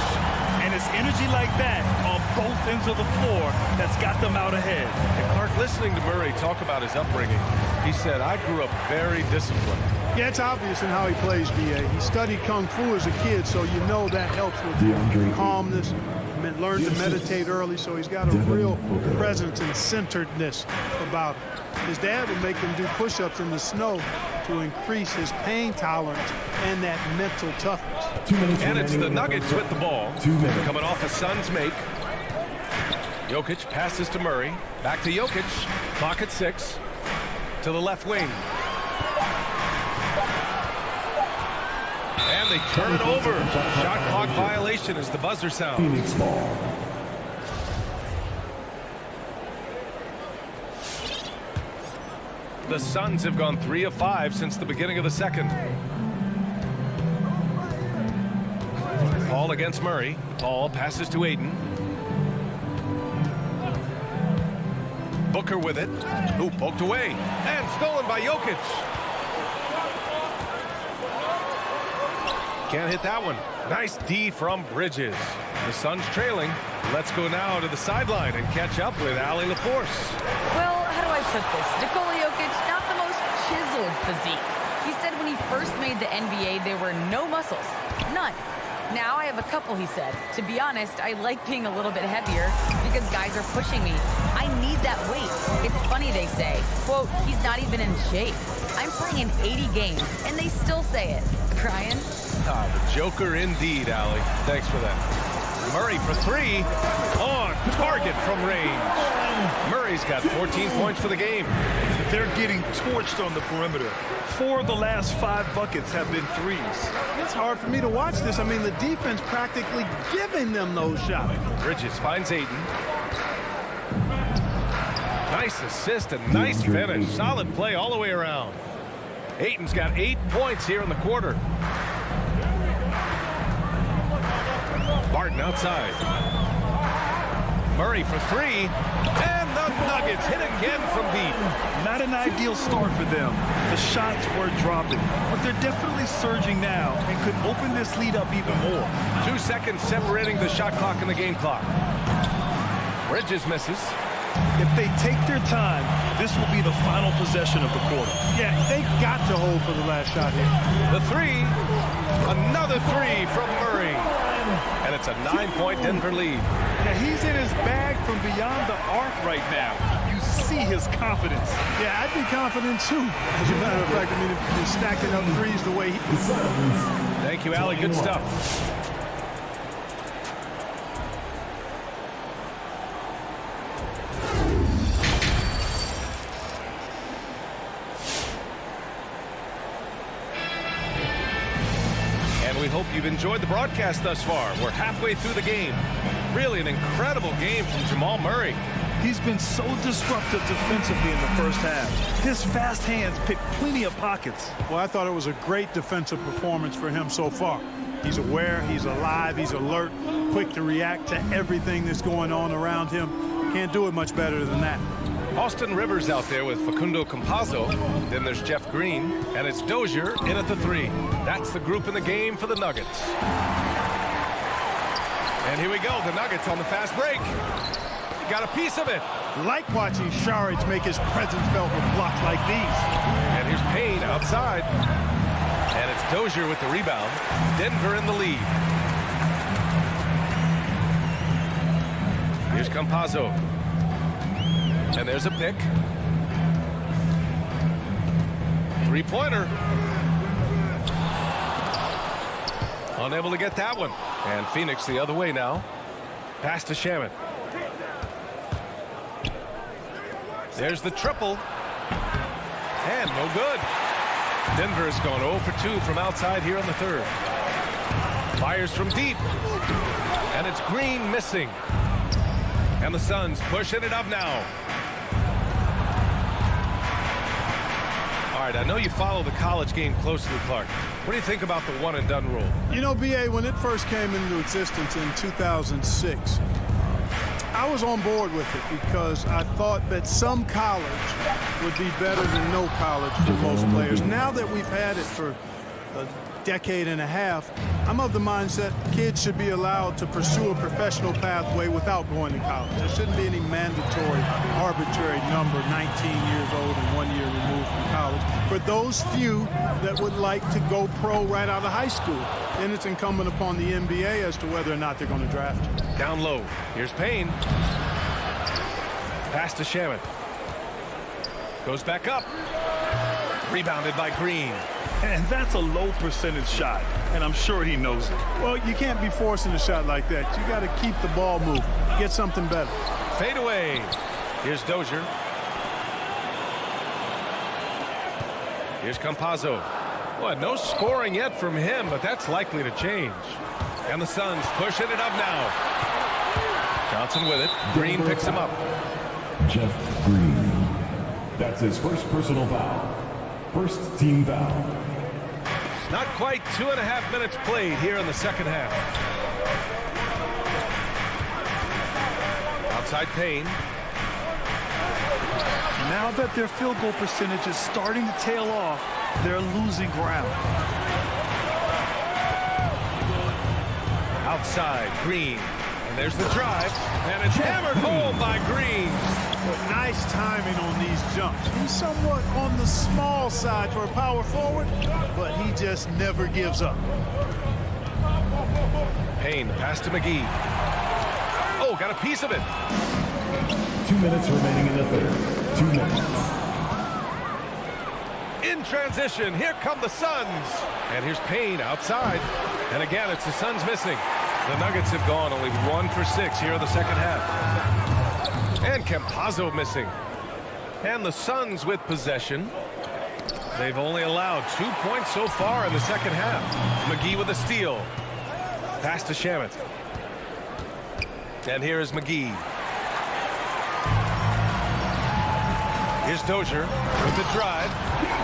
B: And it's energy like that on both ends of the floor that's got them out ahead.
A: And Clark, listening to Murray talk about his upbringing, he said, I grew up very disciplined.
C: Yeah, it's obvious in how he plays, B.A. He studied Kung Fu as a kid, so you know that helps with calmness. Learned to meditate early, so he's got a real presence and centeredness about him. His dad would make him do push-ups in the snow to increase his pain tolerance and that mental toughness.
A: And it's the Nuggets with the ball. Coming off a Suns make. Jokic passes to Murray. Back to Jokic. Clock at 6. To the left wing. And they turn it over. Shot clock violation as the buzzer sounds.
H: Phoenix ball.
A: The Suns have gone 3 of 5 since the beginning of the second. Paul against Murray. Paul passes to Ayton. Booker with it. Who poked away. And stolen by Jokic. Can't hit that one. Nice D from Bridges. The Suns trailing. Let's go now to the sideline and catch up with Allie LaForce.
E: Well, how do I put this? Nikola Jokic, not the most chiseled physique. He said when he first made the NBA, there were no muscles. None. Now I have a couple, he said. To be honest, I like being a little bit heavier because guys are pushing me. I need that weight. It's funny they say, quote, he's not even in shape. I'm playing in 80 games, and they still say it. Brian?
A: Ah, the Joker indeed, Allie. Thanks for that. Murray for 3. On target from range. Murray's got 14 points for the game.
B: They're getting torched on the perimeter. 4 of the last 5 buckets have been threes.
C: It's hard for me to watch this. I mean, the defense practically giving them those shots.
A: Bridges finds Ayton. Nice assist and nice finish. Solid play all the way around. Ayton's got 8 points here in the quarter. Barton outside. Murray for 3. And the Nuggets hit again from deep.
B: Not an ideal start for them. The shots were dropping, but they're definitely surging now and could open this lead up even more.
A: 2 seconds separating the shot clock and the game clock. Bridges misses.
B: If they take their time, this will be the final possession of the quarter.
C: Yeah, they got to hold for the last shot here.
A: The 3. Another 3 from Murray. And it's a 9-point Denver lead.
B: Yeah, he's in his bag from beyond the arc right now. You see his confidence.
C: Yeah, I'd be confident too. As a matter of fact, I mean, if he's stacking up threes the way he...
A: Thank you, Allie. Good stuff. We hope you've enjoyed the broadcast thus far. We're halfway through the game. Really an incredible game from Jamal Murray.
B: He's been so disruptive defensively in the first half. His fast hands pick plenty of pockets.
C: Well, I thought it was a great defensive performance for him so far. He's aware, he's alive, he's alert, quick to react to everything that's going on around him. Can't do it much better than that.
A: Austin Rivers out there with Facundo Campazzo. Then there's Jeff Green, and it's Dozier in at the 3. That's the group in the game for the Nuggets. And here we go, the Nuggets on the fast break. Got a piece of it.
C: Like watching Šarić make his presence felt with blocks like these.
A: And here's Payne outside. And it's Dozier with the rebound. Denver in the lead. Here's Campazzo. And there's a pick. 3-pointer. Unable to get that one. And Phoenix the other way now. Pass to Shaman. There's the triple. And no good. Denver has gone 0 for 2 from outside here in the third. Fires from deep. And it's Green missing. And the Suns pushing it up now. All right, I know you follow the college game closely, Clark. What do you think about the one-and-done rule?
C: You know, B.A., when it first came into existence in 2006, I was on board with it because I thought that some college would be better than no college for most players. Now that we've had it for a decade and a half, I'm of the mindset kids should be allowed to pursue a professional pathway without going to college. There shouldn't be any mandatory, arbitrary number, 19 years old and 1 year removed from college. For those few that would like to go pro right out of high school, then it's incumbent upon the NBA as to whether or not they're going to draft.
A: Down low. Here's Payne. Pass to Shaman. Goes back up. Rebounded by Green.
B: And that's a low percentage shot, and I'm sure he knows it.
C: Well, you can't be forcing a shot like that. You got to keep the ball moving. Get something better.
A: Fade away. Here's Dozier. Here's Campazzo. Boy, no scoring yet from him, but that's likely to change. And the Suns pushing it up now. Johnson with it. Green picks him up.
H: Jeff Green. That's his first personal foul. First team foul.
A: Not quite 2.5 minutes played here in the second half. Outside Payne.
B: Now that their field goal percentage is starting to tail off, they're losing ground.
A: Outside, Green. And there's the drive. And it's hammered home by Green.
C: But nice timing on these jumps. He's somewhat on the small side for a power forward, but he just never gives up.
A: Payne, pass to McGee. Oh, got a piece of it.
H: 2 minutes remaining in the third. 2 minutes.
A: In transition, here come the Suns. And here's Payne outside. And again, it's the Suns missing. The Nuggets have gone only 1 for 6 here in the second half. And Campazzo missing. And the Suns with possession. They've only allowed 2 points so far in the second half. McGee with a steal. Pass to Shamet. And here is McGee. Here's Dozier with the drive.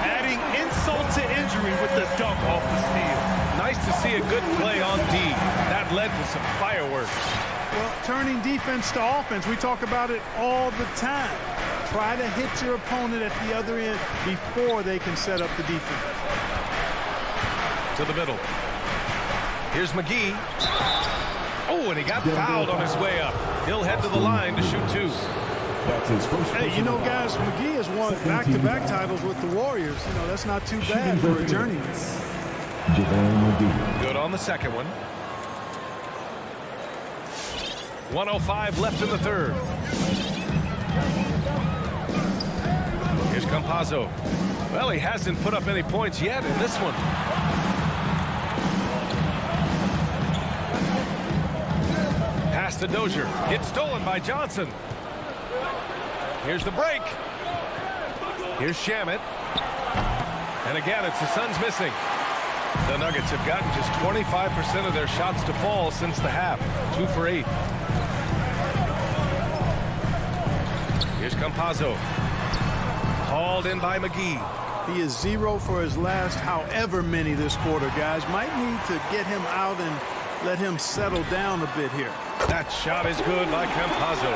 B: Adding insult to injury with the dunk off the steal.
A: Nice to see a good play on D. That led to some fireworks.
C: Well, turning defense to offense, we talk about it all the time. Try to hit your opponent at the other end before they can set up the defense.
A: To the middle. Here's McGee. Oh, and he got fouled on his way up. He'll head to the line to shoot 2.
H: That's his first.
C: Hey, you know, guys, McGee has won back-to-back titles with the Warriors. You know, that's not too bad for a journeyman.
A: Good on the second one. 1:05 left in the third. Here's Campazzo. Well, he hasn't put up any points yet in this one. Pass to Dozier. It's stolen by Johnson. Here's the break. Here's Shamet. And again, it's the Suns missing. The Nuggets have gotten just 25% of their shots to fall since the half. 2 for 8. Here's Campazzo. Hauled in by McGee.
C: He is 0 for his last however many this quarter, guys. Might need to get him out and let him settle down a bit here.
A: That shot is good by Campazzo.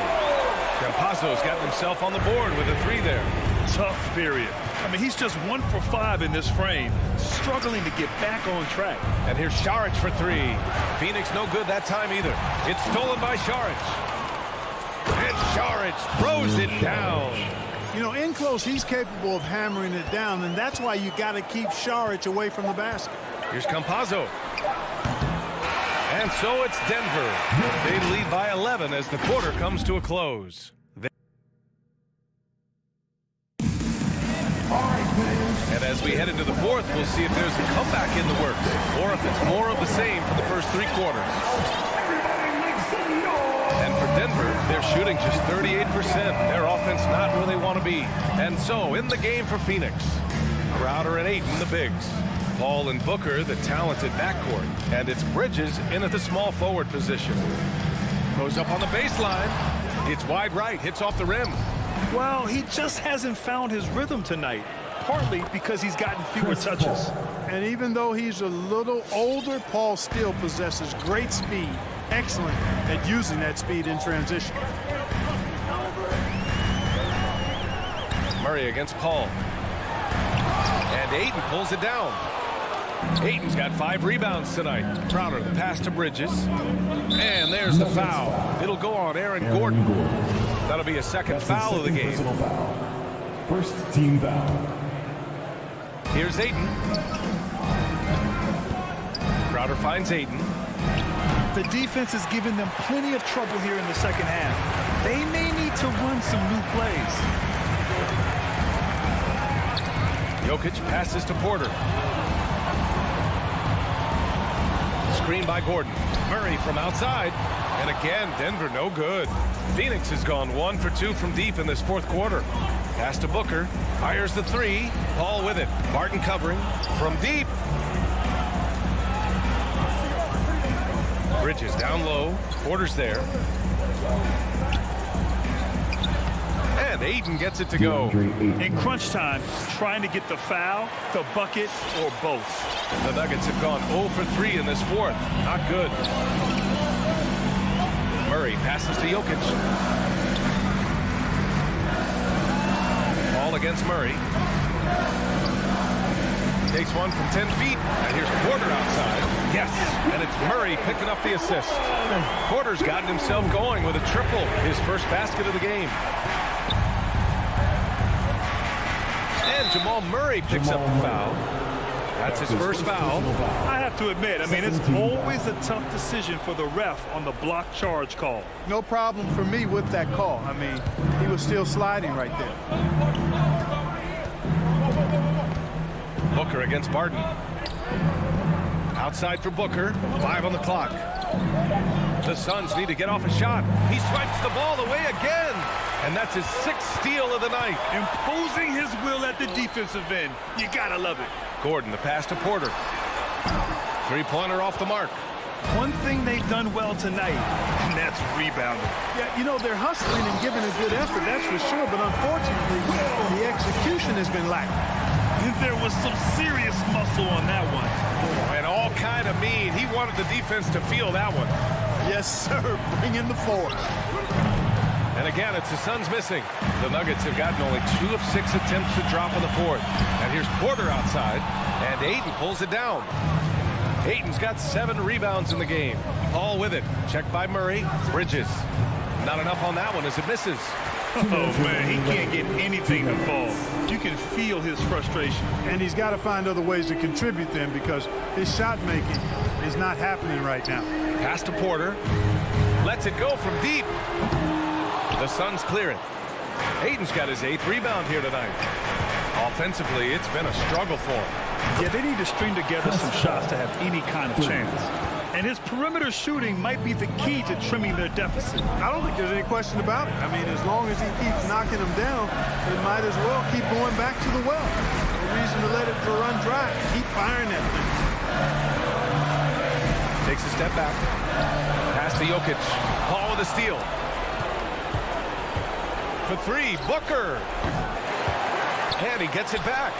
A: Campazzo's gotten himself on the board with a 3 there.
B: Tough period. I mean, he's just 1 for 5 in this frame, struggling to get back on track.
A: And here's Šarić for 3. Phoenix no good that time either. It's stolen by Šarić. And Šarić throws it down.
C: You know, in close, he's capable of hammering it down, and that's why you got to keep Šarić away from the basket.
A: Here's Campazzo. And so it's Denver. They lead by 11 as the quarter comes to a close. And as we head into the fourth, we'll see if there's a comeback in the works or if it's more of the same for the first 3 quarters. And for Denver, they're shooting just 38%. Their offense not where they want to be. And so in the game for Phoenix, Crowder and Ayton, the bigs. Paul and Booker, the talented backcourt. And it's Bridges in at the small forward position. Goes up on the baseline. It's wide right, hits off the rim.
B: Well, he just hasn't found his rhythm tonight, partly because he's gotten fewer touches.
C: And even though he's a little older, Paul still possesses great speed. Excellent at using that speed in transition.
A: Murray against Paul. And Ayton pulls it down. Ayton's got 5 rebounds tonight. Crowder, the pass to Bridges. And there's the foul. It'll go on Aaron Gordon. That'll be a second foul of the game.
H: First team foul.
A: Here's Ayton. Crowder finds Ayton.
B: The defense has given them plenty of trouble here in the second half. They may need to run some new plays.
A: Jokic passes to Porter. Screen by Gordon. Murray from outside. And again, Denver no good. Phoenix has gone 1 for 2 from deep in this fourth quarter. Pass to Booker. Fires the 3. Paul with it. Barton covering from deep. Bridges down low. Porter's there. And Aiden gets it to go.
B: In crunch time, trying to get the foul, the bucket, or both.
A: The Nuggets have gone 0 for 3 in this fourth. Not good. Murray passes to Jokic. Ball against Murray. Takes one from 10 feet. And here's Porter outside. Yes. And it's Murray picking up the assist. Porter's gotten himself going with a triple. His first basket of the game. And Jamal Murray picks up the foul. That's his first foul.
B: I have to admit, I mean, it's always a tough decision for the ref on the block charge call.
C: No problem for me with that call. I mean, he was still sliding right there.
A: Booker against Barton. Outside for Booker. 5 on the clock. The Suns need to get off a shot. He swipes the ball away again. And that's his 6th steal of the night.
B: Imposing his will at the defensive end. You gotta love it.
A: Gordon, the pass to Porter. Three-pointer off the mark.
B: One thing they've done well tonight, and that's rebounding.
C: Yeah, you know, they're hustling and giving a good effort, that's for sure. But unfortunately, the execution has been lacking.
B: And there was some serious muscle on that one.
A: And all kind of mean. He wanted the defense to feel that one.
C: Yes, sir. Bring in the force.
A: And again, it's the Suns missing. The Nuggets have gotten only 2 of 6 attempts to drop in the fourth. And here's Porter outside, and Aiden pulls it down. Aiden's got 7 rebounds in the game. Paul with it. Checked by Murray. Bridges. Not enough on that one as it misses.
B: Oh, man, he can't get anything to fall. You can feel his frustration.
C: And he's got to find other ways to contribute then because his shot making is not happening right now.
A: Pass to Porter. Lets it go from deep. The Suns clear it. Aiden's got his 8th rebound here tonight. Offensively, it's been a struggle for him.
B: Yeah, they need to string together some shots to have any kind of chance. And his perimeter shooting might be the key to trimming their deficit.
C: I don't think there's any question about it. I mean, as long as he keeps knocking them down, they might as well keep going back to the well. No reason to let it run dry. Keep firing that thing.
A: Takes a step back. Pass to Jokic. Paul with a steal. For 3, Booker. And he gets it back.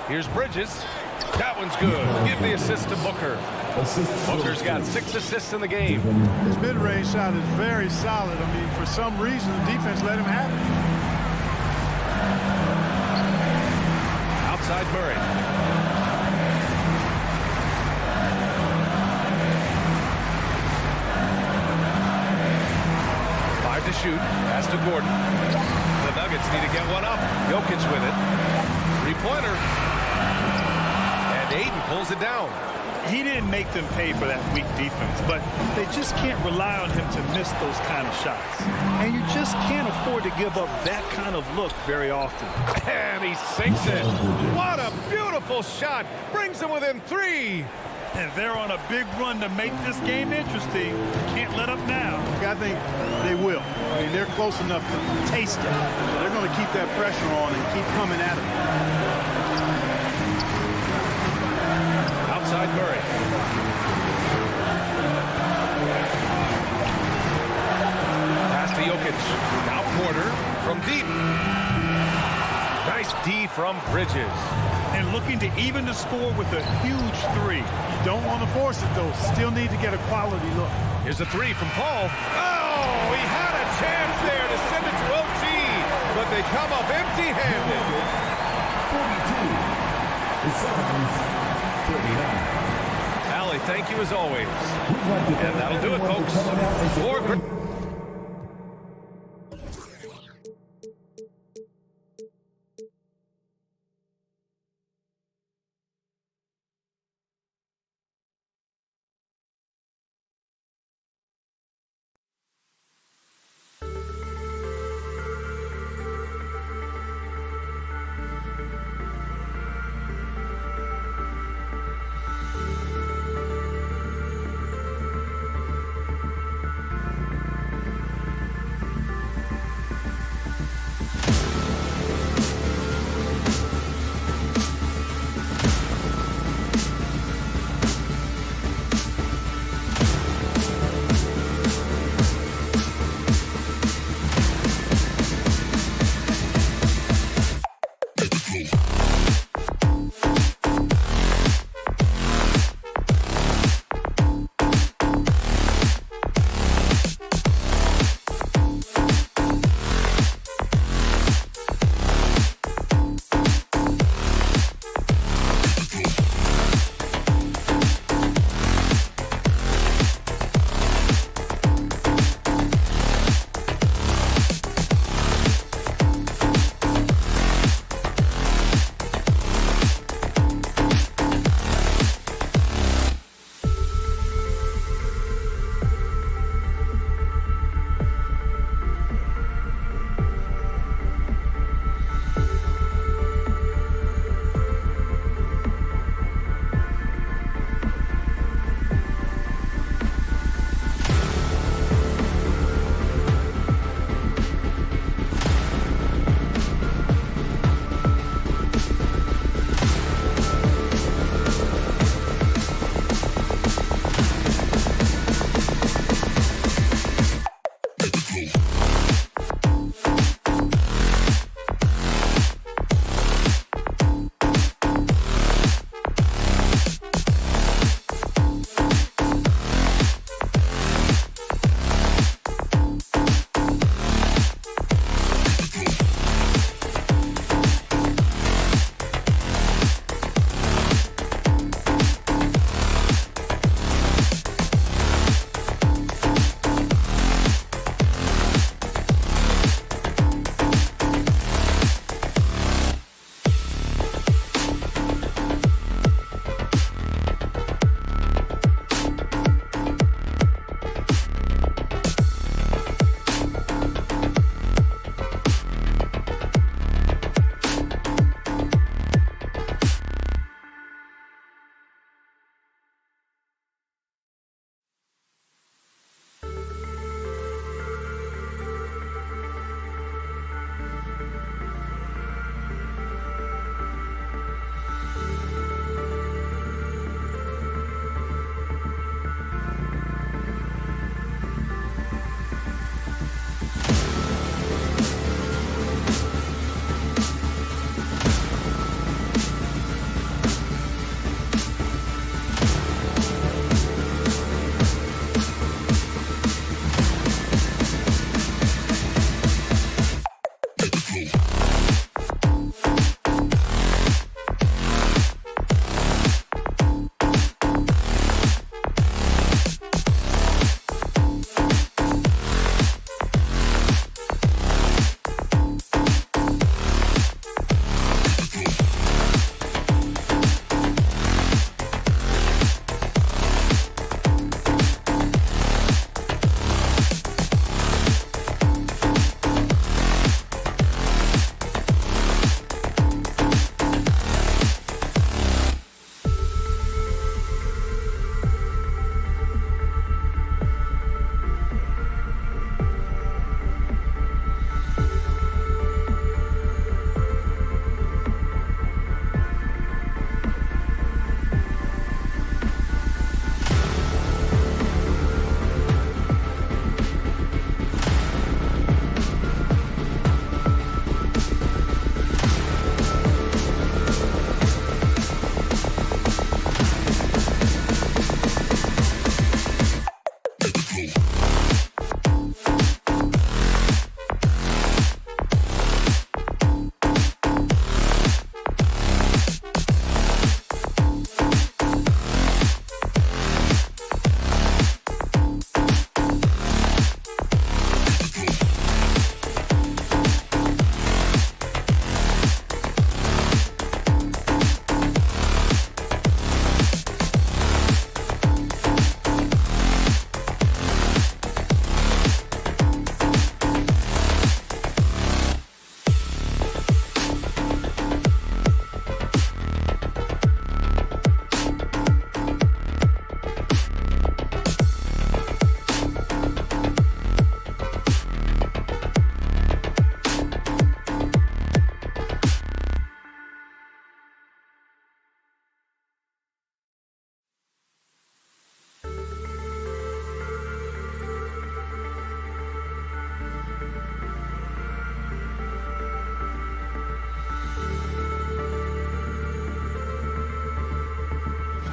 A: Here's Bridges. That one's good. Give the assist to Booker. Booker's got 6 assists in the game.
C: His mid-range shot is very solid. I mean, for some reason, the defense let him have it.
A: Outside Murray. To shoot. Pass to Gordon. The Nuggets need to get one up. Jokic with it. 3-pointer. And Aiden pulls it down.
B: He didn't make them pay for that weak defense, but they just can't rely on him to miss those kind of shots. And you just can't afford to give up that kind of look very often.
A: And he sinks it. What a beautiful shot. Brings them within 3.
B: And they're on a big run to make this game interesting. Can't let up now.
C: I think they will. I mean, they're close enough to taste it. So they're going to keep that pressure on and keep coming at it.
A: Outside Murray. Pass to Jokic. Now Porter from deep. Nice D from Bridges.
B: And looking to even the score with a huge 3.
C: You don't want to force it, though. Still need to get a quality look.
A: Here's a 3 from Paul. Oh, he had a chance there to send it to OT, but they come up empty-handed.
H: 42. The Suns, 39.
A: Allie, thank you as always. And that'll do it, folks.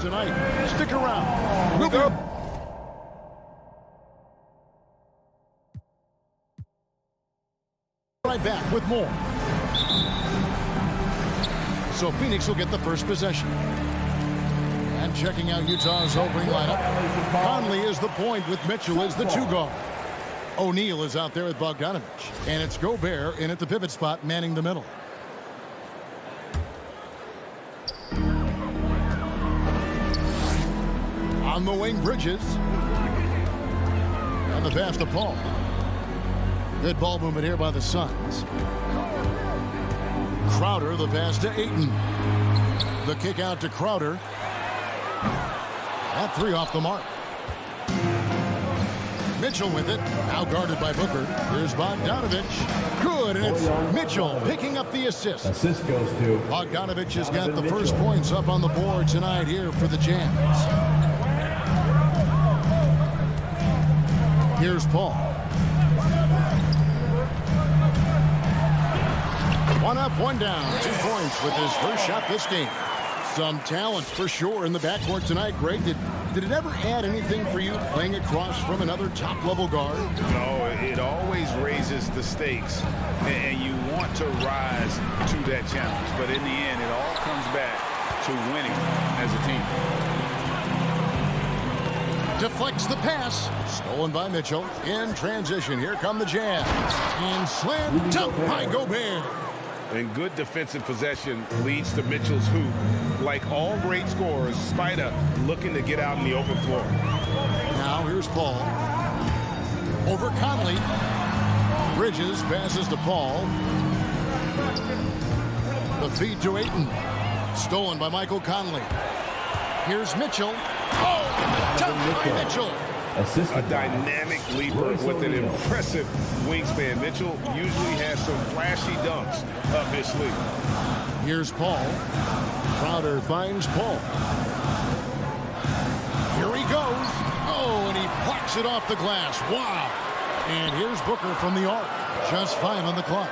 F: tonight. Stick around. We'll be right back with more. So Phoenix will get the first possession. And checking out Utah's opening lineup, Conley is the point with Mitchell as the 2 guard. O'Neal is out there with Bogdanovich. And it's Gobert in at the pivot spot, manning the middle. On the wing, Bridges. And the pass to Paul. Good ball movement here by the Suns. Crowder, the pass to Ayton. The kick out to Crowder. That 3 off the mark. Mitchell with it. Now guarded by Booker. Here's Bogdanovich. Good, and it's Mitchell picking up the assist.
H: Assist goes to
F: Bogdanovich has got the first points up on the board tonight here for the Jams. Here's Paul. 1 up, 1 down. 2 points with his first shot this game. Some talent for sure in the backcourt tonight. Greg, did it ever add anything for you playing across from another top-level guard?
K: No, it always raises the stakes, and you want to rise to that challenge. But in the end, it all comes back to winning as a team.
F: Deflects the pass. Stolen by Mitchell. In transition, here come the Jazz. And slam dunk by Gobert.
K: And good defensive possession leads to Mitchell's hoop. Like all great scorers, Spider looking to get out in the open floor.
F: Now here's Paul. Over Conley. Bridges passes to Paul. The feed to Ayton. Stolen by Michael Conley. Here's Mitchell. Oh, dunk by Mitchell.
K: A dynamic leaper with an impressive wingspan. Mitchell usually has some flashy dunks up his sleeve.
F: Here's Paul. Crowder finds Paul. Here he goes. Oh, and he blocks it off the glass. Wow. And here's Booker from the arc. Just 5 on the clock.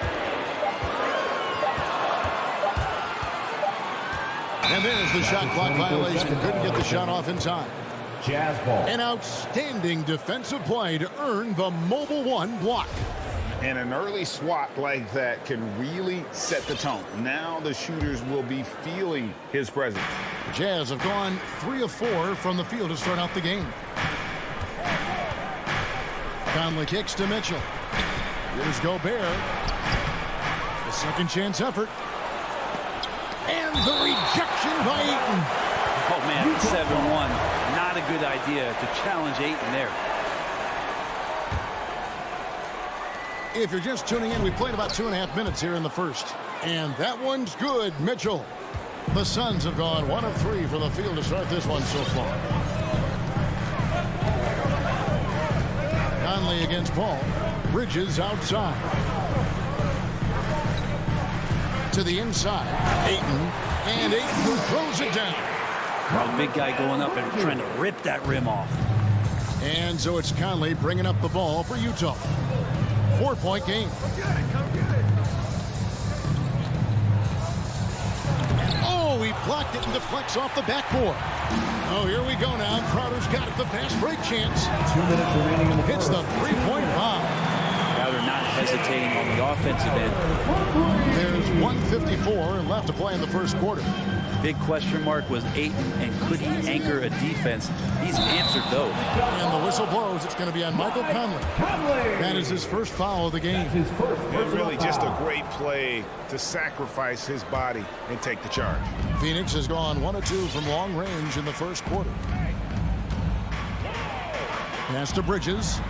F: And there's the shot clock violation. Couldn't get the shot off in time.
H: Jazz ball.
F: An outstanding defensive play to earn the Mobile One block.
K: And an early swat like that can really set the tone. Now the shooters will be feeling his presence.
F: The Jazz have gone 3 of 4 from the field to start out the game. Conley kicks to Mitchell. Here's Gobert. The second chance effort. And the rejection by Ayton.
G: Oh, man, 7-1. Not a good idea to challenge Ayton there.
F: If you're just tuning in, we played about 2.5 minutes here in the first. And that one's good, Mitchell. The Suns have gone 1 of 3 from the field to start this one so far. Conley against Paul. Bridges outside. To the inside. Ayton. And Ayton throws it down.
G: The big guy going up and trying to rip that rim off.
F: And so it's Conley bringing up the ball for Utah. 4-point game. Oh, he blocked it and deflects off the backboard. Oh, here we go now. Crowder's got it. The fast break chance.
H: 2 minutes remaining in the
F: Hits the 3-point bomb.
G: Crowder not hesitating on the offensive end.
F: There's 1:54 left to play in the first quarter.
G: Big question mark was Ayton, and could he anchor a defense? He's answered those.
F: And the whistle blows. It's going to be on Michael Conley. That is his first foul of the game.
K: And really just a great play to sacrifice his body and take the charge.
F: Phoenix has gone 1 of 2 from long range in the first quarter. Pass to Bridges.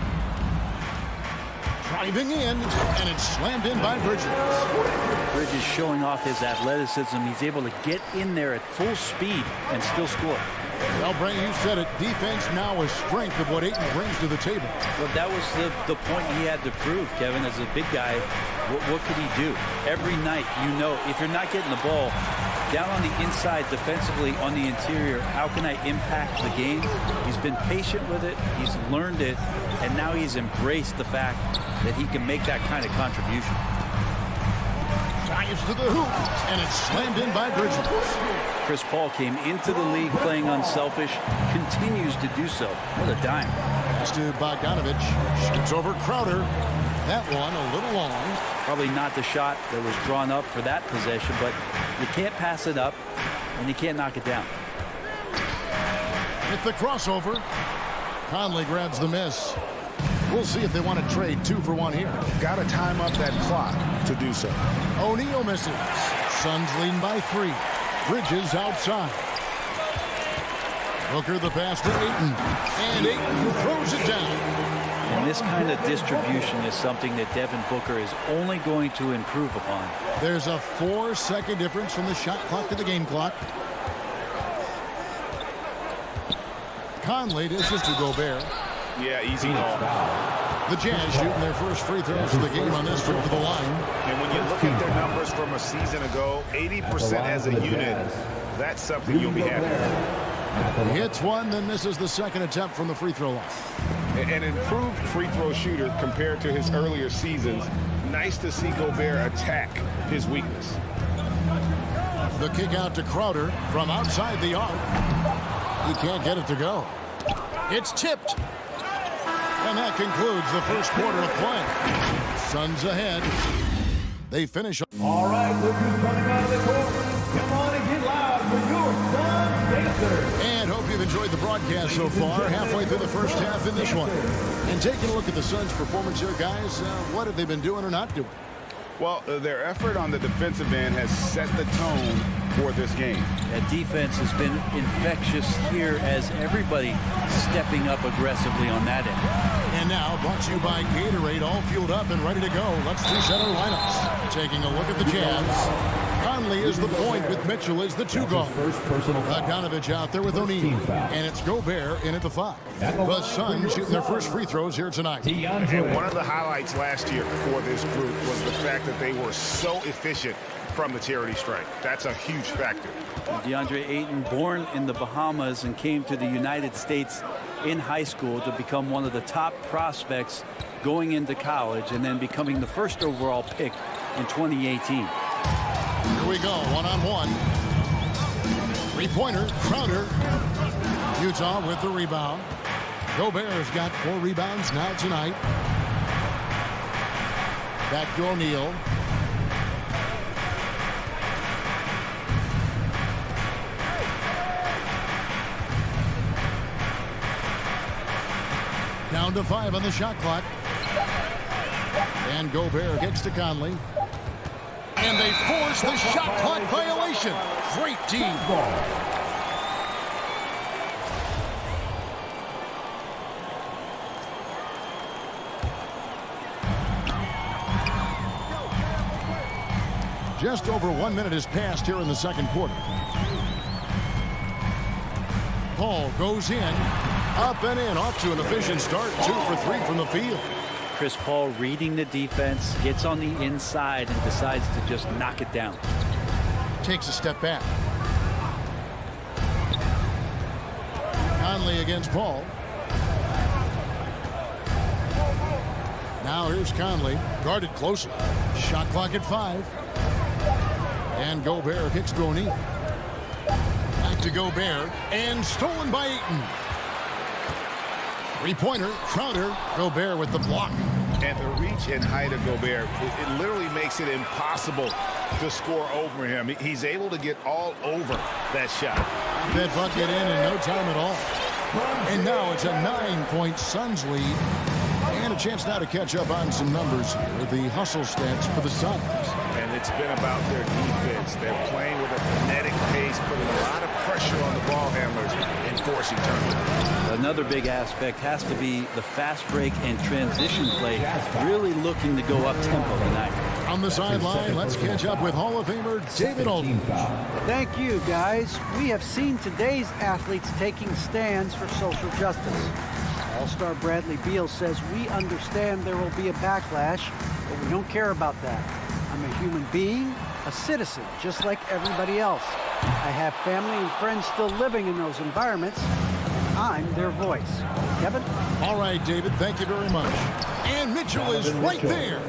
F: Driving in, and it's slammed in by Bridges.
G: Bridges showing off his athleticism. He's able to get in there at full speed and still score.
F: Well, Brent, you said it. Defense now a strength of what Ayton brings to the table.
G: Well, that was the point he had to prove, Kevin. As a big guy, what could he do? Every night, you know, if you're not getting the ball down on the inside defensively on the interior, how can I impact the game? He's been patient with it. He's learned it. And now he's embraced the fact that he can make that kind of contribution.
F: Drives to the hoop, and it's slammed in by Bridges.
G: Chris Paul came into the league playing unselfish, continues to do so. What a dime.
F: Pass to Bogdanovich. Shoots over Crowder. That one a little long.
G: Probably not the shot that was drawn up for that possession, but you can't pass it up, and you can't knock it down.
F: With the crossover, Conley grabs the miss. We'll see if they want to trade 2 for 1 here.
K: Got to time up that clock to do so.
F: O'Neal misses. Suns leading by 3. Bridges outside. Booker the pass to Ayton. And Ayton throws it down.
G: And this kind of distribution is something that Devin Booker is only going to improve upon.
F: There's a 4-second difference from the shot clock to the game clock. Conley dishes to Gobert.
K: Yeah, easy call.
F: The Jazz shooting their first free throws of the game on this trip to the line.
K: And when you look at their numbers from a season ago, 80% as a unit, that's something you'll be happy with.
F: Hits one, then misses the second attempt from the free throw line.
K: An improved free throw shooter compared to his earlier seasons. Nice to see Gobert attack his weakness.
F: The kick out to Crowder from outside the arc. He can't get it to go. It's tipped. And that concludes the first quarter of play. Suns ahead. They finish.
D: All right, look who's coming out of the court. Come on and get loud for your Suns Pacers.
F: And hope you've enjoyed the broadcast so far. Halfway through the first half in this one. And taking a look at the Suns' performance here, guys, what have they been doing or not doing?
K: Well, their effort on the defensive end has set the tone for this game.
G: That defense has been infectious here as everybody stepping up aggressively on that end.
F: And now, brought to you by Gatorade, all fueled up and ready to go. Let's reset our lineups. Taking a look at the Jazz. Conley is the point with Mitchell as the 2 guard. Bogdanovich out there with O'Neal. And it's Gobert in at the 5. The Suns shooting their first free throws here tonight.
K: And one of the highlights last year for this group was the fact that they were so efficient from the charity stripe. That's a huge factor.
G: DeAndre Ayton, born in the Bahamas and came to the United States in high school to become one of the top prospects going into college and then becoming the first overall pick in 2018.
F: Here we go, one-on-one. Three-pointer, Crowder. Utah with the rebound. Gobert's got 4 rebounds now tonight. Back to O'Neal. Down to 5 on the shot clock. And Gobert gets to Conley. And they force the shot clock violation. Great team ball. Just over 1 minute has passed here in the second quarter. Paul goes in, up and in, off to an efficient start. 2 for 3 from the field.
G: Chris Paul reading the defense, gets on the inside and decides to just knock it down.
F: Takes a step back. Conley against Paul. Now here's Conley, guarded closely. Shot clock at 5. And Gobert kicks to O'Neal. Back to Gobert, and stolen by Ayton. Three-pointer, Crowder. Gobert with the block.
K: And the reach and height of Gobert, it literally makes it impossible to score over him. He's able to get all over that shot.
F: That bucket in no time at all. And now it's a 9-point Suns lead. And a chance now to catch up on some numbers here with the hustle stats for the Suns.
K: And it's been about their defense. They're playing with a frenetic pace, putting a lot of pressure on the ball handlers and forcing turnovers.
G: Another big aspect has to be the fast break and transition play, really looking to go up tempo tonight.
F: On the sideline, let's catch up with Hall of Famer David Aldridge.
L: Thank you, guys. We have seen today's athletes taking stands for social justice. All-star Bradley Beal says we understand there will be a backlash, but we don't care about that. I'm a human being, a citizen, just like everybody else. I have family and friends still living in those environments. I'm their voice. Kevin?
F: All right, David, thank you very much. And Mitchell is right there.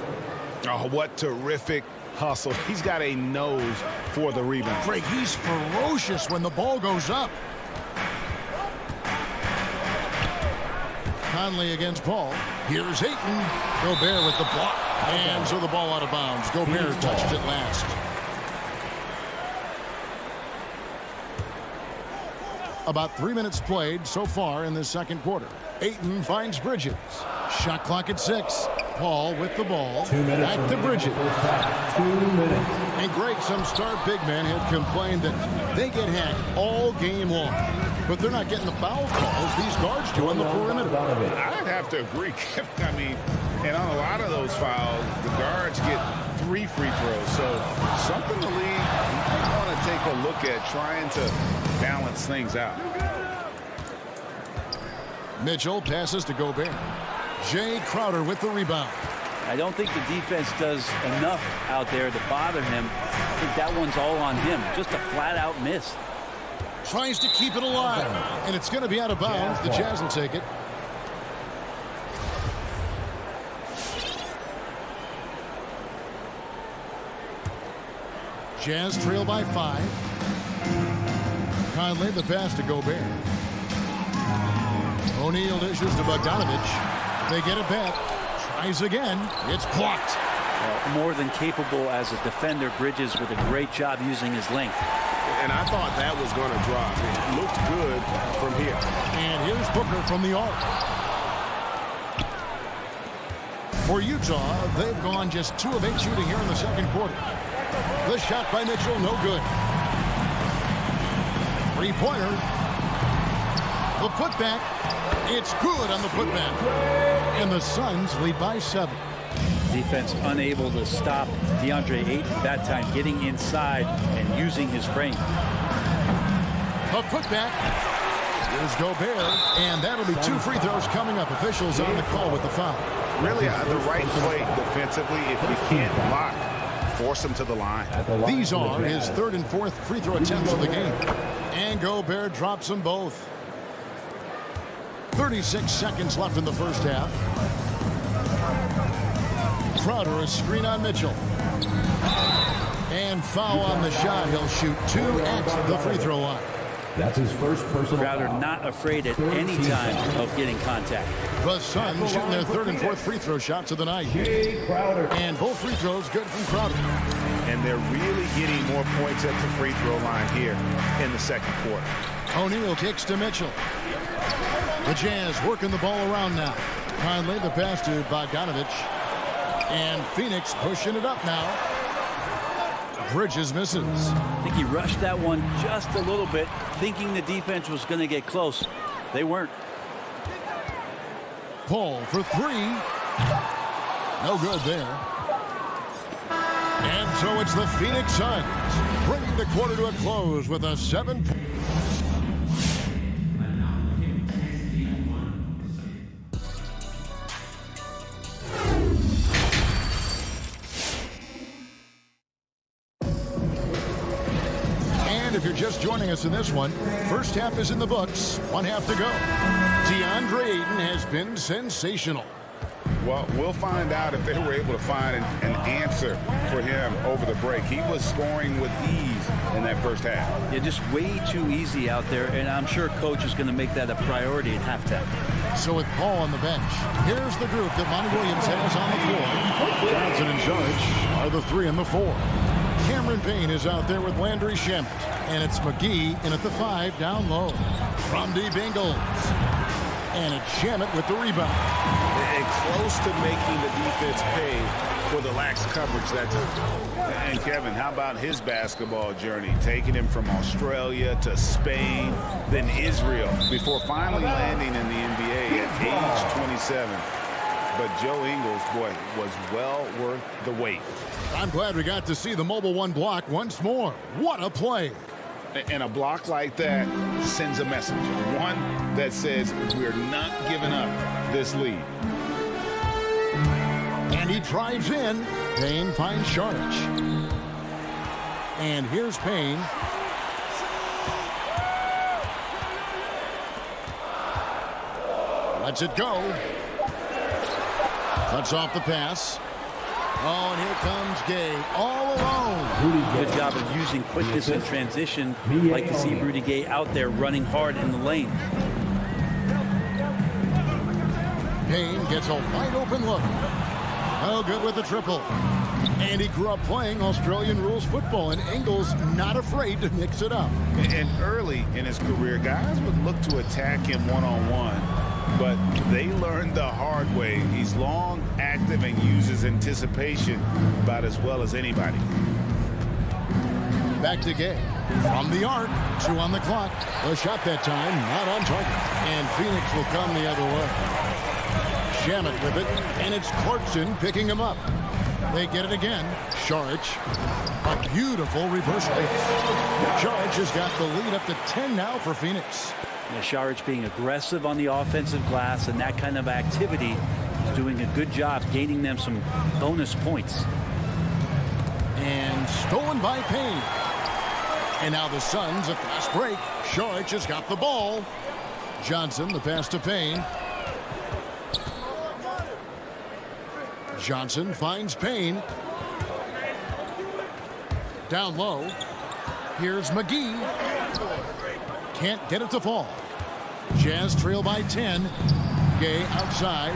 K: Oh, what terrific hustle. He's got a nose for the rebound.
F: Greg, he's ferocious when the ball goes up. Conley against Paul. Here's Ayton. Gobert with the block. And so the ball out of bounds. Gobert touched it last. About 3 minutes played so far in the second quarter. Ayton finds Bridges. Shot clock at 6. Paul with the ball.
D: 2 minutes.
F: Back to Bridges.
D: 2 minutes.
F: And Greg, some star big men have complained that they get hacked all game long. But they're not getting the foul calls these guards do on the perimeter.
K: I'd have to agree, Kevin. I mean, and on a lot of those fouls, the guards get 3 free throws. So something the league might want to take a look at, trying to balance things out.
F: Mitchell passes to Gobert. Jay Crowder with the rebound.
G: I don't think the defense does enough out there to bother him. I think that one's all on him. Just a flat-out miss.
F: Tries to keep it alive. And it's going to be out of bounds. The Jazz will take it. Jazz trail by 5. Conley the pass to Gobert. O'Neal dishes to Bogdanovich. They get it back. Tries again. It's blocked.
G: More than capable as a defender. Bridges with a great job using his length.
K: And I thought that was going to drop. It looked good from here.
F: And here's Booker from the arc. For Utah, they've gone just 2 of 8 shooting here in the second quarter. The shot by Mitchell, no good. 3-pointer. The putback. It's good on the putback. And the Suns lead by 7.
G: Defense unable to stop DeAndre Ayton that time, getting inside and using his frame.
F: A putback. Here's Gobert, and that'll be 2 free throws coming up. Officials on the call with the foul.
K: Really the right play defensively. If you can't block, force him to the line.
F: These are his 3rd and 4th free throw attempts of the game. And Gobert drops them both. 36 seconds left in the first half. Crowder, a screen on Mitchell. And foul on the shot. He'll shoot 2 at the free throw line.
D: That's his first personal
G: Crowder
D: foul.
G: not afraid at any time of getting contact.
F: The Suns shooting their 3rd and 4th free throw shots of the night.
D: Jay Crowder.
F: And both free throws good from Crowder.
K: And they're really getting more points at the free throw line here in the second quarter.
F: O'Neal kicks to Mitchell. The Jazz working the ball around now. Conley the pass to Bogdanovich. And Phoenix pushing it up now. Bridges misses.
G: I think he rushed that one just a little bit, thinking the defense was going to get close. They weren't.
F: Paul for 3. No good there. And so it's the Phoenix Suns bringing the quarter to a close with a 7. If you're just joining us in this one, first half is in the books. 1 half to go. DeAndre Ayton has been sensational.
K: Well, we'll find out if they were able to find an answer for him over the break. He was scoring with ease in that first half.
G: Yeah, just way too easy out there, and I'm sure coach is going to make that a priority at halftime.
F: So with Paul on the bench, here's the group that Monty Williams has on the floor. Johnson in charge are the 3 and the 4. Cameron Payne is out there with Landry Shamet. And it's McGee in at the 5 down low. From deep Ingles. And it's Shamet with the rebound.
K: And close to making the defense pay for the lax coverage that time. And Kevin, how about his basketball journey? Taking him from Australia to Spain, then Israel, before finally landing in the NBA at age 27. But Joe Ingles, boy, was well worth the wait.
F: I'm glad we got to see the Mobile One block once more. What a play.
K: And a block like that sends a message. One that says we're not giving up this lead.
F: And he drives in. Payne finds Sharich. And here's Payne. Lets it go. Cuts off the pass. Oh, and here comes Gay all alone.
G: Good job of using quickness in transition. Like to see Rudy Gay out there running hard in the lane.
F: Payne gets a wide open look. Oh, good with the triple. And he grew up playing Australian rules football, and Ingles not afraid to mix it up.
K: And early in his career, guys would look to attack him one-on-one, but they learned the hard way. He's long, active, and uses anticipation about as well as anybody.
F: Back to Gay. From the arc, 2 on the clock. A shot that time, not on target. And Phoenix will come the other way. Shamet with it, and it's Clarkson picking him up. They get it again. Sharich, a beautiful reversal. Sharich has got the lead up to 10 now for Phoenix.
G: Sharich being aggressive on the offensive glass, and that kind of activity is doing a good job gaining them some bonus points.
F: And stolen by Payne. And now the Suns, a fast break. Sharich has got the ball. Johnson, the pass to Payne. Johnson finds Payne. Down low. Here's McGee. Can't get it to fall. Jazz trail by 10. Gay outside.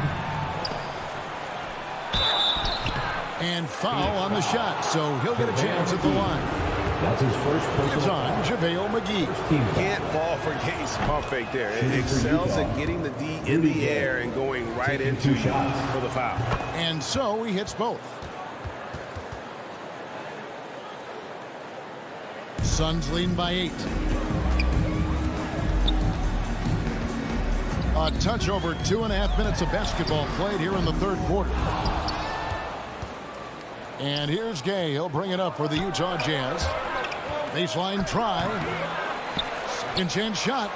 F: And foul on the shot, so he'll get a chance at the line.
H: That's his first personal.
F: It's on JaVale McGee.
K: Can't fall for Gay's pump fake there. It excels at getting the D in the air and going right into shots for the foul.
F: And so he hits both. Suns leading by 8. A touch over 2.5 minutes of basketball played here in the third quarter. And here's Gay. He'll bring it up for the Utah Jazz. Baseline try. Second chance shot.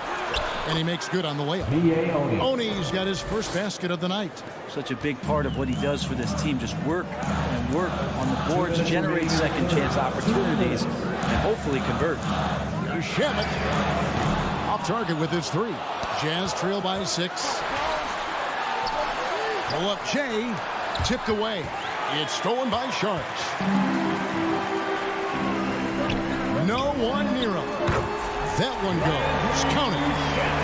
F: And he makes good on the layup. Oni's got his first basket of the night.
G: Such a big part of what he does for this team. Just work and work on the boards, generate second chance opportunities, and hopefully convert.
F: Here's Shamet. Off target with his 3. Jazz trail by 6. Pull up Jay. Tipped away. It's stolen by Sharks. No one near him. That one goes. Counted.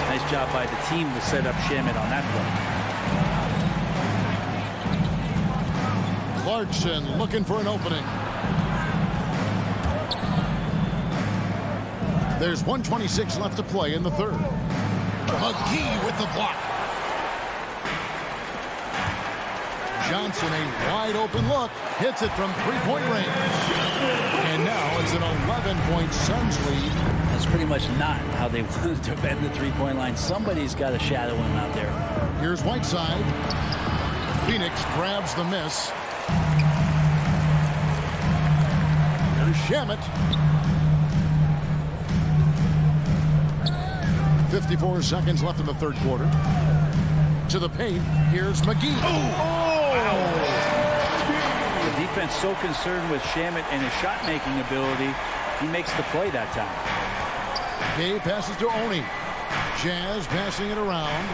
G: Nice job by the team to set up Shamet on that play.
F: Clarkson looking for an opening. There's 1:26 left to play in the third. McGee with the block. Johnson, a wide open look, hits it from 3-point range. And now it's an 11-point Suns lead.
G: That's pretty much not how they want to defend the 3-point line. Somebody's got to shadow him out there.
F: Here's Whiteside. Phoenix grabs the miss. Here's Shamet. 54 seconds left in the third quarter. To the paint. Here's McGee.
G: The defense so concerned with Shamet and his shot-making ability, he makes the play that time.
F: Gay passes to Oni. Jazz passing it around.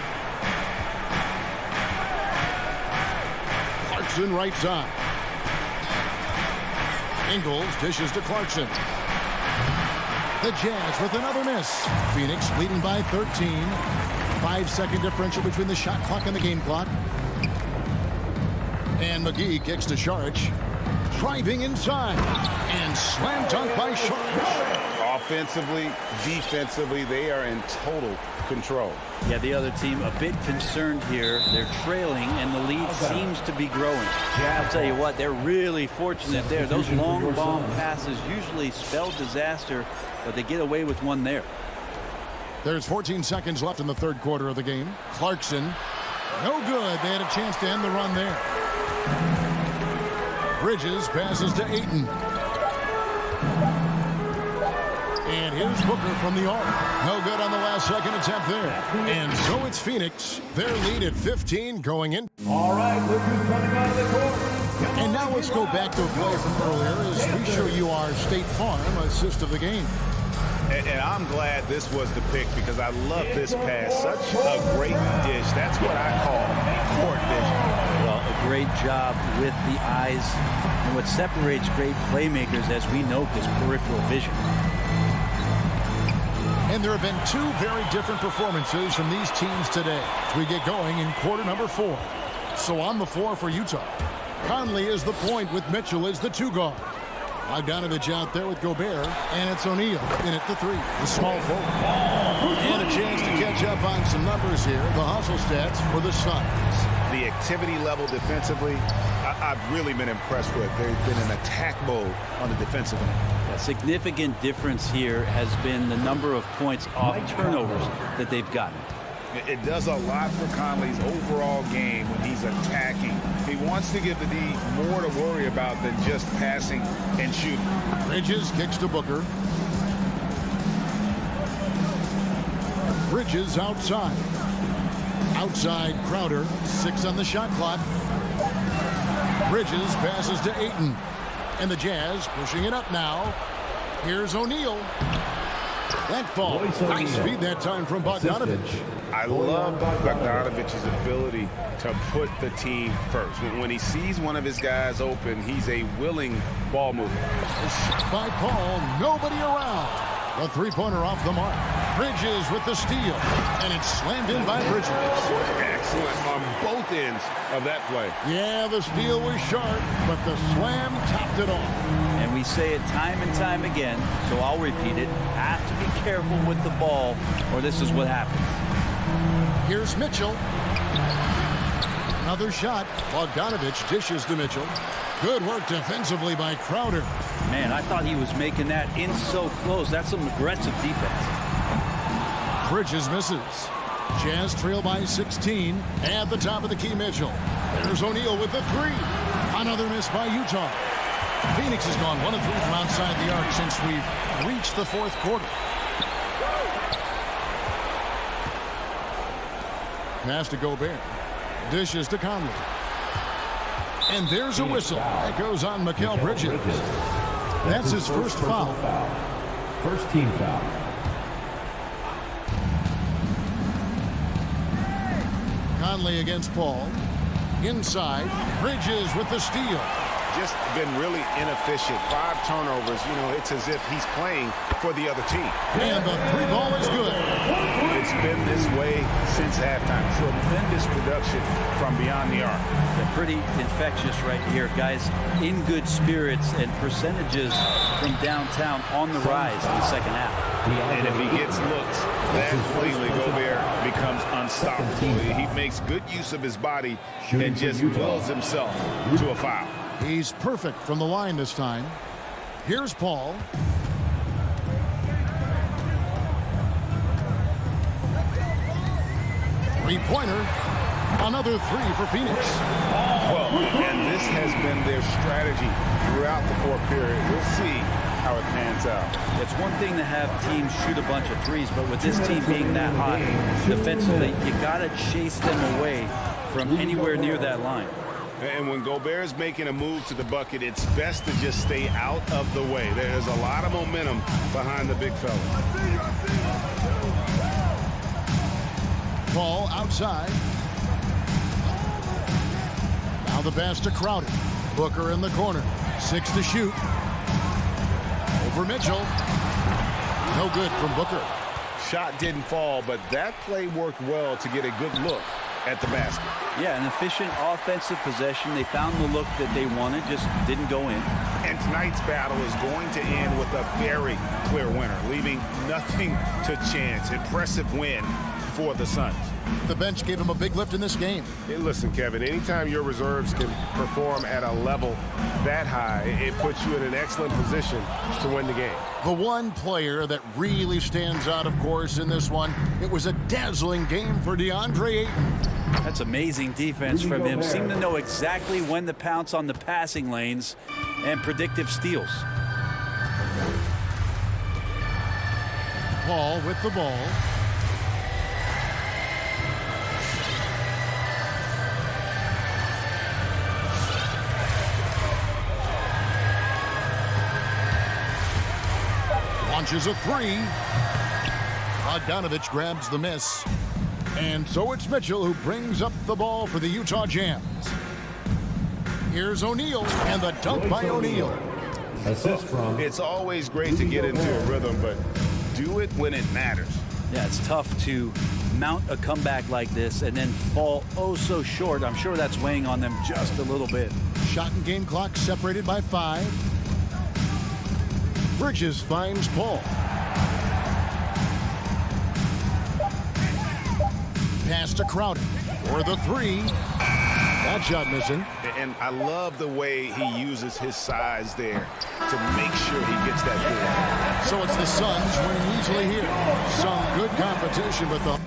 F: Clarkson right side. Ingles dishes to Clarkson. The Jazz with another miss. Phoenix leading by 13. 5-second differential between the shot clock and the game clock. And McGee kicks to Sharich. Driving inside. And slam dunk by Sharich.
K: Offensively, defensively, they are in total control.
G: Yeah, the other team a bit concerned here. They're trailing, and the lead seems to be growing. I'll tell you what, they're really fortunate there. Those long bomb passes usually spell disaster, but they get away with one there.
F: There's 14 seconds left in the third quarter of the game. Clarkson, no good. They had a chance to end the run there. Bridges passes to Ayton. And here's Booker from the arc. No good on the last second attempt there. And so it's Phoenix. Their lead at 15 going in.
D: All right, look who's coming out of the court.
F: And now let's go back to a play from earlier as we show you our State Farm assist of the game.
K: And I'm glad this was the pick because I love this pass. Such a great dish. That's what I call court vision.
G: Well, a great job with the eyes. And what separates great playmakers, as we note, is peripheral vision.
F: And there have been two very different performances from these teams today as we get going in quarter number 4. So on the floor for Utah, Conley is the point with Mitchell as the 2 guard. Bogdanovich out there with Gobert, and it's O'Neal in at the 3, the small forward. And a chance to catch up on some numbers here, the hustle stats for the Suns.
K: The activity level defensively, I've really been impressed with. They've been in attack mode on the defensive end.
G: A significant difference here has been the number of points off turnovers that they've gotten.
K: It does a lot for Conley's overall game when he's attacking. He wants to give the D more to worry about than just passing and shooting.
F: Bridges kicks to Booker. Bridges outside. Outside Crowder, 6 on the shot clock. Bridges passes to Ayton. And the Jazz pushing it up now. Here's O'Neal. That fall. Nice feed that time from Bogdanovich.
K: I love Bogdanovich's ability to put the team first. When he sees one of his guys open, he's a willing ball mover.
F: By Paul, nobody around. The 3-pointer off the mark. Bridges with the steal. And it's slammed in by Bridges.
K: Excellent on both ends of that play.
F: Yeah, the steal was sharp, but the slam topped it off.
G: And we say it time and time again, so I'll repeat it. Have to be careful with the ball, or this is what happens.
F: Here's Mitchell. Another shot. Bogdanovich dishes to Mitchell. Good work defensively by Crowder.
G: Man, I thought he was making that in so close. That's some aggressive defense.
F: Bridges misses. Jazz trail by 16. At the top of the key, Mitchell. There's O'Neal with the 3. Another miss by Utah. Phoenix has gone 1 of 3 from outside the arc since we've reached the 4th quarter. Pass to Gobert. Dishes to Conley. And there's a whistle. That goes on Mikal Bridges. That's his first foul.
D: First team foul.
F: Conley against Paul. Inside. Bridges with the steal.
K: Just been really inefficient. 5 turnovers. You know, it's as if he's playing for the other team.
F: And the 3 ball is good.
K: It's been this way since halftime. Tremendous production from beyond the arc.
G: They're pretty infectious right here, guys. In good spirits and percentages from downtown on the rise in the second half.
K: And if he gets looks, that cleanly Gobert becomes unstoppable. He makes good use of his body and just wills himself to a foul.
F: He's perfect from the line this time. Here's Paul. Three-pointer. Another 3 for Phoenix.
K: Well, and this has been their strategy throughout the 4th period. We'll see how it pans out.
G: It's one thing to have teams shoot a bunch of threes, but with this team being that hot defensively, you got to chase them away from anywhere near that line.
K: And when Gobert is making a move to the bucket, it's best to just stay out of the way. There's a lot of momentum behind the big fella.
F: Paul outside. Now the pass to Crowder. Booker in the corner. 6 to shoot. Over Mitchell. No good from Booker.
K: Shot didn't fall, but that play worked well to get a good look at the basket.
G: Yeah, an efficient offensive possession. They found the look that they wanted, just didn't go in.
K: And tonight's battle is going to end with a very clear winner, leaving nothing to chance. Impressive win for the Suns.
F: The bench gave him a big lift in this game.
K: Hey, listen, Kevin, anytime your reserves can perform at a level that high, it puts you in an excellent position to win the game.
F: The one player that really stands out, of course, in this one, it was a dazzling game for DeAndre Ayton.
G: That's amazing defense from him. Seemed to know exactly when to pounce on the passing lanes and predictive steals.
F: Paul with the ball. Launches a 3. Bogdanovich grabs the miss. And so it's Mitchell who brings up the ball for the Utah Jazz. Here's O'Neal, and the dunk by O'Neal.
H: Assist from.
K: It's always great to get into a rhythm, but do it when it matters.
G: Yeah, it's tough to mount a comeback like this and then fall oh so short. I'm sure that's weighing on them just a little bit.
F: Shot and game clock separated by 5. Bridges finds Paul. Pass to Crowder for the 3. That shot missing.
K: And I love the way he uses his size there to make sure he gets that board.
F: So it's the Suns winning easily here. Some good competition, but the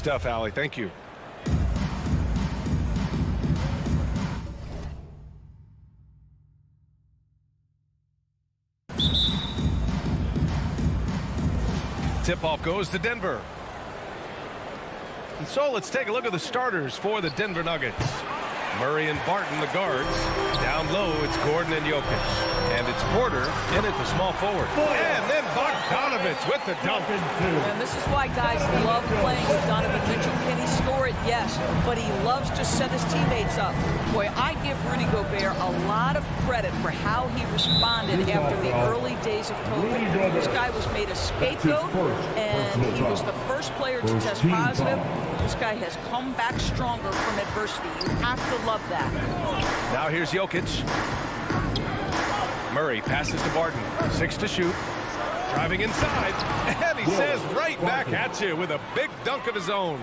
A: stuff, Allie. Thank you. Tip-off goes to Denver. And so let's take a look at the starters for the Denver Nuggets. Murray and Barton, the guards. Down low, it's Gordon and Jokic. And it's Porter in at the small forward. And then Bogdanovich with the dunk.
J: And this is why guys love playing with Donovan Mitchell. Can he score it? Yes. But he loves to set his teammates up. Boy, I give Rudy Gobert a lot of credit for how he responded after the early days of COVID. This guy was made a scapegoat, and he was the first player to test positive. This guy has come back stronger from adversity. You have to love that.
A: Now here's Jokic. Murray passes to Barton. 6 to shoot. Driving inside. And he says right back at you with a big dunk of his own.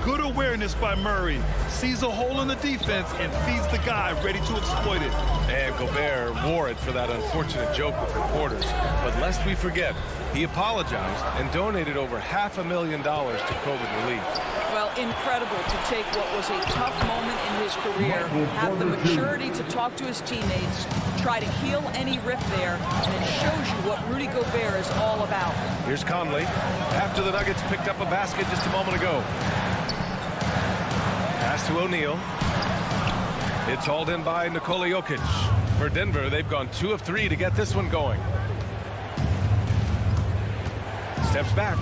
B: Good awareness by Murray. Sees a hole in the defense and feeds the guy ready to exploit it.
A: And Gobert wore it for that unfortunate joke with reporters. But lest we forget, he apologized and donated over $500,000 to COVID relief.
J: Well, incredible to take what was a tough moment in his career, have the maturity to talk to his teammates, try to heal any rift there, and it shows you what Rudy Gobert is all about.
A: Here's Conley after the Nuggets picked up a basket just a moment ago. Pass to O'Neal. It's hauled in by Nikola Jokic. For Denver, they've gone 2 of 3 to get this one going. Steps back.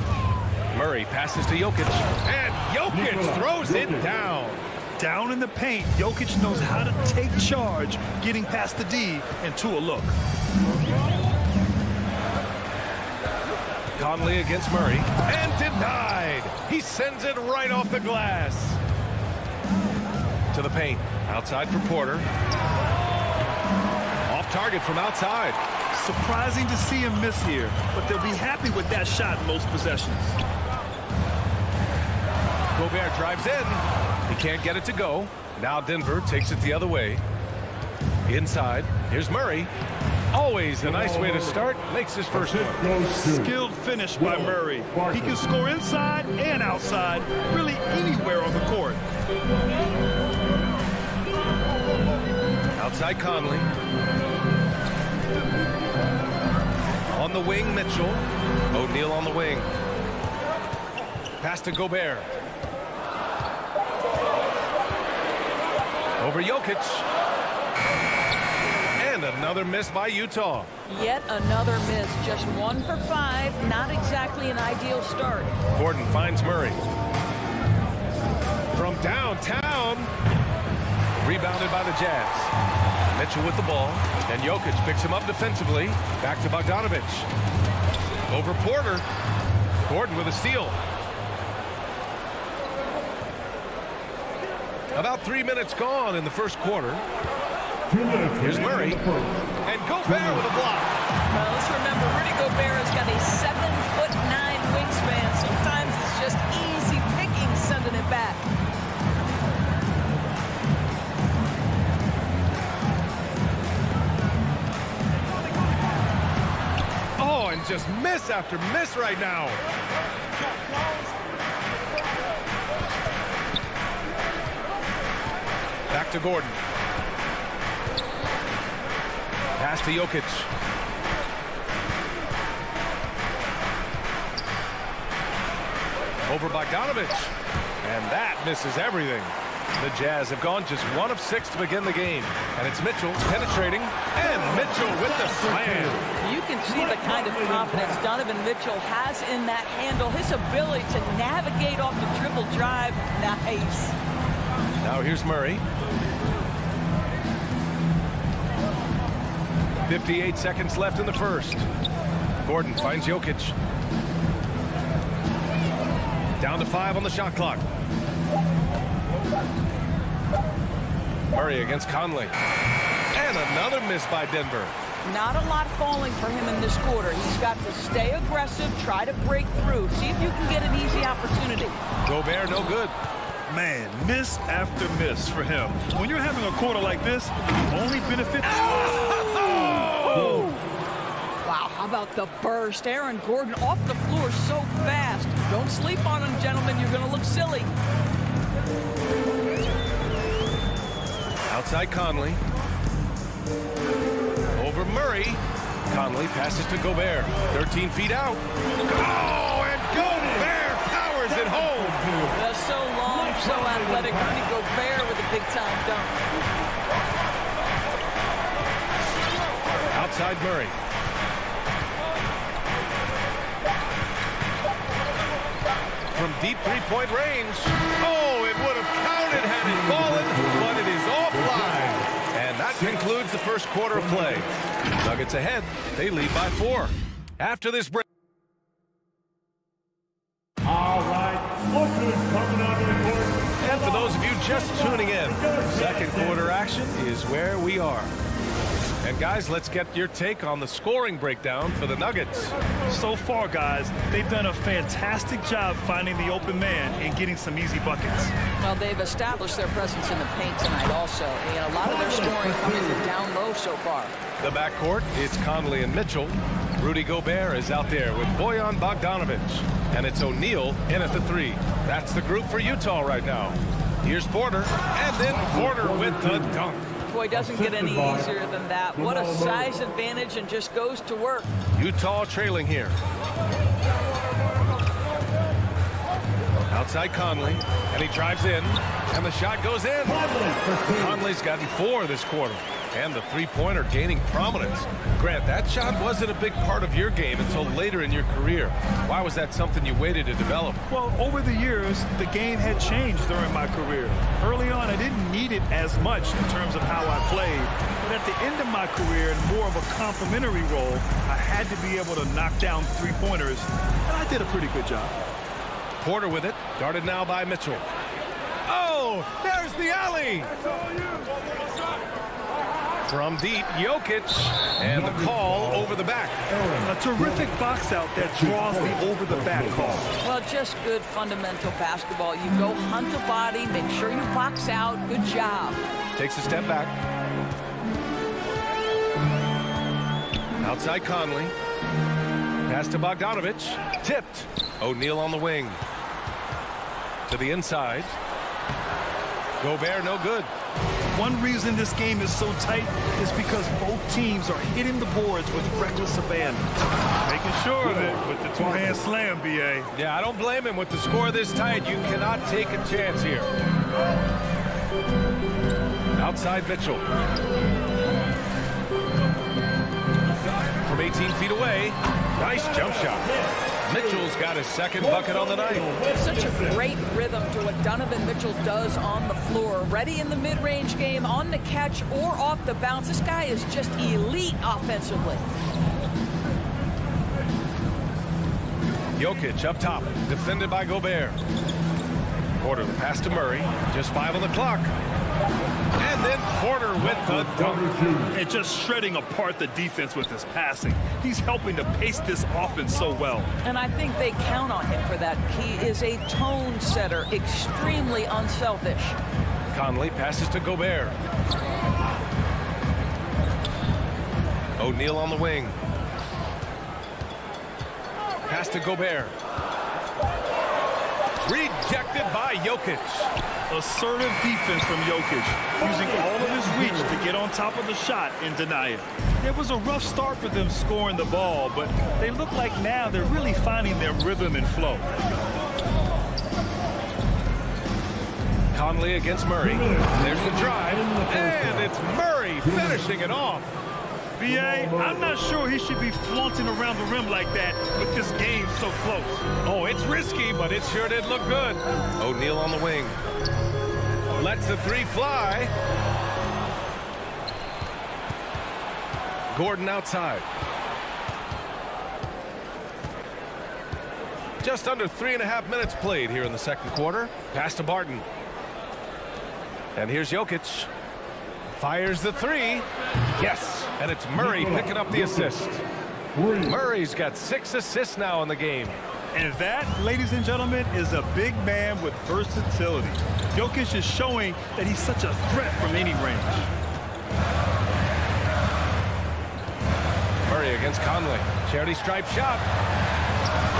A: Murray passes to Jokic. And Jokic throws it down.
B: Down in the paint, Jokic knows how to take charge, getting past the D and to a look.
A: Conley against Murray. And denied. He sends it right off the glass. To the paint. Outside for Porter. Off target from outside.
B: Surprising to see him miss here, but they'll be happy with that shot most possessions.
A: Gobert drives in. He can't get it to go. Now Denver takes it the other way. Inside. Here's Murray. Always a nice way to start. Makes his first one.
B: Skilled finish by Murray. He can score inside and outside, really anywhere on the court.
A: Outside Conley. On the wing, Mitchell. O'Neal on the wing. Pass to Gobert. Over Jokic. And another miss by Utah.
J: Yet another miss. Just 1 for 5. Not exactly an ideal start.
A: Gordon finds Murray. From downtown. Rebounded by the Jazz. Mitchell with the ball. And Jokic picks him up defensively. Back to Bogdanovich. Over Porter. Gordon with a steal. About 3 minutes gone in the first quarter. Here's Murray. And Gobert with a block.
J: Well, let's remember, Rudy Gobert has got a 7'9" wingspan. Sometimes it's just easy picking sending it back.
A: Oh, and just miss after miss right now. Back to Gordon. Pass to Jokic. Over Bogdanovich. And that misses everything. The Jazz have gone just 1 of 6 to begin the game. And it's Mitchell penetrating. And Mitchell with the slam.
J: You can see the kind of confidence Donovan Mitchell has in that handle. His ability to navigate off the dribble drive. Nice.
A: Now here's Murray. 58 seconds left in the first. Gordon finds Jokic. Down to 5 on the shot clock. Murray against Conley. And another miss by Denver.
J: Not a lot falling for him in this quarter. He's got to stay aggressive, try to break through, see if you can get an easy opportunity.
A: Gobert, no good.
B: Man, miss after miss for him. When you're having a quarter like this, the only benefit...
J: Wow, how about the burst? Aaron Gordon off the floor so fast. Don't sleep on him, gentlemen. You're going to look silly.
A: Outside Conley. Over Murray. Conley passes to Gobert. 13 feet out. Oh, and Gobert powers it home.
J: That's so long, so athletic. Rudy Gobert with a big-time dunk.
A: Outside Murray. From deep three-point range. Oh, it would have counted had it fallen, but it is offline. And that concludes the first quarter of play. Nuggets ahead. They lead by 4. After this break.
H: All right, look who's coming onto the court.
A: And for those of you just tuning in, second quarter action is where we are. And guys, let's get your take on the scoring breakdown for the Nuggets.
B: So far, guys, they've done a fantastic job finding the open man and getting some easy buckets.
J: Well, they've established their presence in the paint tonight also. And a lot of their scoring coming from down low so far.
A: The backcourt, it's Conley and Mitchell. Rudy Gobert is out there with Bojan Bogdanovic. And it's O'Neal in at the 3. That's the group for Utah right now. Here's Porter, and then Porter with the dunk.
J: Boy, doesn't get any easier than that. What a size advantage, and just goes to work.
A: Utah trailing here. Outside Conley, and he drives in, and the shot goes in. Conley's gotten 4 this quarter, and the three-pointer gaining prominence. Grant, that shot wasn't a big part of your game until later in your career. Why was that something you waited to develop?
B: Well, over the years, the game had changed during my career. Early on, I didn't need it as much in terms of how I played. But at the end of my career, in more of a complementary role, I had to be able to knock down three-pointers, and I did a pretty good job.
A: Porter with it, guarded now by Mitchell. Oh, there's the alley! From deep, Jokic, and the call over the back.
B: A terrific box out that draws the over-the-back call.
J: Well, just good fundamental basketball. You go hunt the body, make sure you box out. Good job.
A: Takes a step back. Outside Conley. Pass to Bogdanovic. Tipped. O'Neal on the wing. To the inside. Gobert no good.
B: One reason this game is so tight is because both teams are hitting the boards with reckless abandon. Making sure of it with the two-hand slam, B.A.
A: Yeah, I don't blame him. With the score this tight, you cannot take a chance here. Outside Mitchell. From 18 feet away. Nice jump shot. Mitchell's got his second bucket on the night.
J: Such a great rhythm to what Donovan Mitchell does on the floor. Ready in the mid-range game, on the catch or off the bounce. This guy is just elite offensively.
A: Jokic up top, defended by Gobert. Porter, the pass to Murray. Just 5 on the clock. And then Porter with the dunk.
B: And just shredding apart the defense with his passing. He's helping to pace this offense so well.
J: And I think they count on him for that. He is a tone setter, extremely unselfish.
A: Conley passes to Gobert. O'Neal on the wing. Pass to Gobert. Rejected by Jokic.
B: Assertive defense from Jokic, using all of his reach to get on top of the shot and deny it. It was a rough start for them scoring the ball, but they look like now they're really finding their rhythm and flow.
A: Conley against Murray. There's the drive, and it's Murray finishing it off.
B: B.A., I'm not sure he should be flaunting around the rim like that with this game so close.
A: Oh, it's risky, but it sure did look good. O'Neal on the wing. Lets the 3 fly. Gordon outside. Just under 3.5 minutes played here in the second quarter. Pass to Barton. And here's Jokic. Fires the 3. Yes, and it's Murray picking up the assist. Murray's got 6 assists now in the game.
B: And that, ladies and gentlemen, is a big man with versatility. Jokic is showing that he's such a threat from any range.
A: Murray against Conley. Charity stripe shot.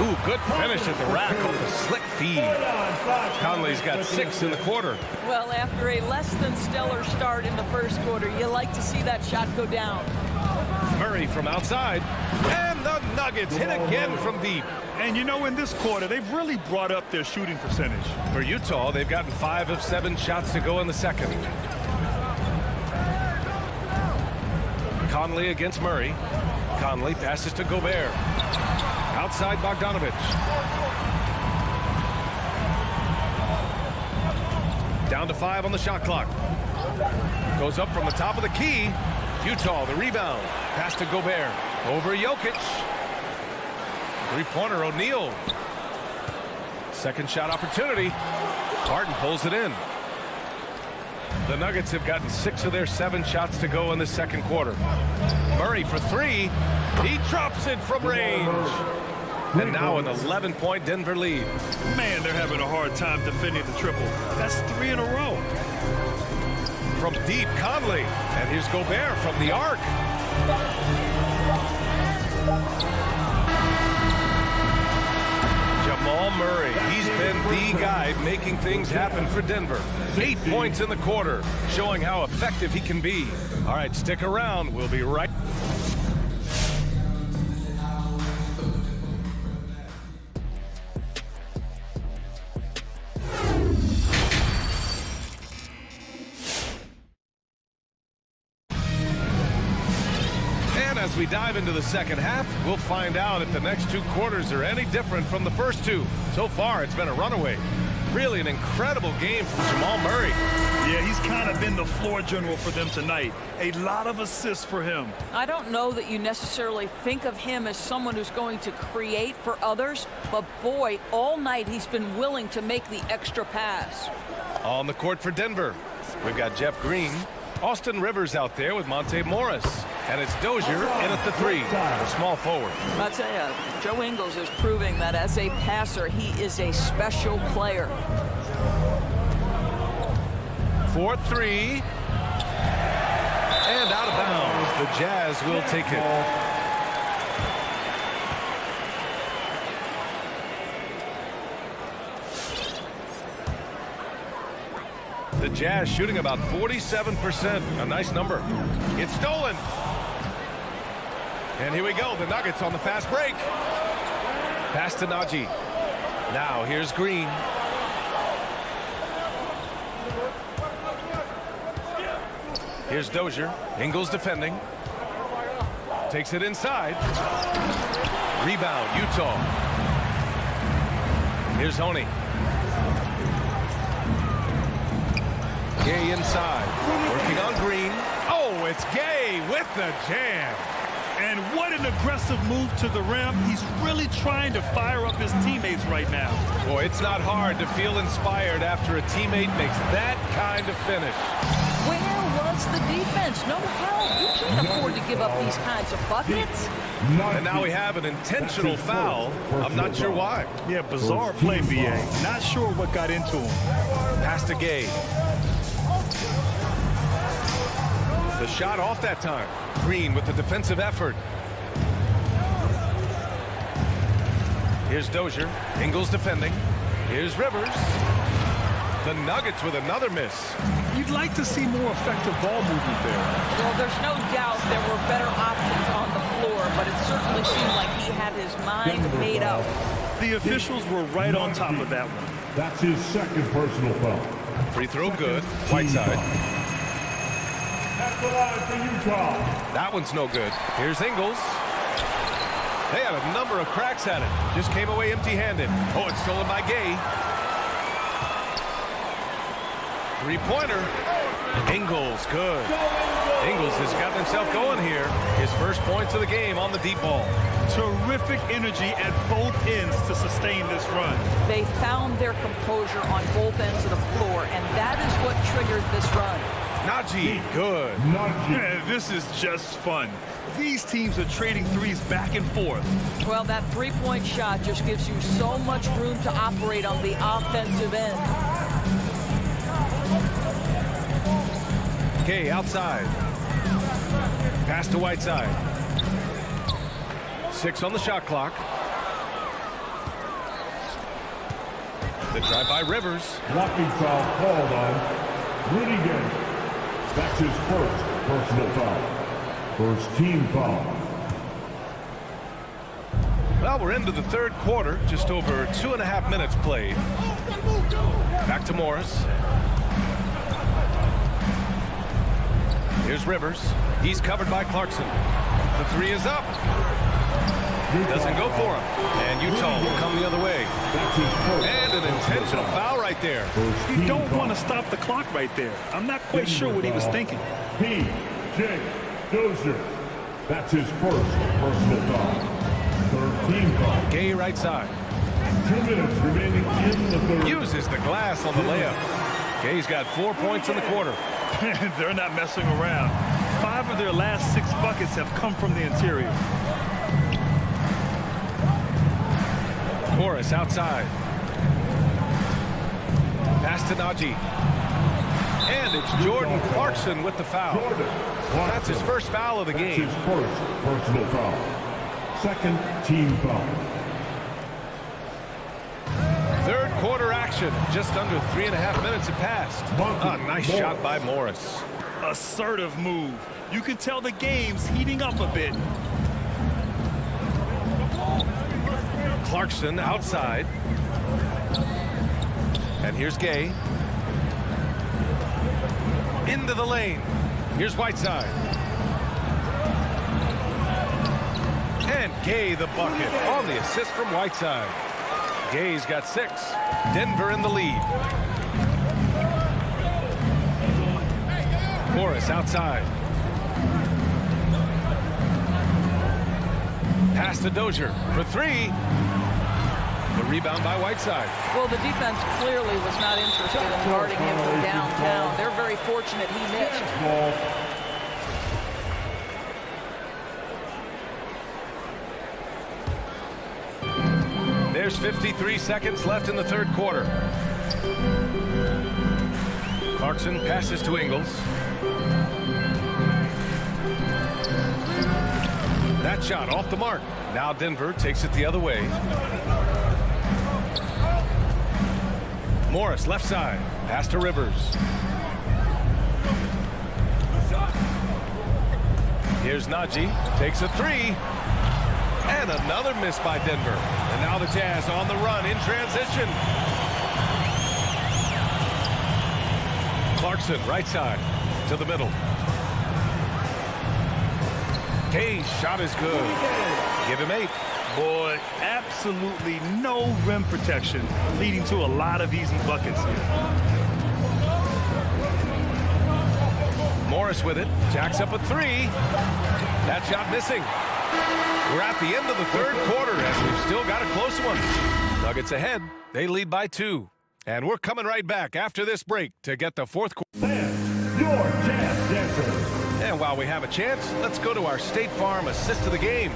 A: Ooh, good finish at the rack on the slick feed. Conley's got 6 in the quarter.
J: Well, after a less than stellar start in the first quarter, you like to see that shot go down.
A: Murray from outside. And the Nuggets hit again from deep.
B: And you know, in this quarter, they've really brought up their shooting percentage.
A: For Utah, they've gotten 5 of 7 shots to go in the second. Conley against Murray. Conley passes to Gobert. Outside Bogdanovich. Down to 5 on the shot clock. Goes up from the top of the key. Utah, the rebound. Pass to Gobert. Over Jokic. Three-pointer, O'Neal. Second shot opportunity. Barton pulls it in. The Nuggets have gotten 6 of their 7 shots to go in the second quarter. Murray for 3. He drops it from range. And now an 11-point Denver lead.
B: Man, they're having a hard time defending the triple. That's 3 in a row.
A: From deep, Conley. And here's Gobert from the arc. Jamal Murray, he's been the guy making things happen for Denver. 8 points in the quarter, showing how effective he can be. All right, stick around. We'll be right. As we dive into the second half, we'll find out if the next 2 quarters are any different from the first 2. So far, it's been a runaway. Really an incredible game from Jamal Murray.
B: Yeah, he's kind of been the floor general for them tonight. A lot of assists for him.
J: I don't know that you necessarily think of him as someone who's going to create for others, but boy, all night he's been willing to make the extra pass.
A: On the court for Denver, we've got Jeff Green. Austin Rivers out there with Monte Morris. And it's Dozier in at the 3, the small forward.
J: I'll tell you, Joe Ingles is proving that as a passer, he is a special player.
A: 4-3. And out of bounds. The Jazz will take it. The Jazz shooting about 47%. A nice number. It's stolen. And here we go. The Nuggets on the fast break. Pass to Najee. Now here's Green. Here's Dozier. Ingles defending. Takes it inside. Rebound, Utah. Here's Honey. Gay inside. Working on Green. Oh, it's Gay with the jam.
B: And what an aggressive move to the rim. He's really trying to fire up his teammates right now.
A: Boy, it's not hard to feel inspired after a teammate makes that kind of finish.
J: Where was the defense? No help. You can't afford to give up these kinds of buckets.
A: And now we have an intentional foul. I'm not sure why.
B: Yeah, bizarre play, BA. Not sure what got into him.
A: Pass to Gay. The shot off that time. Green with the defensive effort. Here's Dozier. Ingles defending. Here's Rivers. The Nuggets with another miss.
B: You'd like to see more effective ball movement there.
J: Well, there's no doubt there were better options on the floor, but it certainly seemed like he had his mind made up.
B: The officials were right on top of that one.
H: That's his second personal foul.
A: Free throw good. Whiteside.
H: That's the line for Utah.
A: That one's no good. Here's Ingles. They had a number of cracks at it. Just came away empty-handed. Oh, it's stolen by Gay. Three-pointer. Ingles, good. Ingles has gotten himself going here. His first points of the game on the deep ball.
B: Terrific energy at both ends to sustain this run.
J: They found their composure on both ends of the floor, and that is what triggered this run.
A: Najee, good.
B: Yeah, this is just fun. These teams are trading threes back and forth.
J: Well, that three-point shot just gives you so much room to operate on the offensive end.
A: Gay outside. Pass to Whiteside. 6 on the shot clock. The drive by Rivers.
H: Blocking foul called on Rudy Gay. That's his first personal foul. First team foul.
A: Well, we're into the third quarter. Just over 2.5 minutes played. Back to Morris. Here's Rivers. He's covered by Clarkson. The 3 is up. Doesn't go for him. And Utah will come the other way. And an intentional foul right there.
B: You don't want to stop the clock right there. I'm not quite sure what he was thinking.
H: P.J. Dozier. That's his first personal foul. Third team foul.
A: Gay right side.
H: 2 minutes remaining in the third.
A: Uses the glass on the layup. Gay's got 4 points in the quarter.
B: They're not messing around. 5 of their last 6 buckets have come from the interior.
A: Morris outside. Pass to Najee. And it's Jordan Clarkson with the foul. That's his first foul of the game.
H: His first personal foul. Second team foul.
A: Third quarter action. Just under 3.5 minutes have passed. Nice shot by Morris.
B: Assertive move. You can tell the game's heating up a bit.
A: Clarkson outside. And here's Gay. Into the lane. Here's Whiteside. And Gay the bucket on the assist from Whiteside. Gay's got 6. Denver in the lead. Morris outside. Pass to Dozier for 3. The rebound by Whiteside.
J: Well, the defense clearly was not interested in guarding him from downtown. They're very fortunate he missed.
A: There's 53 seconds left in the third quarter. Clarkson passes to Ingles. That shot off the mark. Now Denver takes it the other way. Morris left side. Pass to Rivers. Here's Najee. Takes a 3. And another miss by Denver. And now the Jazz on the run in transition. Clarkson right side to the middle. Gay's shot is good. Give him 8.
B: Boy, absolutely no rim protection, leading to a lot of easy buckets here.
A: Morris with it. Jacks up a 3. That shot missing. We're at the end of the third quarter, and we've still got a close one. Nuggets ahead. They lead by 2. And we're coming right back after this break to get the fourth quarter.
H: Your Jazz Dancers.
A: And while we have a chance, let's go to our State Farm assist of the game.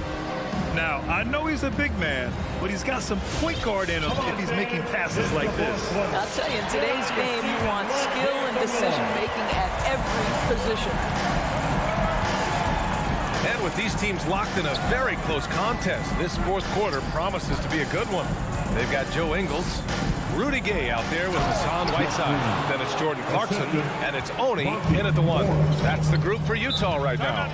B: Now, I know he's a big man, but he's got some point guard in him if he's making passes like this.
J: I'll tell you, in today's game, you want skill and decision-making at every position.
A: And with these teams locked in a very close contest, this fourth quarter promises to be a good one. They've got Joe Ingles, Rudy Gay out there with Hassan Whiteside. Then it's Jordan Clarkson, and it's Oni in at the 1. That's the group for Utah right now.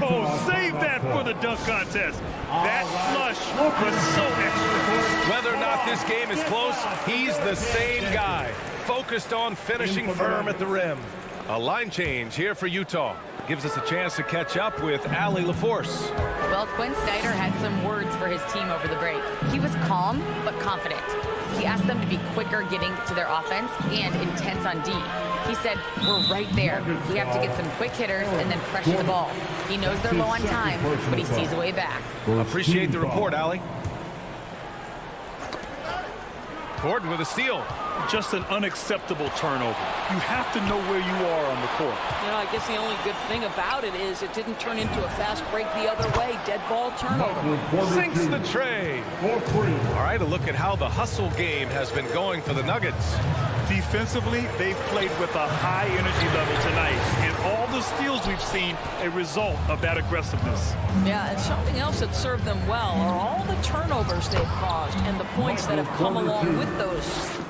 B: Oh, save that for the dunk contest. That flush was so extra.
A: Whether or not this game is close, he's the same guy, focused on finishing firm at the rim. A line change here for Utah. Gives us a chance to catch up with Allie LaForce.
E: Well, Quinn Snyder had some words for his team over the break. He was calm but confident. He asked them to be quicker getting to their offense and intense on D. He said, we're right there. We have to get some quick hitters and then pressure the ball. He knows they're low on time, but he sees a way back.
A: Appreciate the report, Allie. Gordon with a steal.
B: Just an unacceptable turnover. You have to know where you are on the court.
J: You know, I guess the only good thing about it is it didn't turn into a fast break the other way. Dead ball turnover.
A: Sinks the tray. All right, a look at how the hustle game has been going for the Nuggets.
B: Defensively, they've played with a high energy level tonight, and all the steals we've seen a result of that aggressiveness.
J: Yeah, and something else that served them well are all the turnovers they've caused and the points that have come along with those.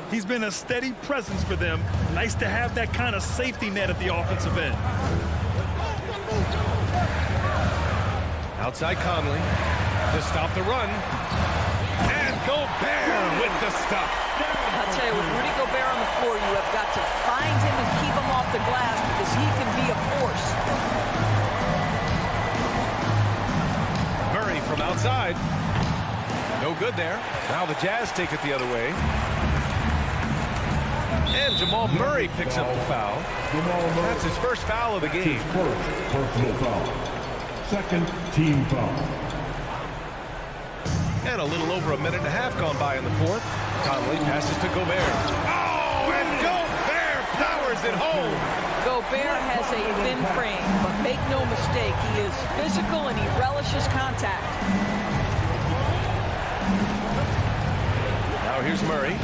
B: He's been a steady presence for them. Nice to have that kind of safety net at the offensive end.
A: Outside Conley to stop the run. And Gobert with the stuff.
J: I'll tell you, with Rudy Gobert on the floor, you have got to find him and keep him off the glass because he can be a force.
A: Murray from outside. No good there. Now the Jazz take it the other way. And Jamal Murray picks up the foul. That's his first foul of the game.
H: First personal foul. Second team foul.
A: And a little over a minute and a half gone by in the fourth. Conley passes to Gobert. Oh, and Gobert powers it home.
J: Gobert has a thin frame, but make no mistake, he is physical and he relishes contact.
A: Now here's Murray.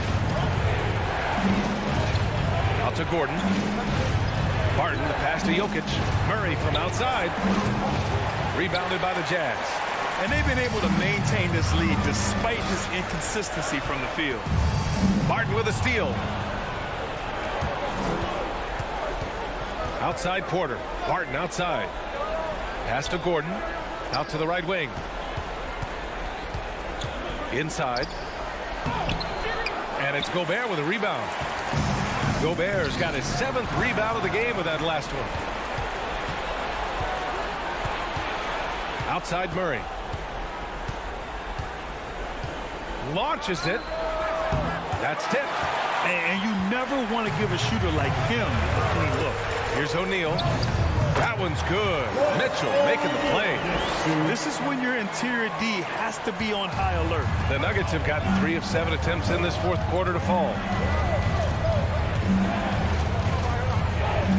A: Out to Gordon. Barton, the pass to Jokic. Murray from outside. Rebounded by the Jazz.
B: And they've been able to maintain this lead despite his inconsistency from the field.
A: Barton with a steal. Outside Porter. Barton outside. Pass to Gordon. Out to the right wing. Inside. And it's Gobert with a rebound. Gobert's got his 7th rebound of the game with that last one. Outside Murray. Launches it. That's tipped.
B: And you never want to give a shooter like him a clean look.
A: Here's O'Neal. That one's good. Mitchell making the play.
B: This is when your interior D has to be on high alert.
A: The Nuggets have gotten 3 of 7 attempts in this fourth quarter to fall.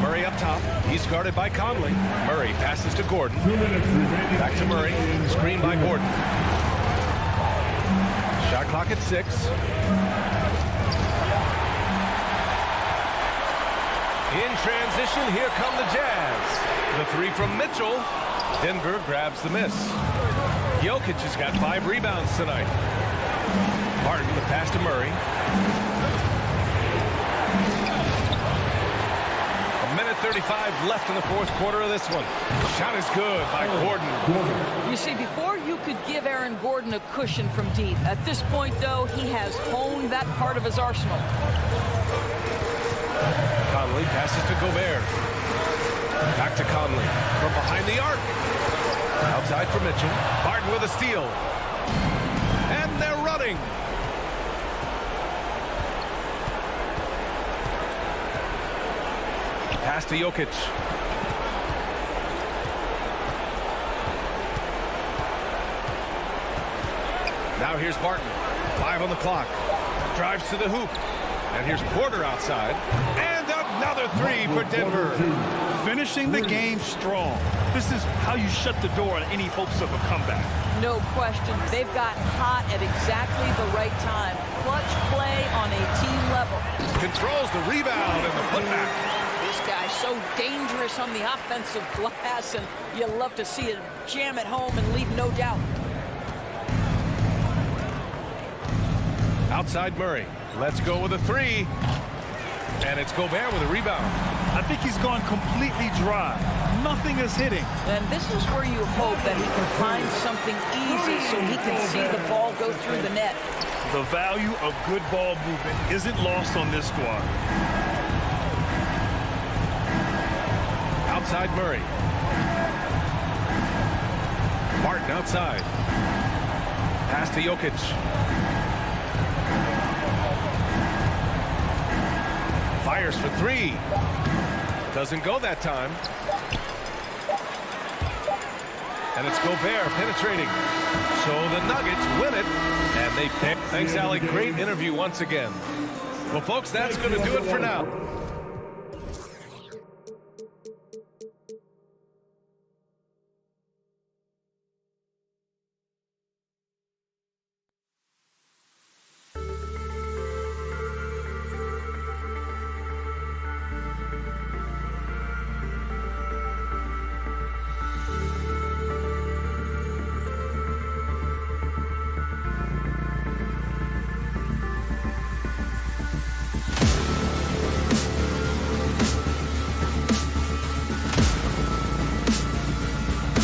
A: Murray up top. He's guarded by Conley. Murray passes to Gordon. Back to Murray. Screen by Gordon. Shot clock at 6. In transition, here come the Jazz. The 3 from Mitchell. Denver grabs the miss. Jokic has got 5 rebounds tonight. Barton, the pass to Murray. 1:35 left in the fourth quarter of this one. Shot is good by Gordon.
J: You see, before you could give Aaron Gordon a cushion from deep. At this point, though, he has honed that part of his arsenal.
A: Conley passes to Gobert. Back to Conley from behind the arc. Outside for Mitchell. Barton with a steal. And they're running. Pass to Jokic. Now here's Barton. 5 on the clock. Drives to the hoop. And here's Porter outside. And another 3 for Denver.
B: Finishing the game strong. This is how you shut the door on any hopes of a comeback.
J: No question. They've got hot at exactly the right time. Clutch play on a team level.
A: Controls the rebound and the putback.
J: This guy's so dangerous on the offensive glass, and you love to see it jam it home and leave no doubt.
A: Outside Murray. Let's go with a 3. And it's Gobert with a rebound.
B: I think he's gone completely dry. Nothing is hitting.
J: And this is where you hope that he can find something easy so he can see the ball go through the net.
B: The value of good ball movement isn't lost on this squad.
A: Outside Murray. Barton outside. Pass to Jokic. Fires for 3. Doesn't go that time. And it's Gobert penetrating. So the Nuggets win it. And they pick. Thanks, Allie. Great interview once again. Well, folks, that's going to do it for now.